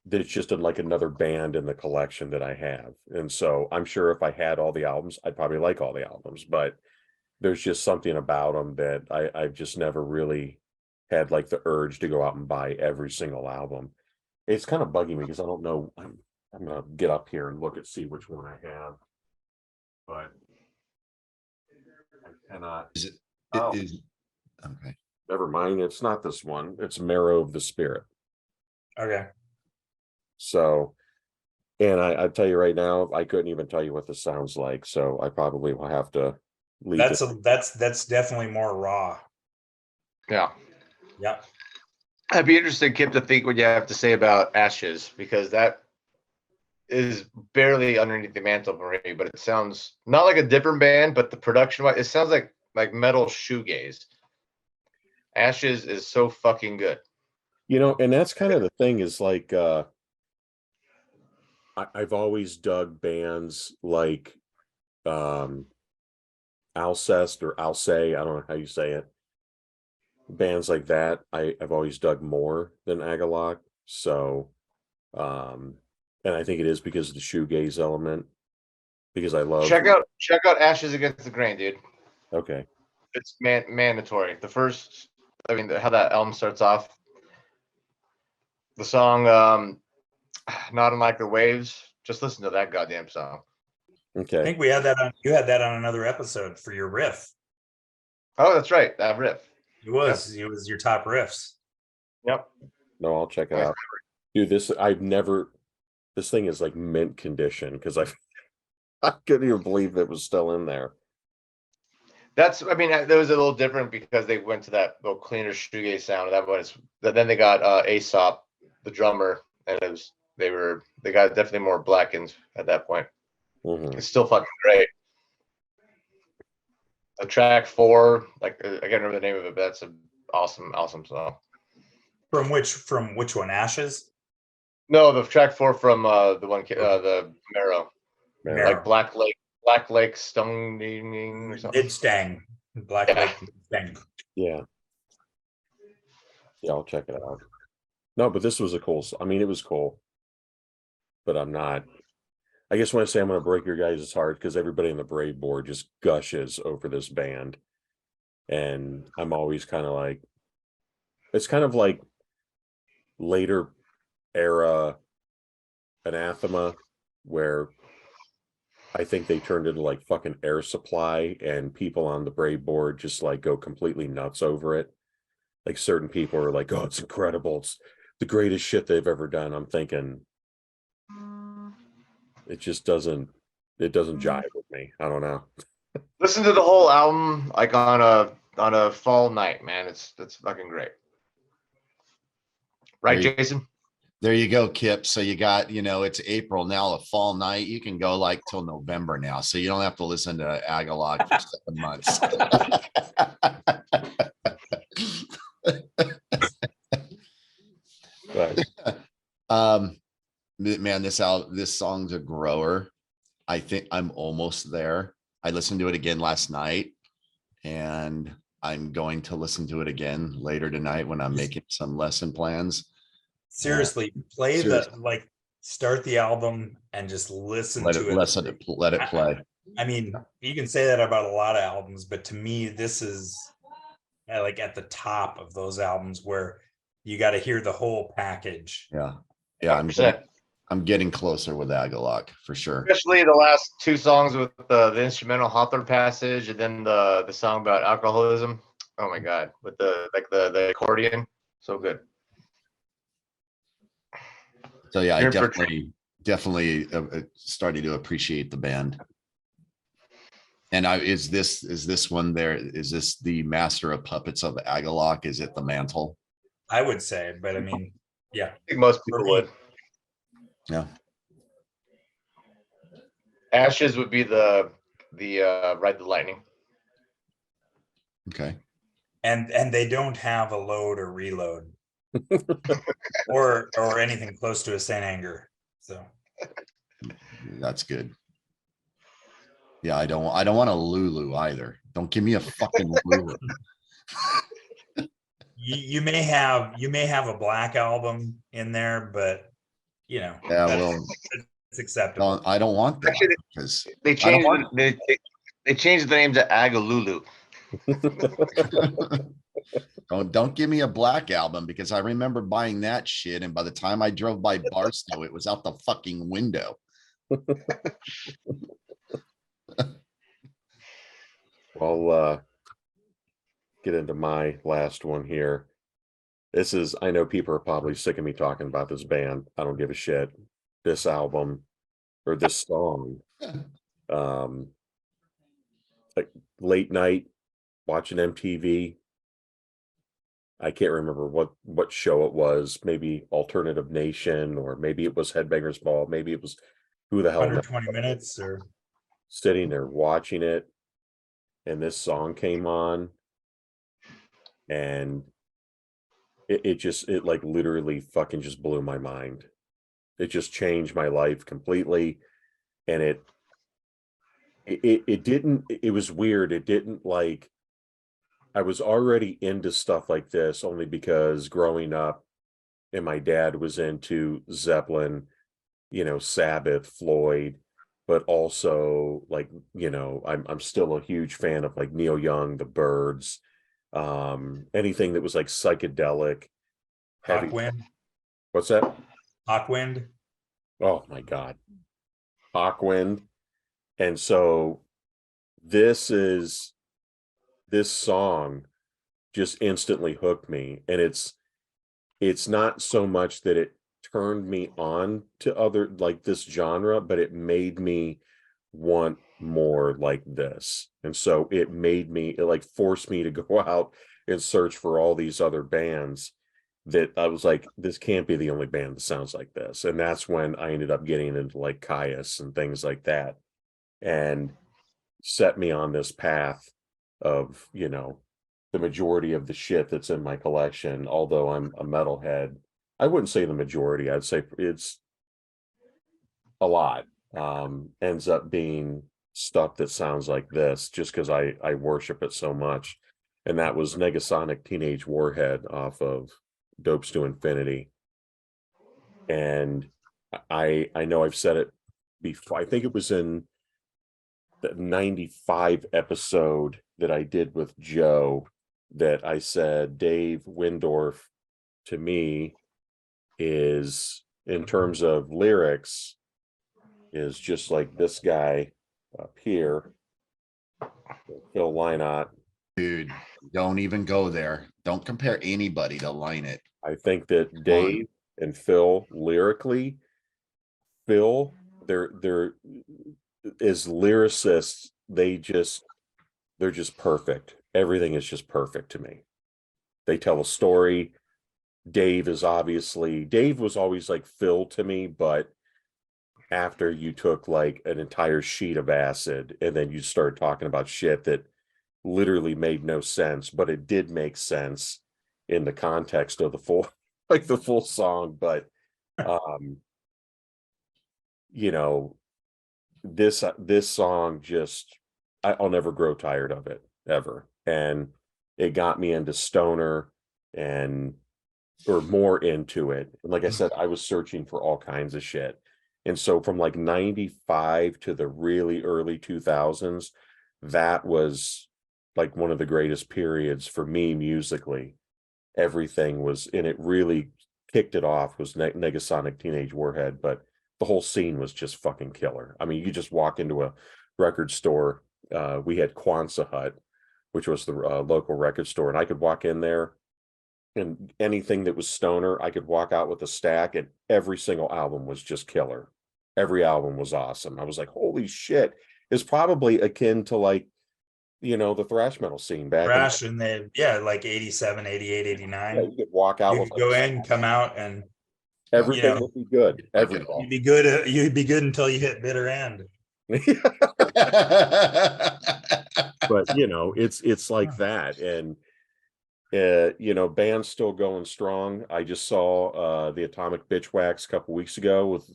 that it's just like another band in the collection that I have. And so I'm sure if I had all the albums, I'd probably like all the albums, but there's just something about them that I've just never really had like the urge to go out and buy every single album. It's kind of bugging me because I don't know. I'm gonna get up here and look see which one I have, but I cannot. Is it? Oh, okay. Never mind. It's not this one. It's Marrow of the Spirit. Okay. So, and I tell you right now, I couldn't even tell you what this sounds like. So I probably will have to leave. That's definitely more raw. Yeah. Yeah. I'd be interested, Kip, to think what you have to say about Ashes, because that is barely underneath the mantle for me, but it sounds not like a different band, but the production, it sounds like metal shoegaze. Ashes is so fucking good. And that's kind of the thing is like, I've always dug bands like Alcest or Alcest, I don't know how you say it. Bands like that, I've always dug more than Agalloch. So, and I think it is because of the shoegaze element. Because I love check out Ashes Against the Grain, dude. Okay. It's mandatory. The first, how that album starts off. The song Not Unlike the Waves. Just listen to that goddamn song. I Okay. think we had that on, you had that on another episode for your riff. Oh, that's right. That riff. It was your top riffs. Yep. No, I'll check it Nice out. Dude, this thing is like mint condition because I couldn't even believe that it was still in there. I mean, that was a little different because they went to that little cleaner shoegaze sound. Then they got Aesop, the drummer, and they got definitely more Blackens at that point. Mhm. It's still fucking great. A track 4, like I can't remember the name of it, but that's an awesome song. From which one? Ashes? No, the track 4 from the the Marrow, Marrow. like Black Lake Stung or something. Mid Stang. Black Yeah. Lake Stang. Yeah. Yeah, I'll check it out. No, but this was I mean, it was cool. But I guess when I say I'm going to break your guys' heart, because everybody on the Brave board just gushes over this band. And I'm always kind of like, it's kind of like later era Anathema, where I think they turned into like fucking Air Supply, and people on the Brave board just like go completely nuts over it. Like certain people are like, oh, it's incredible. It's the greatest shit they've ever done. I'm thinking it just doesn't jive with me. I don't know. Listen to the whole album like on a fall night, man. It's fucking great. Right, Jason? There you go, Kip. So you got, it's April now, a fall night. You can go like till November now. So you don't have to listen to Agalog for 7 months. Man, this song's a grower. I think I'm almost there. I listened to it again last night, and I'm going to listen to it again later tonight when I'm making some lesson plans. Seriously, start the album and just listen Let to it play. I mean, you can say that about a lot of albums, but to me, this is like at the top of those albums where you got to hear the whole package. Yeah. 100%. I'm getting closer with Agalog for sure. Especially the last 2 songs with the instrumental Hawthorne passage, and then the song about alcoholism. Oh my god, with the accordion, so good. So yeah, I definitely started to appreciate the band. And is this one there? Is this the Master of Puppets of Agalog? Is it the Mantle? I would say, but I mean, yeah, I think most people would. Yeah. Ashes would be the Ride the Lightning. Okay. And they don't have a load or reload or anything close to a Saint Anger. So that's good. Yeah, I don't want a Lulu either. Don't give me a fucking Lulu. you may have a Black album in there, but yeah, well, it's acceptable. I don't want that. Actually, because they changed the name to Agalulu. Don't give me a Black album, because I remember buying that shit, and by the time I drove by Barstow, it was out the fucking window. I'll get into my last one here. I know people are probably sick of me talking about this band. I don't give a shit. This album or this song, like late night watching MTV. I can't remember what show it was. Maybe Alternative Nation, or maybe it was Headbangers Ball. Maybe it was who the hell knows. 120 minutes or Sitting there watching it, and this song came on, and it like literally fucking just blew my mind. It just changed my life completely. And it was weird. It didn't like, I was already into stuff like this only because growing up, and my dad was into Zeppelin, Sabbath, Floyd, but also like, I'm still a huge fan of like Neil Young, the Byrds, anything that was like psychedelic, heavy. Hawkwind. What's that? Hawkwind. Oh my God. Hawkwind. And so this song just instantly hooked me. And it's not so much that it turned me on to other like this genre, but it made me want more like this. And so it like forced me to go out and search for all these other bands that I was like, this can't be the only band that sounds like this. And that's when I ended up getting into like Caius and things like that, and set me on this path of, the majority of the shit that's in my collection. Although I'm a metalhead, I wouldn't say the majority, I'd say it's a lot, ends up being stuff that sounds like this just because I worship it so much. And that was Negasonic Teenage Warhead off of Dopes to Infinity. And I know I've said it before. I think it was in the 95 episode that I did with Joe that I said Dave Windorf to me is, in terms of lyrics, is just like this guy up here, Phil Lynott. Dude, don't even go there. Don't compare anybody to Line It. I think that Dave and Phil lyrically, they're as lyricists, they're just perfect. Everything is just perfect to me. They tell a story. Dave was always like Phil to me, but after you took like an entire sheet of acid and then you started talking about shit that literally made no sense, but it did make sense in the context of the full like the full song. But this song just, I'll never grow tired of it ever. And it got me into stoner or more into it. And like I said, I was searching for all kinds of shit. And so from like 95 to the really early 2000s, that was like one of the greatest periods for me musically. Everything was, and it really kicked it off was Negasonic Teenage Warhead, but the whole scene was just fucking killer. I mean, you just walk into a record store. We had Quonset Hut, which was the local record store, and I could walk in there and anything that was stoner, I could walk out with a stack, and every single album was just killer. Every album was awesome. I was like, holy shit. It's probably akin to like, the thrash metal scene back Thrash and then like 87, 88, 89. Yeah, you could walk out You with could go in, come out, and everything would be good. Fuck it Everything. all. you'd be good until you hit bitter end. But it's like that. And band's still going strong. I just saw the Atomic Bitch Wax a couple weeks ago with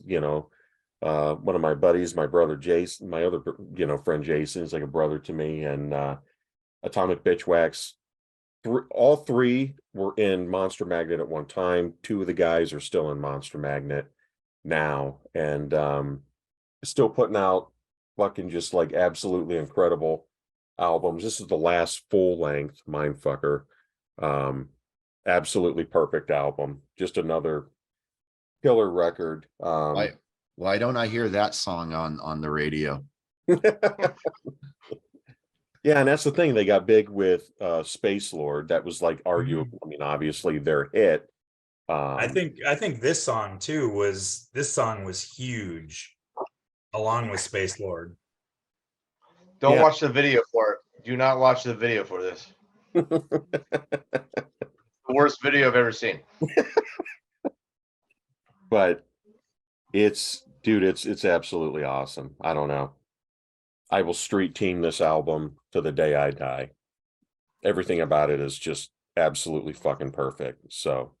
one of my buddies, my brother Jason, my other friend Jason is like a brother to me. And Atomic Bitch Wax, all three were in Monster Magnet at one time. Two of the guys are still in Monster Magnet now, and still putting out fucking just like absolutely incredible albums. This is the last full length Mindfucker. Absolutely perfect album. Just another killer record. Why don't I hear that song on the radio? Yeah, and that's the thing. They got big with Space Lord. That was like arguable. I mean, obviously their hit. I think this song was huge, along with Space Lord. Don't watch the video for it. Do not watch the video for this. The worst video I've ever seen. But it's absolutely awesome. I don't know. I will street team this album to the day I die. Everything about it is just absolutely fucking perfect. So,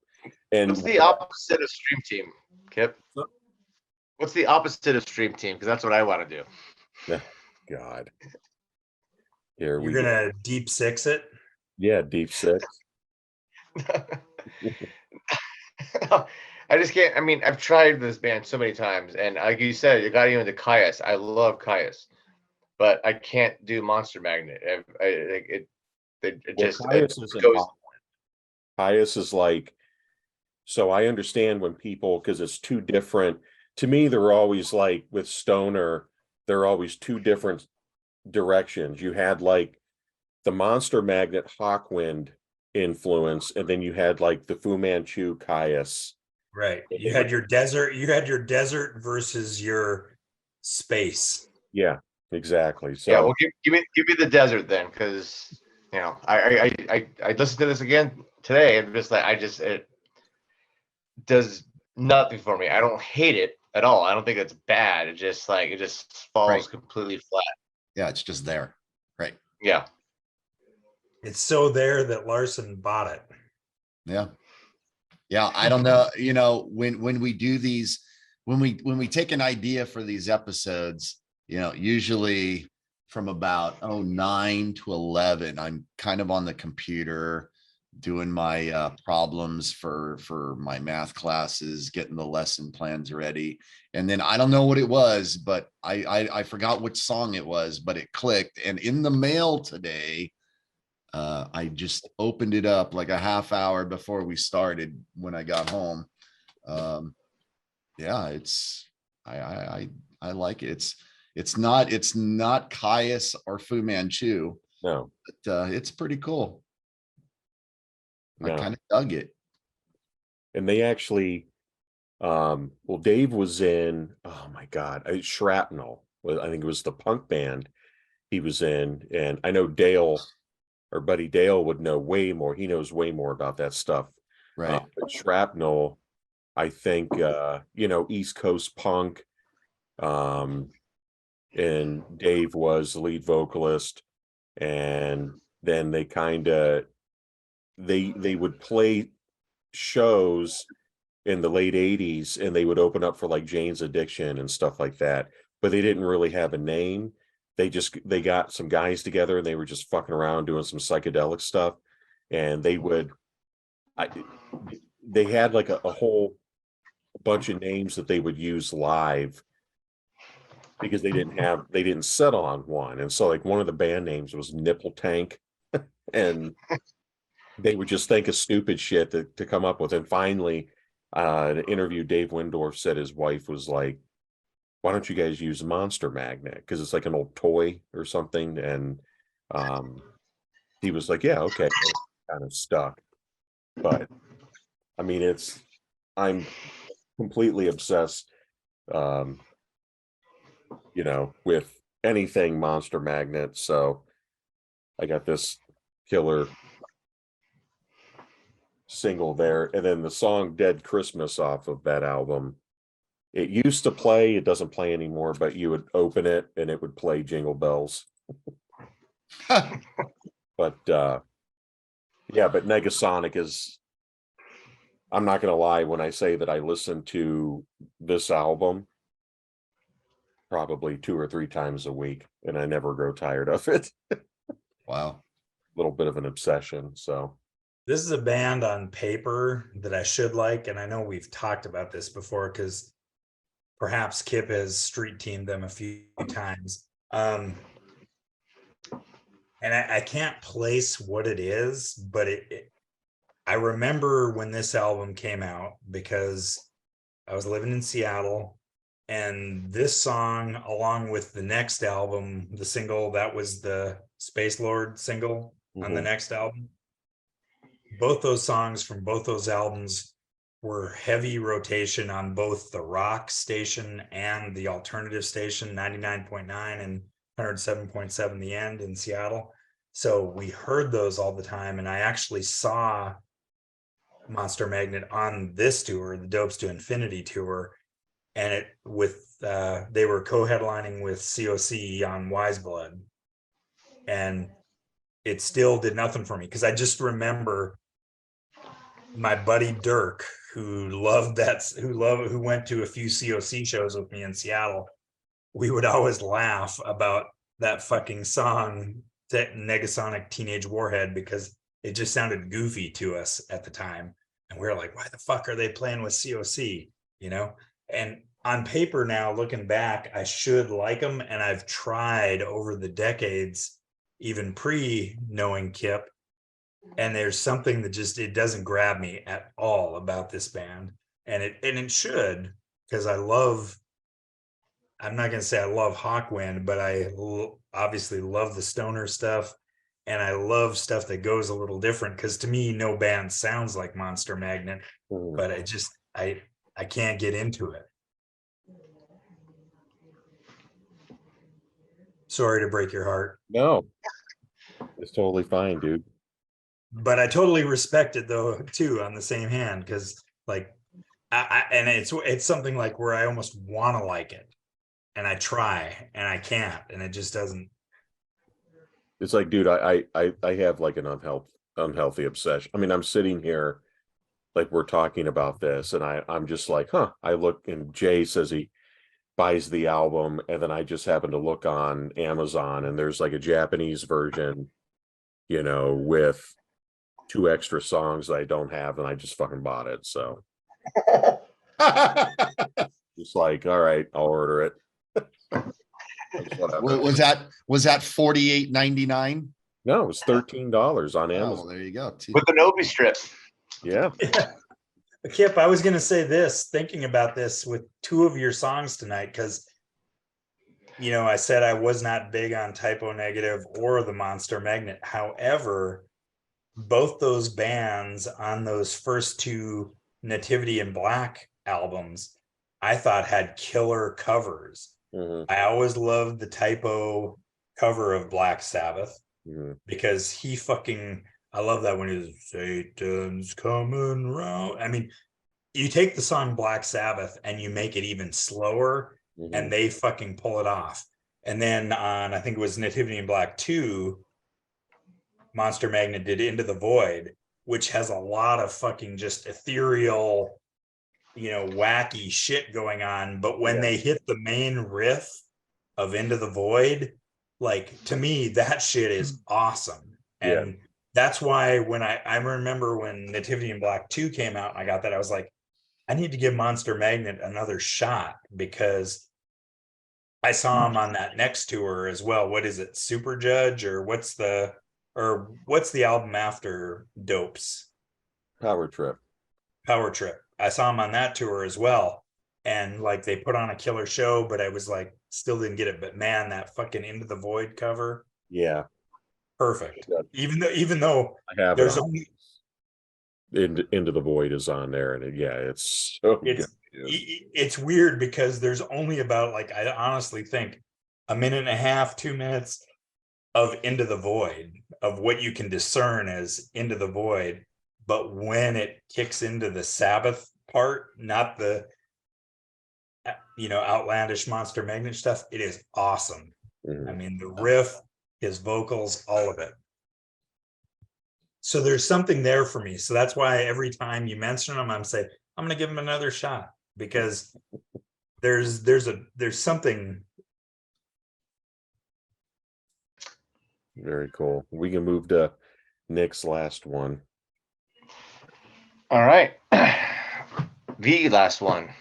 and what's the opposite of Stream Team, Kip? What's the opposite of Stream Team? Because that's what I want to do. God. You're gonna deep six it? Yeah, deep six. I just can't. I mean, I've tried this band so many times, and like you said, you got you into Caius. I love Caius, but I can't do Monster Magnet. It just Caius goes. Caius is like, so I understand when people, because it's two different. To me, they're always like with stoner. there are always two different directions. You had like the Monster Magnet Hawkwind influence, and then you had like the Fu Manchu Caius. Right. You had your desert versus your space. Yeah, exactly. So Yeah, well, give me the desert then, because you know, I listened to this again today, and just like it does nothing for me. I don't hate it at all. I don't think it's bad. It just falls Right. completely flat. Yeah, it's just there. Right. Yeah. It's so there that Larson bought it. Yeah. Yeah. I don't know. You know, when we do these, when we take an idea for these episodes, you know, usually from about 9 to 11, I'm kind of on the computer doing my problems for my math classes, getting the lesson plans ready. And then I don't know what it was, but I forgot which song it was, but it clicked. And in the mail today, I just opened it up like a half hour before we started when I got home. Yeah, it's I like it. It's not Caius or Fu Manchu, no, but it's pretty cool. I no. kind of dug it. And they actually, well, Dave was in, oh my God, Shrapnel. I think it was the punk band he was in. And I know Dale, our buddy Dale, would know way more. He knows way more about that stuff. Right. But Shrapnel, I think, you know, East Coast punk. And Dave was the lead vocalist. And then they kind of, they would play shows in the late 80s, and they would open up for like Jane's Addiction and stuff like that, but they didn't really have a name. They got some guys together, and they were just fucking around doing some psychedelic stuff. And they had like a whole bunch of names that they would use live, because they didn't settle on one. And so like one of the band names was Nipple Tank. And they would just think of stupid shit to come up with. And finally, in an interview, Dave Windorf said his wife was like, why don't you guys use Monster Magnet? Because it's like an old toy or something. And he was like, yeah, okay. Kind of stuck. But I mean, I'm completely obsessed, you know, with anything Monster Magnet. So I got this killer single there, and then the song Dead Christmas off of that album. It used to play, it doesn't play anymore, but you would open it and it would play Jingle Bells. But yeah, but Negasonic is, I'm not gonna lie when I say that I listen to this album probably 2 or 3 times a week, and I never grow tired of it. Wow. Little bit of an obsession. So This is a band on paper that I should like, and I know we've talked about this before because perhaps Kip has street teamed them a few times. And I can't place what it is, but I remember when this album came out because I was living in Seattle, and this song, along with the next album, the single that was the Space Lord single on the next album, both those songs from both those albums were heavy rotation on both the rock station and the alternative station, 99.9 and 107.7 The End in Seattle. So we heard those all the time. And I actually saw Monster Magnet on this tour, the Dopes to Infinity tour. And they were co-headlining with COC on Wise Blood. And it still did nothing for me because I just remember my buddy Dirk, who went to a few COC shows with me in Seattle. We would always laugh about that fucking song, that Negasonic Teenage Warhead, because it just sounded goofy to us at the time. And we were like, why the fuck are they playing with COC? You know? And on paper now, looking back, I should like them. And I've tried over the decades, even pre-knowing Kip, and there's something that just, it doesn't grab me at all about this band. And it should, because I love I'm not gonna say I love Hawkwind, but obviously love the stoner stuff, and I love stuff that goes a little different. Because to me, no band sounds like Monster Magnet, Mhm. but I can't get into it. Sorry to break your heart, No, it's totally fine, dude. but I totally respect it though too. On the same hand, because like and it's something like where I almost want to like it, and I try and I can't, and it just doesn't. It's like, dude, I have like an unhealthy obsession. I mean, I'm sitting here like we're talking about this, and I'm just like, huh. I look, and Jay says he buys the album, and then I just happen to look on Amazon, and there's like a Japanese version, with 2 extra songs that I don't have, and I just fucking bought it. So just like, all right, I'll order it. Whatever. Was that $48.99? No, it was $13 on Oh, well, Amazon. there you go. With the Nobi strip. Yeah. Kip, I was going to say this, thinking about this with 2 of your songs tonight, because, I said I was not big on Typo Negative or the Monster Magnet. However, both those bands on those first 2 Nativity in Black albums, I thought had killer covers. Mhm. I always loved the Typo cover of Black Sabbath Mhm. because I love that when he's Satan's coming round. I mean, you take the song Black Sabbath and you make it even slower, Mhm. and they fucking pull it off. And then on, I think it was Nativity in Black 2, Monster Magnet did Into the Void, which has a lot of fucking just ethereal, wacky shit going on. But when Yeah. they hit the main riff of Into the Void, like, to me, that shit is awesome. Yeah. And that's why when I remember when Nativity in Black 2 came out and I got that, I was like, I need to give Monster Magnet another shot, because I saw him on that next tour as well. What is it, Super Judge, or what's the album after Dopes? Power Trip. Power Trip. I saw him on that tour as well, and like they put on a killer show, but I was like, still didn't get it. But man, that fucking Into the Void cover, Yeah. perfect. Yeah. Even though I have there's it on. only Into the Void is on there, and it's so good. it's weird because there's only about, like, I honestly think a minute and a half, 2 minutes of Into the Void, of what you can discern as Into the Void. But when it kicks into the Sabbath part, not the outlandish Monster Magnet stuff, it is awesome. Mhm. I mean, the riff, his vocals, all of it. So there's something there for me. So that's why every time you mention them, I'm saying I'm gonna give him another shot, because there's something. Very cool. We can move to Nick's last one. All right. The last one.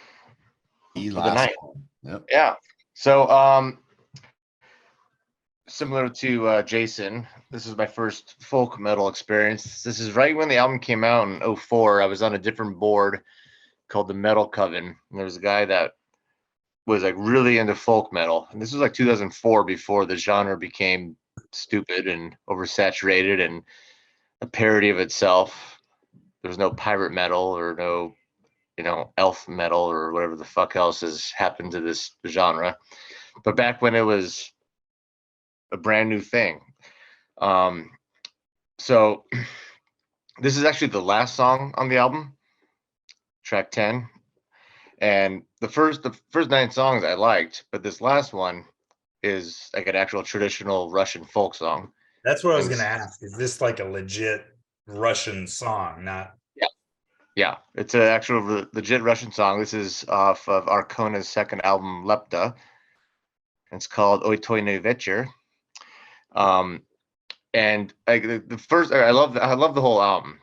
The For the last night. one. Yep. Yeah. So similar to Jason, this is my first folk metal experience. This is right when the album came out in 2004. I was on a different board called the Metal Coven. And there was a guy that was like really into folk metal. And this was like 2004, before the genre became stupid and oversaturated and a parody of itself. There was no pirate metal or no, elf metal or whatever the fuck else has happened to this genre. But back when it was a brand new thing. So this is actually the last song on the album, track 10. And the first 9 songs I liked, but this last one is like an actual traditional Russian folk song. That's what I was gonna ask. Is this like a legit Russian song? Not Yeah, it's an actual legit Russian song. This is off of Arkona's second album, Lepta. It's called Oi Toy Vecher. And like the first, I love the whole album.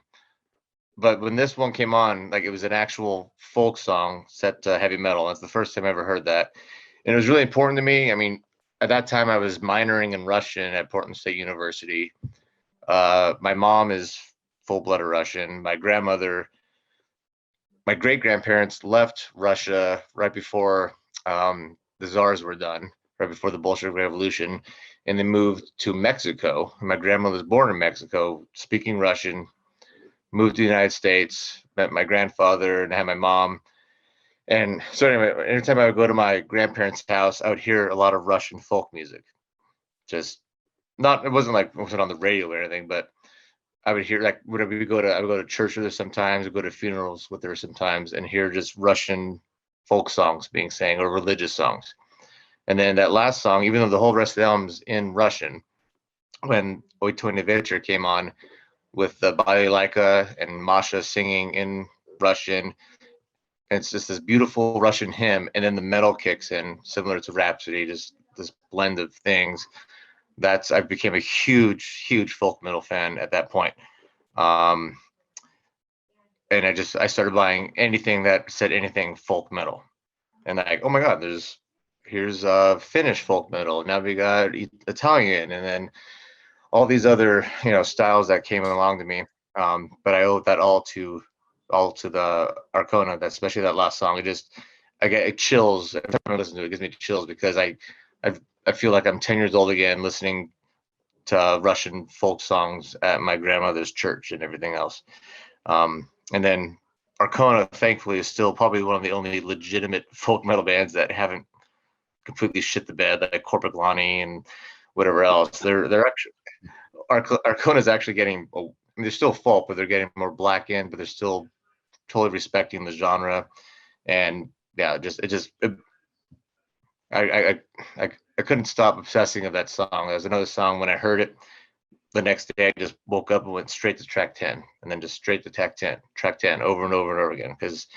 But when this one came on, like, it was an actual folk song set to heavy metal. That's the first time I ever heard that. And it was really important to me. I mean, at that time I was minoring in Russian at Portland State University. My mom is full-blooded Russian. My great grandparents left Russia right before the czars were done, right before the Bolshevik Revolution, and then moved to Mexico. My grandmother was born in Mexico, speaking Russian, moved to the United States, met my grandfather, and had my mom. And so anyway, anytime I would go to my grandparents' house, I would hear a lot of Russian folk music. Just not, it wasn't on the radio or anything, but I would hear, like, whenever I would go to church with her sometimes, I'd go to funerals with her sometimes, and hear just Russian folk songs being sang, or religious songs. And then that last song, even though the whole rest of the album's in Russian, when Oj to ne večer came on with the Balalaika and Masha singing in Russian, and it's just this beautiful Russian hymn, and then the metal kicks in, similar to Rhapsody, just this blend of things. I became a huge folk metal fan at that point. And I started buying anything that said anything folk metal. And like, oh my God, here's Finnish folk metal. Now we got Italian, and then all these other, styles that came along to me. But I owe that all to the Arcona, especially that last song. I get chills every time I listen to it. It gives me chills because I feel like I'm 10 years old again, listening to Russian folk songs at my grandmother's church and everything else. And then Arcona, thankfully, is still probably one of the only legitimate folk metal bands that haven't completely shit the bed, like Korpiklani and whatever else. They're actually, Arcona is actually getting, they're still folk, but they're getting more black in, but they're still totally respecting the genre. And yeah, I couldn't stop obsessing of that song. There's another song, when I heard it the next day, I just woke up and went straight to track 10, and then just straight to track 10 over and over and over again, because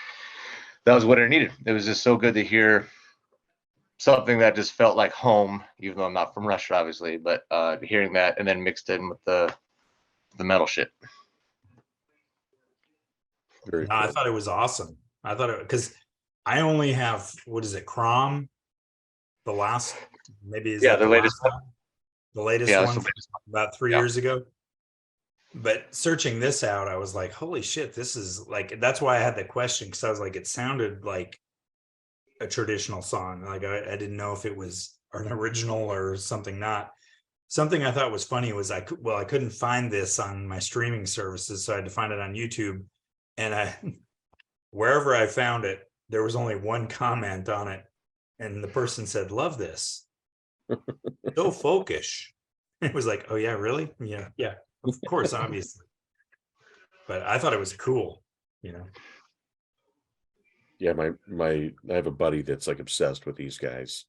that was what I needed. It was just so good to hear something that just felt like home, even though I'm not from Russia, obviously, but hearing that and then mixed in with the metal shit. Very No, I cool. thought it was awesome. I thought it, because I only have, what is it, Crom? The last, maybe is Yeah, that the latest last one? The latest Yeah, one that's from about 3 years ago. But searching this out, I was like, holy shit, this is like, that's why I had the question, because I was like, it sounded like a traditional song. Like I didn't know if it was an original or something not. Something I thought was funny was I couldn't find this on my streaming services, so I had to find it on YouTube. And wherever I found it, there was only one comment on it, and the person said, "Love this, so folkish." It was like, oh yeah, really? Yeah, of course, obviously. But I thought it was cool, Yeah, I have a buddy that's like obsessed with these guys,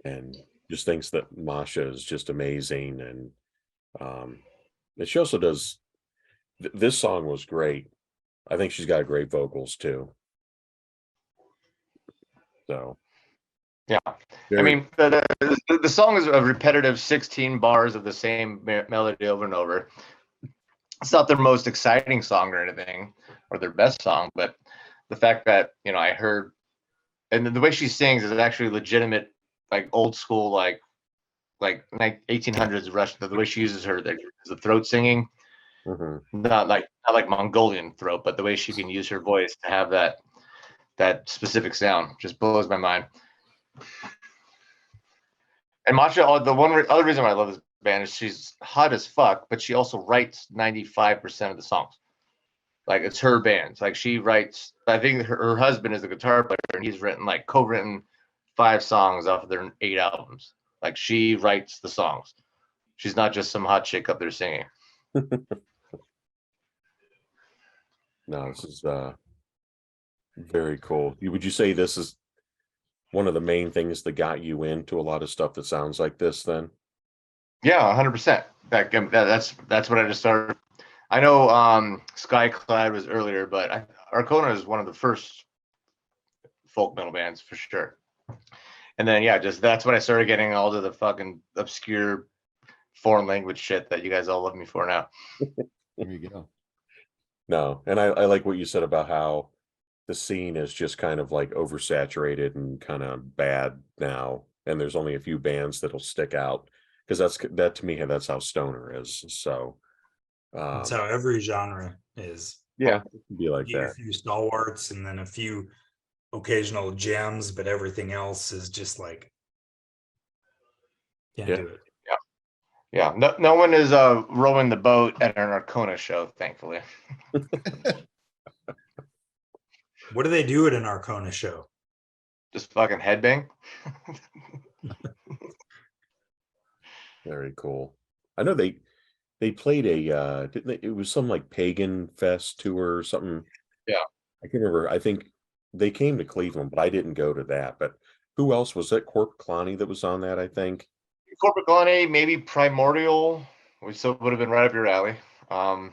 and just thinks that Masha is just amazing. And she also does. This song was great. I think she's got great vocals too. So Yeah. I mean, the song is a repetitive 16 bars of the same melody over and over. It's not their most exciting song or anything, or their best song, but the fact that, I heard, and the way she sings is actually legitimate, like old school, like 1800s Russian. The way she uses the throat singing, not like Mongolian throat, but the way she can use her voice to have that specific sound just blows my mind. And Masha, the other reason why I love this band is she's hot as fuck, but she also writes 95% of the songs. Like, it's her band. Like, she writes, I think her husband is a guitar player, and he's co-written 5 songs off of their 8 albums. Like, she writes the songs. She's not just some hot chick up there singing. no, this is very cool. Would you say this is one of the main things that got you into a lot of stuff that sounds like this then? Yeah, 100%. That's what I just started. I know Skyclad was earlier, but Arcona is one of the first folk metal bands for sure. And then that's when I started getting all of the fucking obscure foreign language shit that you guys all love me for now. There you go. No, and I like what you said about how the scene is just kind of like oversaturated and kind of bad now, and there's only a few bands that'll stick out, because that to me, that's how stoner is. So that's how every genre is. Yeah, it can be like You get that. a few stalwarts and then a few occasional gems, but everything else is just like can't Yeah. do it. Yeah, no one is rowing the boat at an Arcona show, thankfully. What do they do at an Arcona show? Just fucking headbang. Very cool. I know they played a didn't they, it was some like pagan fest tour or something. Yeah. I can't remember. I think they came to Cleveland, but I didn't go to that. But who else was that? Corp Cloney that was on that, I think. Corporate colony, maybe Primordial, which still would have been right up your alley. I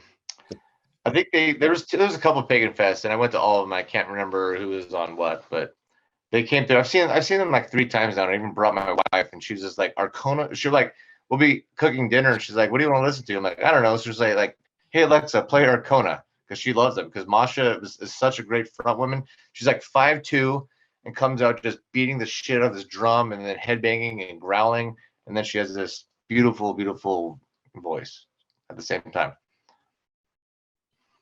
think there was a couple of pagan fests, and I went to all of them. I can't remember who was on what, but they came through. I've seen them like 3 times now. I even brought my wife, and she was just like Arcona. She was like, we'll be cooking dinner, and she's like, what do you want to listen to? I'm like, I don't know. So she's like, hey Alexa, play Arcona, because she loves them. Because Masha is such a great front woman. She's like 5'2" and comes out just beating the shit out of this drum and then headbanging and growling. And then she has this beautiful, beautiful voice at the same time.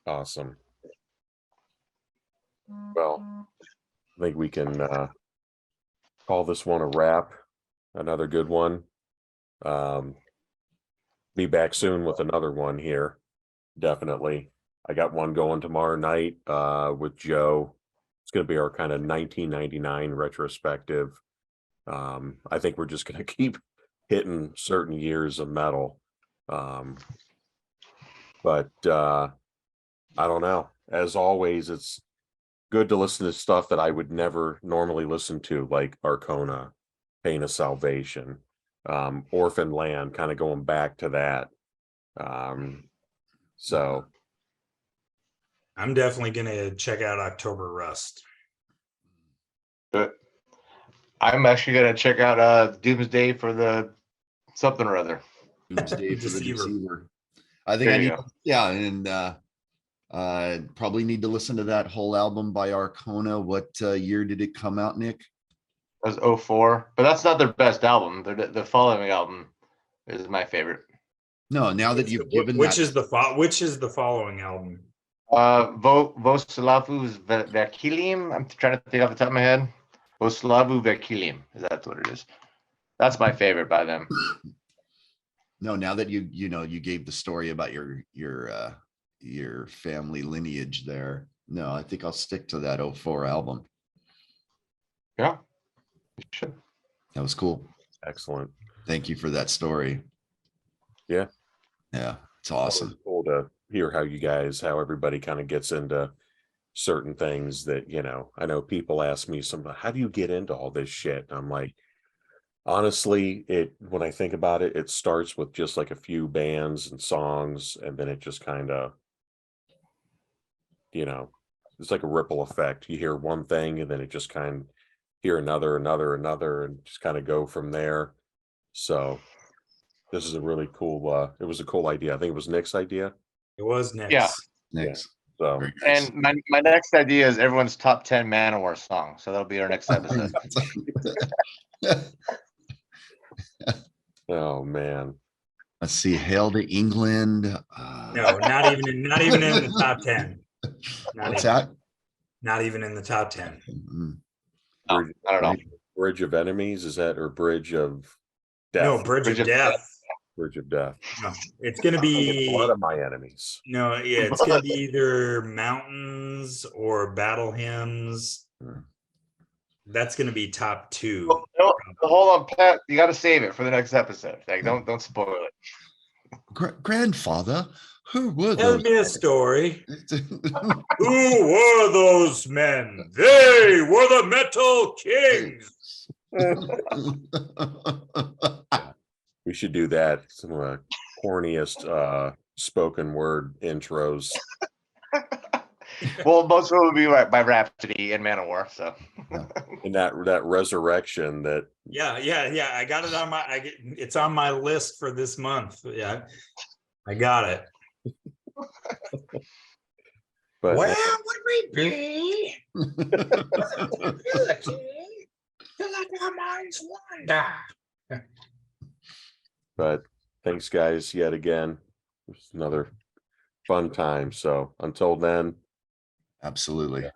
Awesome. Well, I think we can call this one a wrap. Another good one. Be back soon with another one here. Definitely. I got one going tomorrow night with Joe. It's going to be our kind of 1999 retrospective. I think we're just going to keep hitting certain years of metal. But I don't know. As always, it's good to listen to stuff that I would never normally listen to, like Arcona, Pain of Salvation, Orphan Land, kind of going back to that. So I'm definitely gonna check out October Rust. But I'm actually gonna check out Doomsday for the something or other. Doomsday for the Deceiver. Deceiver. I think There I you need, go. yeah, and probably need to listen to that whole album by Arcona. What year did it come out, Nick? That was 04, but that's not their best album. The following album is my favorite. No, now that you've given Which that, is the following album? Voslavu Verkilim. I'm trying to think off the top of my head. Voslavu Verkilim. That's what it is. That's my favorite by them. no, now that you gave the story about your family lineage there. No, I think I'll stick to that 04 album. Yeah, you should. That was cool. excellent. Thank you for that story. Yeah. Yeah, it's Always awesome. cool to hear how everybody kind of gets into certain things that, I know people ask me how do you get into all this shit? And I'm like, honestly, when I think about it, it starts with just like a few bands and songs, and then it just kind of, it's like a ripple effect. You hear one thing and then it just kind of hear another, and just kind of go from there. So this is a really cool, it was a cool idea. I think it was Nick's idea. It was Nick's. Yeah. Next. So Very nice. And my next idea is everyone's top 10 Manowar song. So that'll be our next episode. oh man. Let's see. Hail to England. No, not even in the top 10. What's that? Not even in the top 10. Mm. No, I don't know. Bridge of Enemies, is that, or Bridge of Death? No, Bridge of Death. Bridge of Death. No, it's gonna be Blood of My Enemies. no, yeah, it's gonna be either Mountains or Battle Hymns. That's gonna be top 2. No, hold on, Pat. You got to save it for the next episode. Like, don't spoil it. Grandfather, who were Tell those? me a story. Who were those men? They were the Metal Kings. We should do that. Some of the corniest spoken word intros. Well, most of it would be by Rhapsody and Manowar. So, And that resurrection that Yeah. I got it on it's on my list for this month. Yeah, I got it. but Where would we be? To let our minds wander. But thanks guys yet again. It's another fun time. So until then. Absolutely.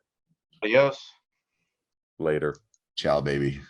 adios. Later. Ciao, baby.